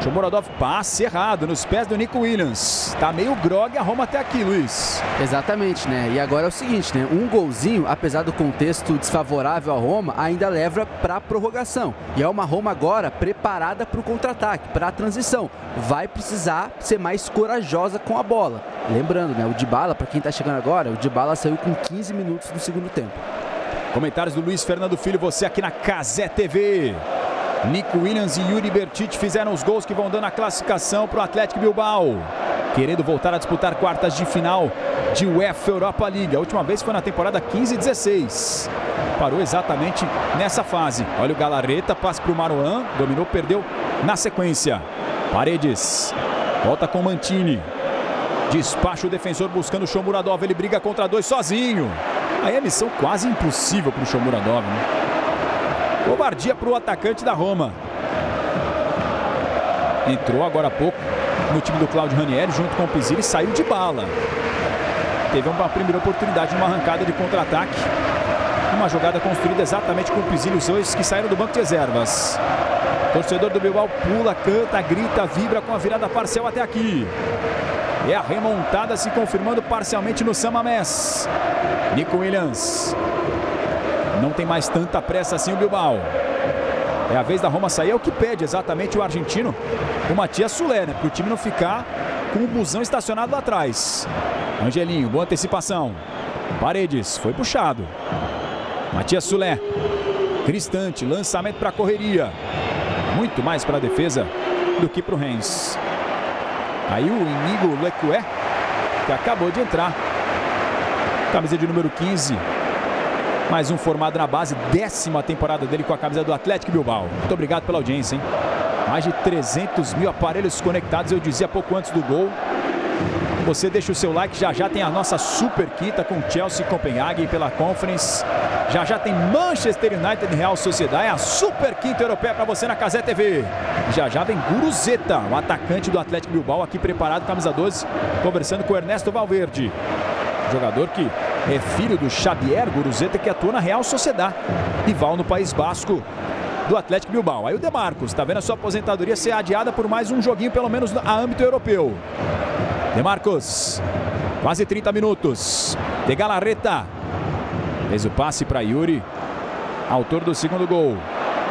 Shomurodov, passe errado nos pés do Nico Williams. Tá meio grogue a Roma até aqui, Luiz. Exatamente, né? E agora é o seguinte, né? Um golzinho, apesar do contexto desfavorável à Roma, ainda leva para a prorrogação. E é uma Roma agora preparada para o contra-ataque, para a transição. Vai precisar ser mais corajosa com a bola. Lembrando, né? O Dybala, para quem tá chegando agora, o Dybala saiu com 15 minutos do segundo tempo. Comentários do Luiz Fernando Filho, você aqui na Cazé TV. Nico Williams e Yuri Bertich fizeram os gols que vão dando a classificação para o Atlético Bilbao. Querendo voltar a disputar quartas de final de UEFA Europa League. A última vez foi na temporada 15-16. Parou exatamente nessa fase. Olha o Galarreta, passe para o Marouane. Dominou, perdeu na sequência. Paredes. Volta com Mantini. Despacha o defensor buscando o Shomurodov. Ele briga contra dois sozinho. Aí é missão quase impossível para o Shomurodov, né? Covardia para o atacante da Roma. Entrou agora há pouco no time do Claudio Ranieri junto com o Pizzilli e saiu de bala. Teve uma primeira oportunidade numa arrancada de contra-ataque. Uma jogada construída exatamente com o Pizzilli, os dois que saíram do banco de reservas. Torcedor do Bilbao pula, canta, grita, vibra com a virada parcial até aqui. É a remontada se confirmando parcialmente no San Mamés. Nico Williams. Não tem mais tanta pressa assim o Bilbao. É a vez da Roma sair, é o que pede exatamente o argentino, o Matias Soler, né? Para o time não ficar com o busão estacionado lá atrás. Angelinho, boa antecipação. Paredes, foi puxado. Matias Soler. Cristante, lançamento para a correria. Muito mais para a defesa do que para o Rennes. Aí o Inigo Lecoué, que acabou de entrar. Camisa de número 15. Mais um formado na base, 10ª temporada dele com a camisa do Atlético Bilbao. Muito obrigado pela audiência, hein? Mais de 300 mil aparelhos conectados, eu dizia pouco antes do gol. Você deixa o seu like, já tem a nossa super quinta com Chelsea e Copenhague pela Conference. Já tem Manchester United e Real Sociedade, é a super quinta europeia para você na Cazé TV. Já vem Guruzeta, o atacante do Atlético Bilbao aqui preparado, camisa 12, conversando com o Ernesto Valverde. Jogador que é filho do Xavier Guruzeta, que atua na Real Sociedade, rival no País Basco do Athletic Bilbao. Aí o De Marcos está vendo a sua aposentadoria ser adiada por mais um joguinho, pelo menos a âmbito europeu. De Marcos, quase 30 minutos. De Galarreta fez o passe para Yuri, autor do segundo gol.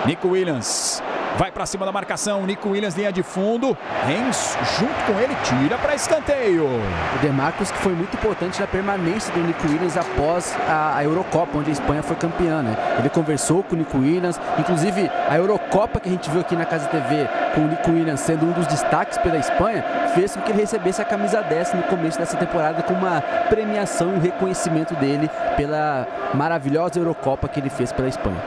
Nico Williams vai para cima da marcação. Nico Williams, linha de fundo. Renz, junto com ele, tira para escanteio. O De Marcos, que foi muito importante na permanência do Nico Williams após a Eurocopa, onde a Espanha foi campeã, né? Ele conversou com o Nico Williams. Inclusive, a Eurocopa que a gente viu aqui na Casa TV, com o Nico Williams sendo um dos destaques pela Espanha, fez com que ele recebesse a camisa 10 no começo dessa temporada, com uma premiação, um reconhecimento dele pela maravilhosa Eurocopa que ele fez pela Espanha.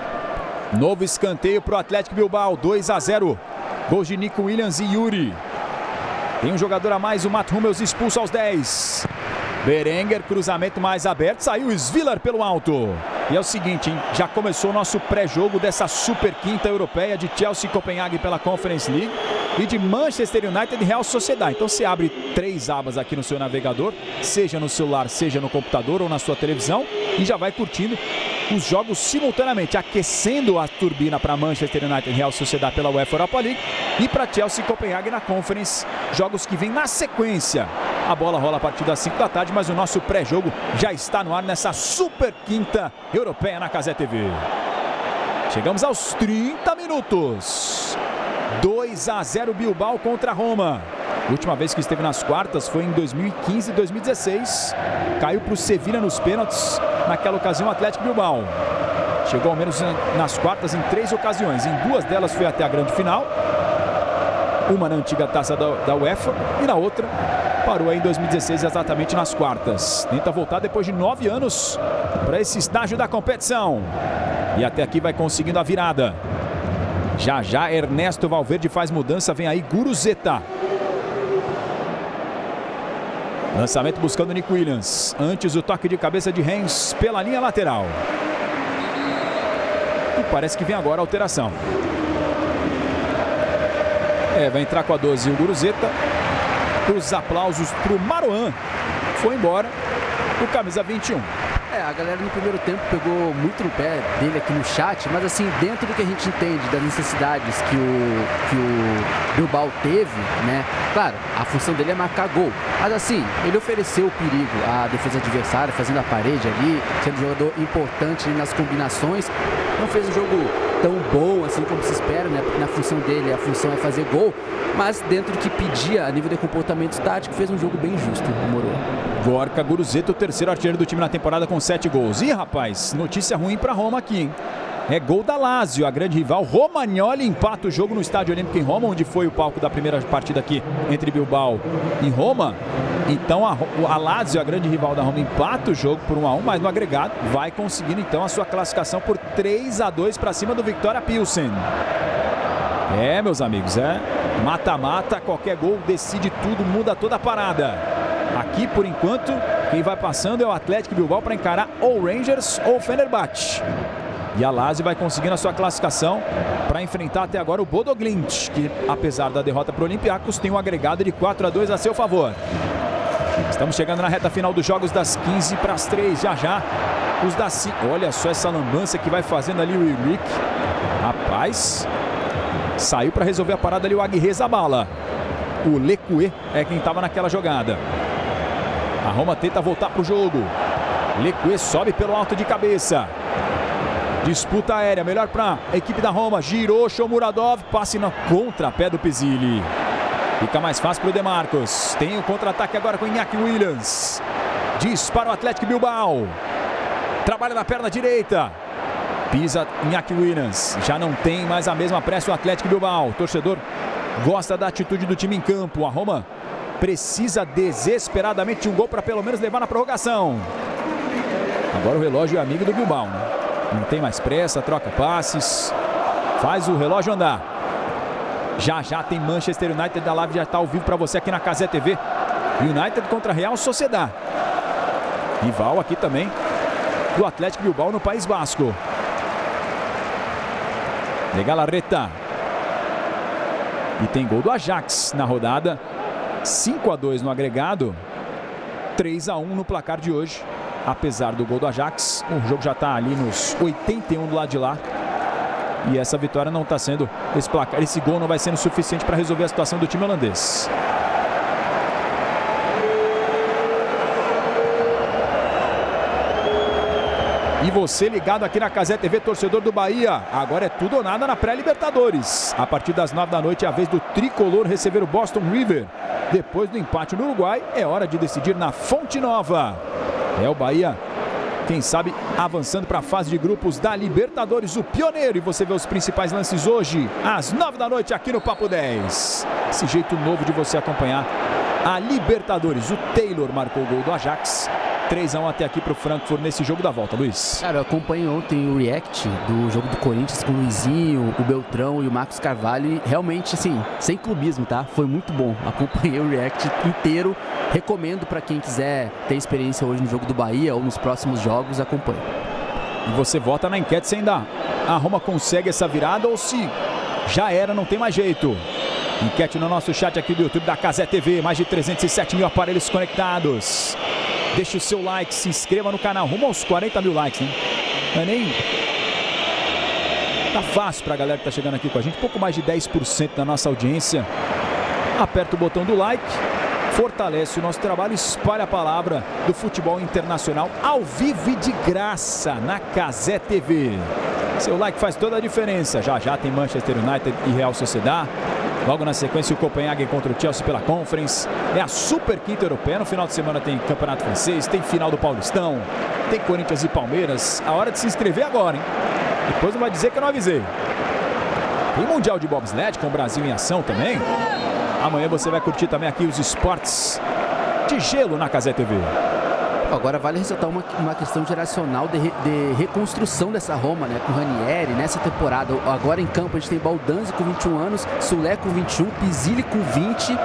Novo escanteio para o Athletic Bilbao, 2-0. Gols de Nico Williams e Yuri. Tem um jogador a mais, o Mats Hummels expulso aos 10. Berenguer, cruzamento mais aberto, saiu Svilar pelo alto. E é o seguinte, hein? Já começou o nosso pré-jogo dessa super quinta europeia de Chelsea e Copenhague pela Conference League e de Manchester United e Real Sociedad. Então você abre 3 abas aqui no seu navegador, seja no celular, seja no computador ou na sua televisão, e já vai curtindo os jogos simultaneamente, aquecendo a turbina para Manchester United e Real Sociedad pela UEFA Europa League e para Chelsea e Copenhague na Conference, jogos que vêm na sequência. A bola rola a partir das 5 da tarde, mas o nosso pré-jogo já está no ar nessa super quinta europeia na Cazé TV. Chegamos aos 30 minutos. 2-0 Bilbao contra Roma. A última vez que esteve nas quartas foi em 2015 e 2016. Caiu para o Sevilla nos pênaltis. Naquela ocasião, o Athletic Bilbao chegou ao menos nas quartas em 3 ocasiões. Em 2 delas foi até a grande final. Uma na antiga taça da UEFA e na outra parou aí em 2016 exatamente nas quartas. Tenta voltar depois de 9 anos para esse estágio da competição. E até aqui vai conseguindo a virada. Já já Ernesto Valverde faz mudança, vem aí Guruzeta. Lançamento buscando Nico Williams. Antes o toque de cabeça de Renz pela linha lateral. E parece que vem agora a alteração. Vai entrar com a 12 o Guruzeta. Os aplausos para o Marouane. Foi embora o camisa 21. A galera no primeiro tempo pegou muito no pé dele aqui no chat, mas assim, dentro do que a gente entende das necessidades que o Bilbao teve, né? Claro, a função dele é marcar gol, mas assim, ele ofereceu perigo à defesa adversária, fazendo a parede ali, sendo um jogador importante nas combinações. Não fez um jogo tão bom assim como se espera, né? Porque na função dele, a função é fazer gol, mas dentro do que pedia a nível de comportamento tático, fez um jogo bem justo, o Moro. Gorka Guruzeta, o terceiro artilheiro do time na temporada com 7 gols. Ih, rapaz, notícia ruim para Roma aqui, hein? É gol da Lazio, a grande rival. Romagnoli empata o jogo no Estádio Olímpico em Roma, onde foi o palco da primeira partida aqui entre Bilbao e Roma. Então a Lazio, a grande rival da Roma, empata o jogo por 1-1, mas no agregado vai conseguindo então a sua classificação por 3-2 para cima do Viktoria Pilsen. Meus amigos, mata-mata, qualquer gol decide tudo, muda toda a parada. Aqui, por enquanto, quem vai passando é o Athletic Bilbao para encarar ou Rangers ou Fenerbahçe. E a Lazio vai conseguindo a sua classificação para enfrentar até agora o Bodo Glimt, que apesar da derrota para o Olympiacos, tem um agregado de 4-2 a seu favor. Estamos chegando na reta final dos jogos das 15 para as 3, já. Os das 5. Olha só essa lambança que vai fazendo ali o Ulrich. Rapaz, saiu para resolver a parada ali o Aguirre Zabala. O Lecué é quem estava naquela jogada. A Roma tenta voltar para o jogo. Lecué sobe pelo alto de cabeça. Disputa aérea, melhor para a equipe da Roma. Girou, Shomuradov, passe no contrapé do Pizzilli. Fica mais fácil para o De Marcos. Tem o contra-ataque agora com o Iñaki Williams. Dispara o Athletic Bilbao. Trabalha na perna direita. Pisa Iñaki Williams. Já não tem mais a mesma pressa o Athletic Bilbao. O torcedor gosta da atitude do time em campo. A Roma precisa desesperadamente de um gol para pelo menos levar na prorrogação. Agora o relógio é amigo do Bilbao, né? Não tem mais pressa, troca passes, faz o relógio andar. Já tem Manchester United, da live já está ao vivo para você aqui na Cazé TV. United contra Real Sociedad. Rival aqui também do Athletic Bilbao no País Basco. De Galarreta. E tem gol do Ajax na rodada. 5-2 no agregado. 3-1 no placar de hoje. Apesar do gol do Ajax, o jogo já está ali nos 81 do lado de lá. E essa vitória não está sendo, esse placar, esse gol não vai sendo suficiente para resolver a situação do time holandês. E você ligado aqui na Cazé TV, torcedor do Bahia, agora é tudo ou nada na pré-Libertadores. A partir das 9 da noite é a vez do tricolor receber o Boston River. Depois do empate no Uruguai, é hora de decidir na Fonte Nova. É o Bahia, quem sabe, avançando para a fase de grupos da Libertadores, o pioneiro. E você vê os principais lances hoje, às 9 da noite, aqui no Papo 10. Esse jeito novo de você acompanhar a Libertadores. O Taylor marcou o gol do Ajax. 3-1 até aqui para o Frankfurt nesse jogo da volta, Luiz. Cara, eu acompanhei ontem o react do jogo do Corinthians com o Luizinho, o Beltrão e o Marcos Carvalho. E realmente, assim, sem clubismo, tá? Foi muito bom. Acompanhei o react inteiro. Recomendo para quem quiser ter experiência hoje no jogo do Bahia ou nos próximos jogos, acompanhe. E você vota na enquete se ainda a Roma consegue essa virada ou se já era, não tem mais jeito. Enquete no nosso chat aqui do YouTube da Cazé TV. Mais de 307 mil aparelhos conectados. Deixe o seu like, se inscreva no canal. Rumo aos 40 mil likes, hein? Não é nem... Tá fácil pra galera que tá chegando aqui com a gente. Pouco mais de 10% da nossa audiência. Aperta o botão do like. Fortalece o nosso trabalho. Espalha a palavra do futebol internacional ao vivo e de graça na Cazé TV. Seu like faz toda a diferença. Já já tem Manchester United e Real Sociedad. Logo na sequência o Copenhagen contra o Chelsea pela Conference. É a Super Quinta Europeia. No final de semana tem Campeonato Francês, tem final do Paulistão, tem Corinthians e Palmeiras. A hora de se inscrever agora, hein? Depois não vai dizer que eu não avisei. Tem Mundial de Bobsled com o Brasil em ação também. Amanhã você vai curtir também aqui os esportes de gelo na Cazé TV. Agora vale ressaltar uma questão geracional de reconstrução dessa Roma, né? Com Ranieri nessa temporada. Agora em campo a gente tem Baldanzi com 21 anos, Sulé com 21, Pizzilli com 20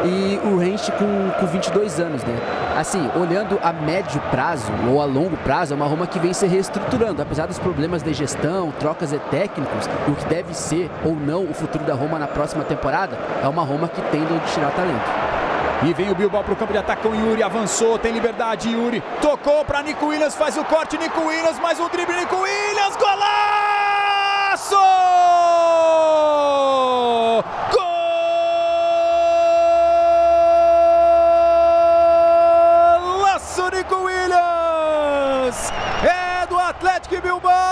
e o Rensch com 22 anos, né? Assim, olhando a médio prazo ou a longo prazo, é uma Roma que vem se reestruturando. Apesar dos problemas de gestão, trocas de técnicos, e o que deve ser ou não o futuro da Roma na próxima temporada, é uma Roma que tende a tirar talento. E vem o Bilbao para o campo de ataque com o Yuri, avançou, tem liberdade, Yuri, tocou para Nico Williams, faz o corte, Nico Williams, mais um drible, Nico Williams, golaço! Golaço, Nico Williams! É do Atlético Bilbao!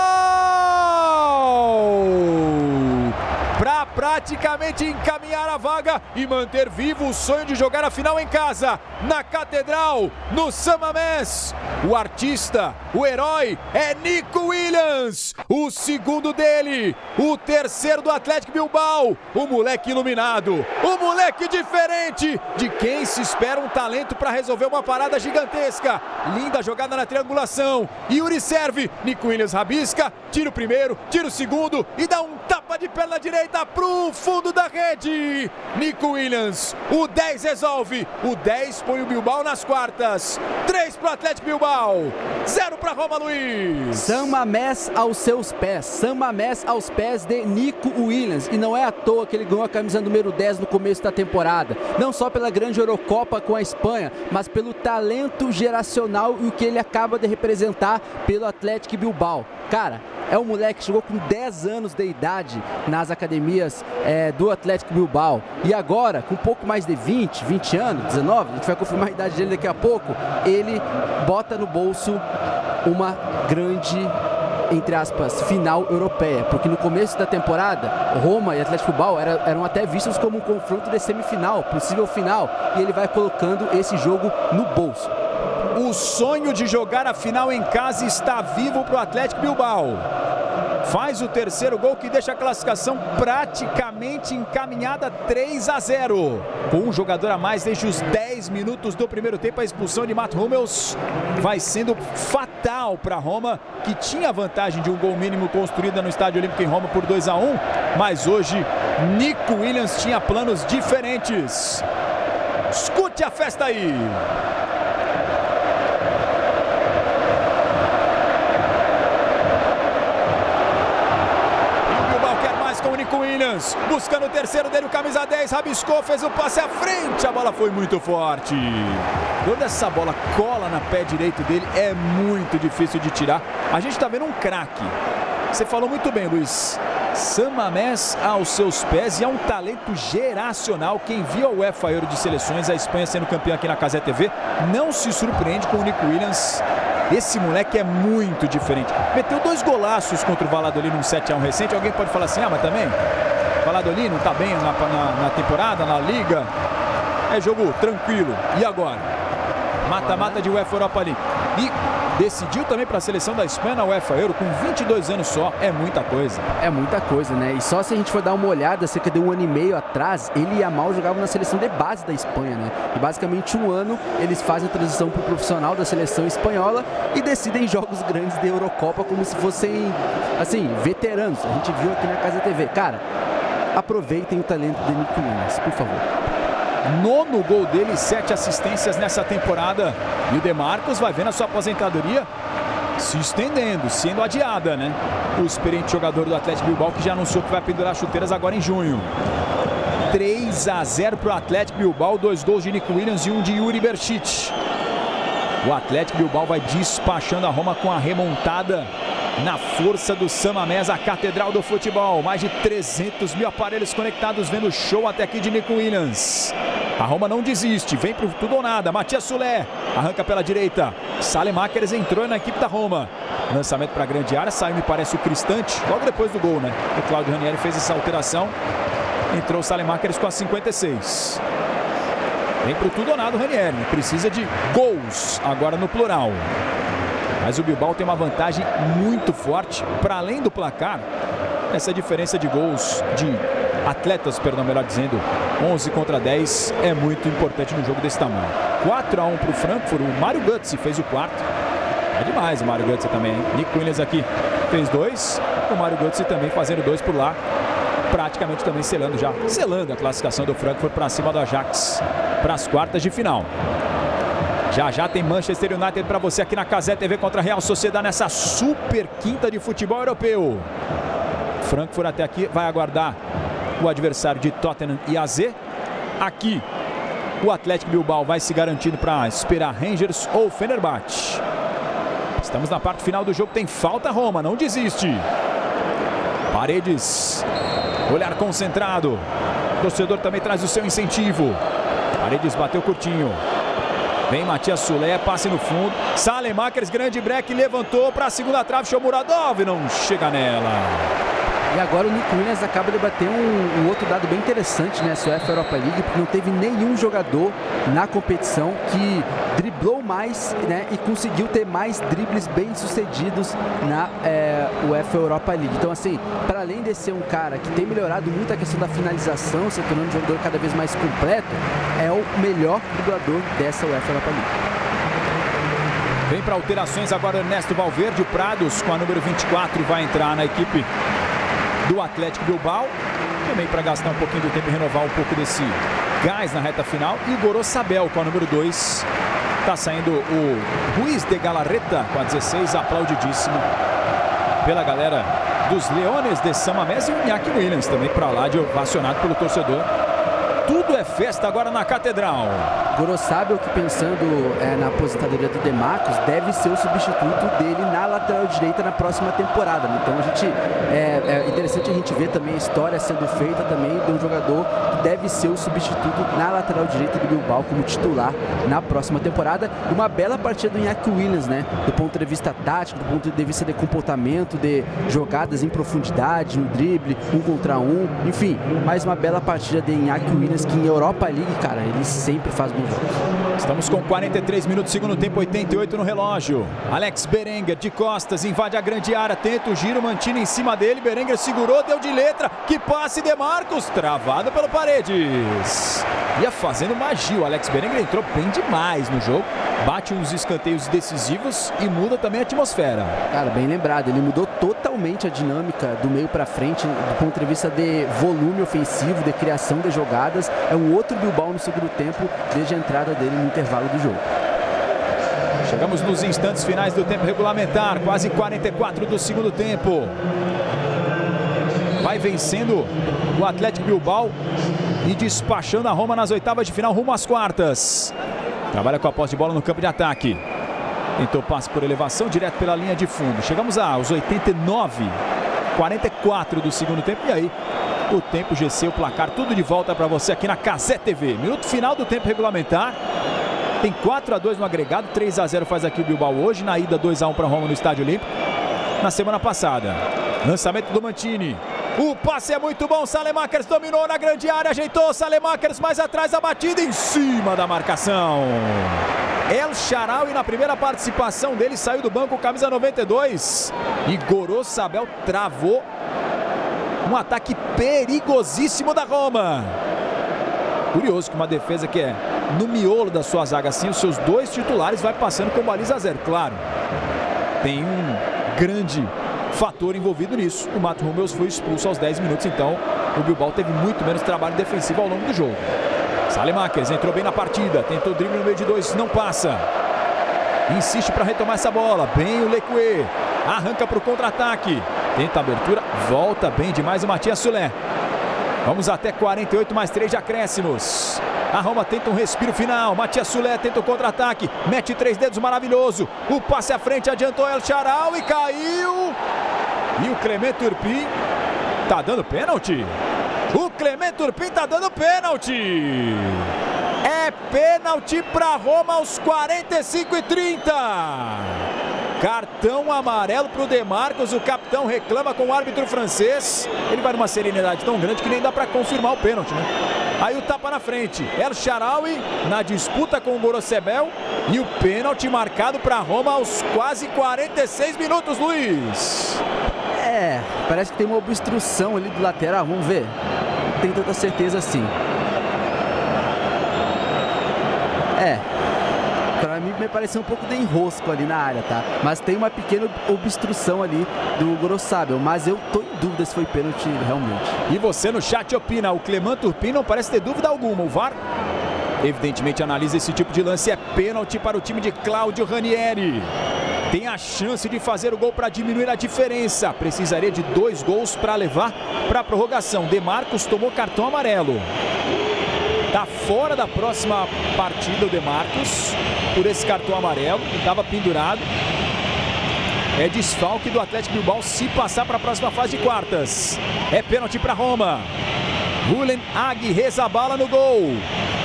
Para praticamente encaminhar a vaga e manter vivo o sonho de jogar a final em casa, na Catedral, no San Mamés. O artista, o herói é Nico Williams, o segundo dele, o terceiro do Atlético Bilbao, o moleque iluminado, o moleque diferente, de quem se espera um talento para resolver uma parada gigantesca. Linda jogada na triangulação, Yuri serve, Nico Williams rabisca, tira o primeiro, tira o segundo e dá um tapa de perna direita pro fundo da rede. Nico Williams, o 10 resolve, o 10 põe o Bilbao nas quartas. 3 pro Atlético Bilbao, 0 pra Roma, Luiz. San Mamés aos seus pés, San Mamés aos pés de Nico Williams. E não é à toa que ele ganhou a camisa número 10 no começo da temporada. Não só pela grande Eurocopa com a Espanha, mas pelo talento geracional e o que ele acaba de representar pelo Atlético Bilbao. Cara, é um moleque que chegou com 10 anos de idade nas academias do Atlético Bilbao. E agora, com um pouco mais de 20 anos, 19, a gente vai confirmar a idade dele daqui a pouco, ele bota no bolso uma grande, entre aspas, final europeia. Porque no começo da temporada, Roma e Atlético Bilbao eram até vistos como um confronto de semifinal, possível final. E ele vai colocando esse jogo no bolso. O sonho de jogar a final em casa está vivo para o Atlético Bilbao. Faz o terceiro gol que deixa a classificação praticamente encaminhada, 3-0. Com um jogador a mais desde os 10 minutos do primeiro tempo, a expulsão de Mats Hummels vai sendo fatal para Roma, que tinha a vantagem de um gol mínimo construída no Estádio Olímpico em Roma por 2-1. Mas hoje, Nico Williams tinha planos diferentes. Escute a festa aí. Com o Nico Williams, buscando o terceiro dele, o camisa 10, rabiscou, fez o passe à frente, a bola foi muito forte. Quando essa bola cola na pé direito dele, é muito difícil de tirar. A gente tá vendo um craque. Você falou muito bem, Luiz. Sam Mamés aos seus pés, e é um talento geracional. Quem viu o UEFA Euro de Seleções, a Espanha sendo campeã aqui na Cazé TV, não se surpreende com o Nico Williams. Esse moleque é muito diferente. Meteu 2 golaços contra o Valladolid num 7-1 recente. Alguém pode falar assim, mas também Valladolid não tá bem na temporada, na Liga. É jogo tranquilo. E agora? Mata-mata de UEFA Europa League. E decidiu também para a seleção da Espanha na UEFA Euro com 22 anos só. É muita coisa. É muita coisa, né? E só se a gente for dar uma olhada, cerca de 1 ano e meio atrás, ele e Yamal jogavam na seleção de base da Espanha, né? E basicamente 1 ano eles fazem a transição para o profissional da seleção espanhola e decidem jogos grandes de Eurocopa como se fossem, assim, veteranos. A gente viu aqui na Casa TV. Cara, aproveitem o talento de Nico Williams, por favor. 9º gol dele, 7 assistências nessa temporada. E o De Marcos vai vendo a sua aposentadoria se estendendo, sendo adiada, né? O experiente jogador do Atlético Bilbao, que já anunciou que vai pendurar chuteiras agora em junho. 3-0 para o Atlético Bilbao, 2 gols de Nico Williams e 1 de Yuri Berchich. O Atlético Bilbao vai despachando a Roma com a remontada na força do Sam Mamés, a catedral do futebol. Mais de 300 mil aparelhos conectados vendo o show até aqui de Nico Williams. A Roma não desiste, vem pro tudo ou nada. Matias Soulé arranca pela direita. Salemackers entrou na equipe da Roma. Lançamento para a grande área, saiu, me parece, o Cristante, logo depois do gol, né? O Claudio Ranieri fez essa alteração. Entrou o Salemackers com a 56. Vem pro tudo ou nada o Ranieri. Precisa de gols, agora no plural. Mas o Bilbao tem uma vantagem muito forte, para além do placar, essa diferença de gols, de atletas, perdão, melhor dizendo, 11 contra 10, é muito importante no jogo desse tamanho. 4-1 para o Frankfurt, o Mário Götze fez o 4º. É demais o Mário Götze também, hein? Nico Williams aqui fez 2, o Mário Götze também fazendo 2 por lá, praticamente também selando a classificação do Frankfurt para cima do Ajax, para as quartas de final. Já tem Manchester United para você aqui na Cazé TV contra a Real Sociedad nessa super quinta de futebol europeu. Frankfurt até aqui vai aguardar o adversário de Tottenham e AZ. Aqui o Atlético Bilbao vai se garantindo para esperar Rangers ou Fenerbahçe. Estamos na parte final do jogo, tem falta Roma, não desiste. Paredes, olhar concentrado. O torcedor também traz o seu incentivo. Paredes bateu curtinho. Vem Matias Soulé, passe no fundo. Salemackers, grande break, levantou para a segunda trave, Shomuradov, não chega nela. E agora o Nico Williams acaba de bater um outro dado bem interessante nessa UEFA Europa League, porque não teve nenhum jogador na competição que driblou mais, né, e conseguiu ter mais dribles bem sucedidos na UEFA Europa League. Então, assim, para além de ser um cara que tem melhorado muito a questão da finalização, se tornando um jogador cada vez mais completo, é o melhor driblador dessa UEFA Europa League. Vem para alterações agora Ernesto Valverde, o Prados com a número 24 vai entrar na equipe do Atlético Bilbao, também para gastar um pouquinho do tempo e renovar um pouco desse gás na reta final. E o Gorosabel com a número 2, está saindo o Ruiz de Galarreta com a 16, aplaudidíssimo pela galera dos Leones de Sam Mamés, e o Iñaki Williams também para lá de ovacionado pelo torcedor. Tudo é festa agora na Catedral. Gorosabel, que pensando na aposentadoria do De Marcos, deve ser o substituto dele na lateral direita na próxima temporada, né? Então a gente é interessante a gente ver também a história sendo feita também de um jogador que deve ser o substituto na lateral direita do Bilbao como titular na próxima temporada. Uma bela partida do Iñaki Williams, né? Do ponto de vista tático, do ponto de vista de comportamento, de jogadas em profundidade, no drible, 1 contra 1, enfim, mais uma bela partida de Iñaki Williams, que em Europa League, cara, ele sempre faz bons jogos. Estamos com 43 minutos, segundo tempo, 88 no relógio. Alex Berenguer de costas, invade a grande área, tenta o giro, Mantini em cima dele, Berenguer segurou, deu de letra, que passe de Marcos, travado pelo Paredes. Ia fazendo magia, o Alex Berenguer entrou bem demais no jogo, bate uns escanteios decisivos e muda também a atmosfera. Cara, bem lembrado, ele mudou totalmente a dinâmica do meio para frente, do ponto de vista de volume ofensivo, de criação de jogadas. É um outro Bilbao no segundo tempo, desde a entrada dele no intervalo do jogo. Chegamos nos instantes finais do tempo regulamentar, quase 44 do segundo tempo. Vai vencendo o Atlético Bilbao e despachando a Roma nas oitavas de final rumo às quartas. Trabalha com a posse de bola no campo de ataque. Tentou passe por elevação, direto pela linha de fundo. Chegamos aos 89 44 do segundo tempo. E aí, o tempo, GC, o placar, tudo de volta para você aqui na Cazé TV. Minuto final do tempo regulamentar. Tem 4-2 no agregado, 3-0 faz aqui o Bilbao hoje. Na ida, 2-1 para Roma no Estádio Olímpico. Na semana passada, lançamento do Mantini. O passe é muito bom, Saelemaekers dominou na grande área, ajeitou, Saelemaekers mais atrás, a batida em cima da marcação. El Shaarawy, na primeira participação dele, saiu do banco, camisa 92. E Gorosabel travou um ataque perigosíssimo da Roma. Curioso que uma defesa que é no miolo da sua zaga, assim, os seus dois titulares vai passando com baliza zero. Claro, tem um grande fator envolvido nisso. O Mats Hummels foi expulso aos 10 minutos, então o Bilbao teve muito menos trabalho defensivo ao longo do jogo. Saelemaekers entrou bem na partida, tentou o drible no meio de dois, não passa. Insiste para retomar essa bola, bem o Leque, arranca para o contra-ataque, tenta a abertura, volta bem demais o Matias Soler. Vamos até 48 mais 3 de acréscimos. A Roma tenta um respiro final, Matias Soler tenta o contra-ataque, mete 3 dedos, maravilhoso. O passe à frente, adiantou El Shaarawy, caiu. E o Clement Turpin tá dando pênalti. O Clement Turpin tá dando pênalti. É pênalti para Roma aos 45 e 30. Cartão amarelo para o Demarcus, o capitão reclama com o árbitro francês. Ele vai numa serenidade tão grande que nem dá para confirmar o pênalti, né? Aí o tapa na frente, El Shaarawy na disputa com o Gorosabel e o pênalti marcado para Roma aos quase 46 minutos, Luiz. Parece que tem uma obstrução ali do lateral, vamos ver. Não tem tanta certeza assim. Pra mim me pareceu um pouco de enrosco ali na área, tá? Mas tem uma pequena obstrução ali do Gorosabel, mas eu tô em dúvida se foi pênalti realmente. E você no chat opina, o Clement Turpin não parece ter dúvida alguma, o VAR evidentemente analisa esse tipo de lance, é pênalti para o time de Claudio Ranieri. Tem a chance de fazer o gol para diminuir a diferença, precisaria de 2 gols para levar para a prorrogação. Demarcus tomou cartão amarelo. Está fora da próxima partida o Demarcus por esse cartão amarelo, estava pendurado. É desfalque do Atlético Bilbao se passar para a próxima fase de quartas. É pênalti para Roma. Julen Agirrezabala no gol.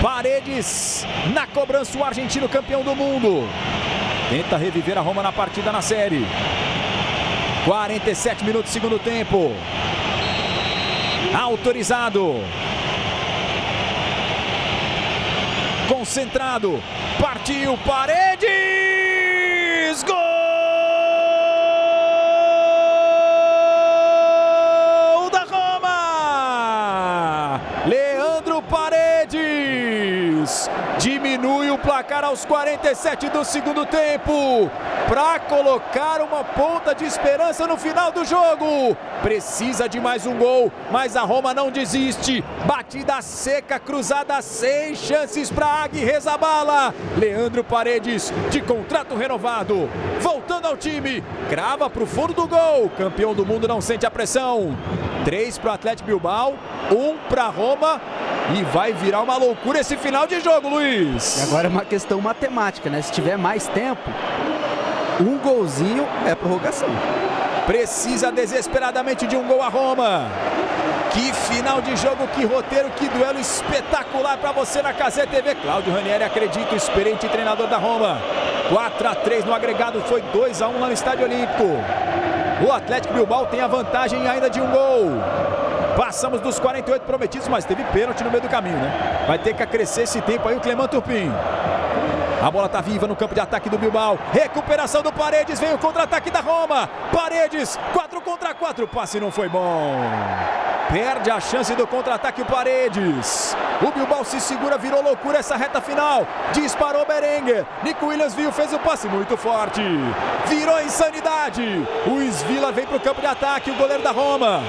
Paredes na cobrança, o argentino campeão do mundo. Tenta reviver a Roma na partida na série. 47 minutos segundo tempo. Autorizado. Concentrado, partiu, Paredes, gol da Roma, Leandro Paredes, diminui o placar aos 47 do segundo tempo, para colocar uma ponta de esperança no final do jogo. Precisa de mais um gol, mas a Roma não desiste. Batida seca, cruzada, sem chances para Agirrezabala. Leandro Paredes, de contrato renovado, voltando ao time, crava para o fundo do gol. Campeão do mundo não sente a pressão. 3 para o Atlético Bilbao, 1 para Roma. E vai virar uma loucura esse final de jogo, Luiz. E agora é uma questão matemática, né? Se tiver mais tempo, um golzinho é prorrogação. Precisa desesperadamente de um gol a Roma. Que final de jogo, que roteiro, que duelo espetacular para você na Cazé TV. Claudio Ranieri, acredito, experiente treinador da Roma. 4-3 no agregado, foi 2-1 lá no Estádio Olímpico. O Atlético Bilbao tem a vantagem ainda de um gol. Passamos dos 48 prometidos, mas teve pênalti no meio do caminho, né? Vai ter que acrescer esse tempo aí o Clement Turpin. A bola tá viva no campo de ataque do Bilbao. Recuperação do Paredes, vem o contra-ataque da Roma. Paredes, 4 contra 4, o passe não foi bom. Perde a chance do contra-ataque o Paredes. O Bilbao se segura, virou loucura essa reta final. Disparou Berenguer. Nico Williams viu, fez o passe muito forte. Virou insanidade. O Svila vem pro campo de ataque, o goleiro da Roma.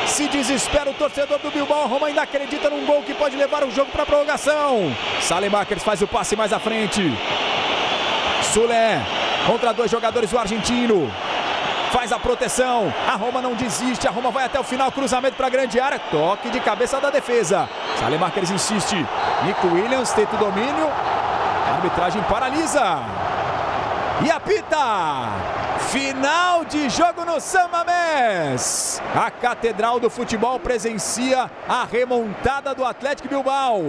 Se desespera o torcedor do Bilbao, a Roma ainda acredita num gol que pode levar o jogo para a prorrogação. Saelemaekers faz o passe mais à frente. Soler contra 2 jogadores do argentino. Faz a proteção, a Roma não desiste, a Roma vai até o final, cruzamento para a grande área, toque de cabeça da defesa. Saelemaekers insiste, Nico Williams tenta o domínio, a arbitragem paralisa. E apita! Final de jogo no San Mamés. A Catedral do Futebol presencia a remontada do Atlético Bilbao.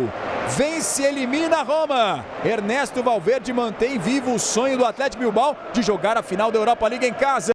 Vence e elimina a Roma. Ernesto Valverde mantém vivo o sonho do Atlético Bilbao de jogar a final da Europa League em casa.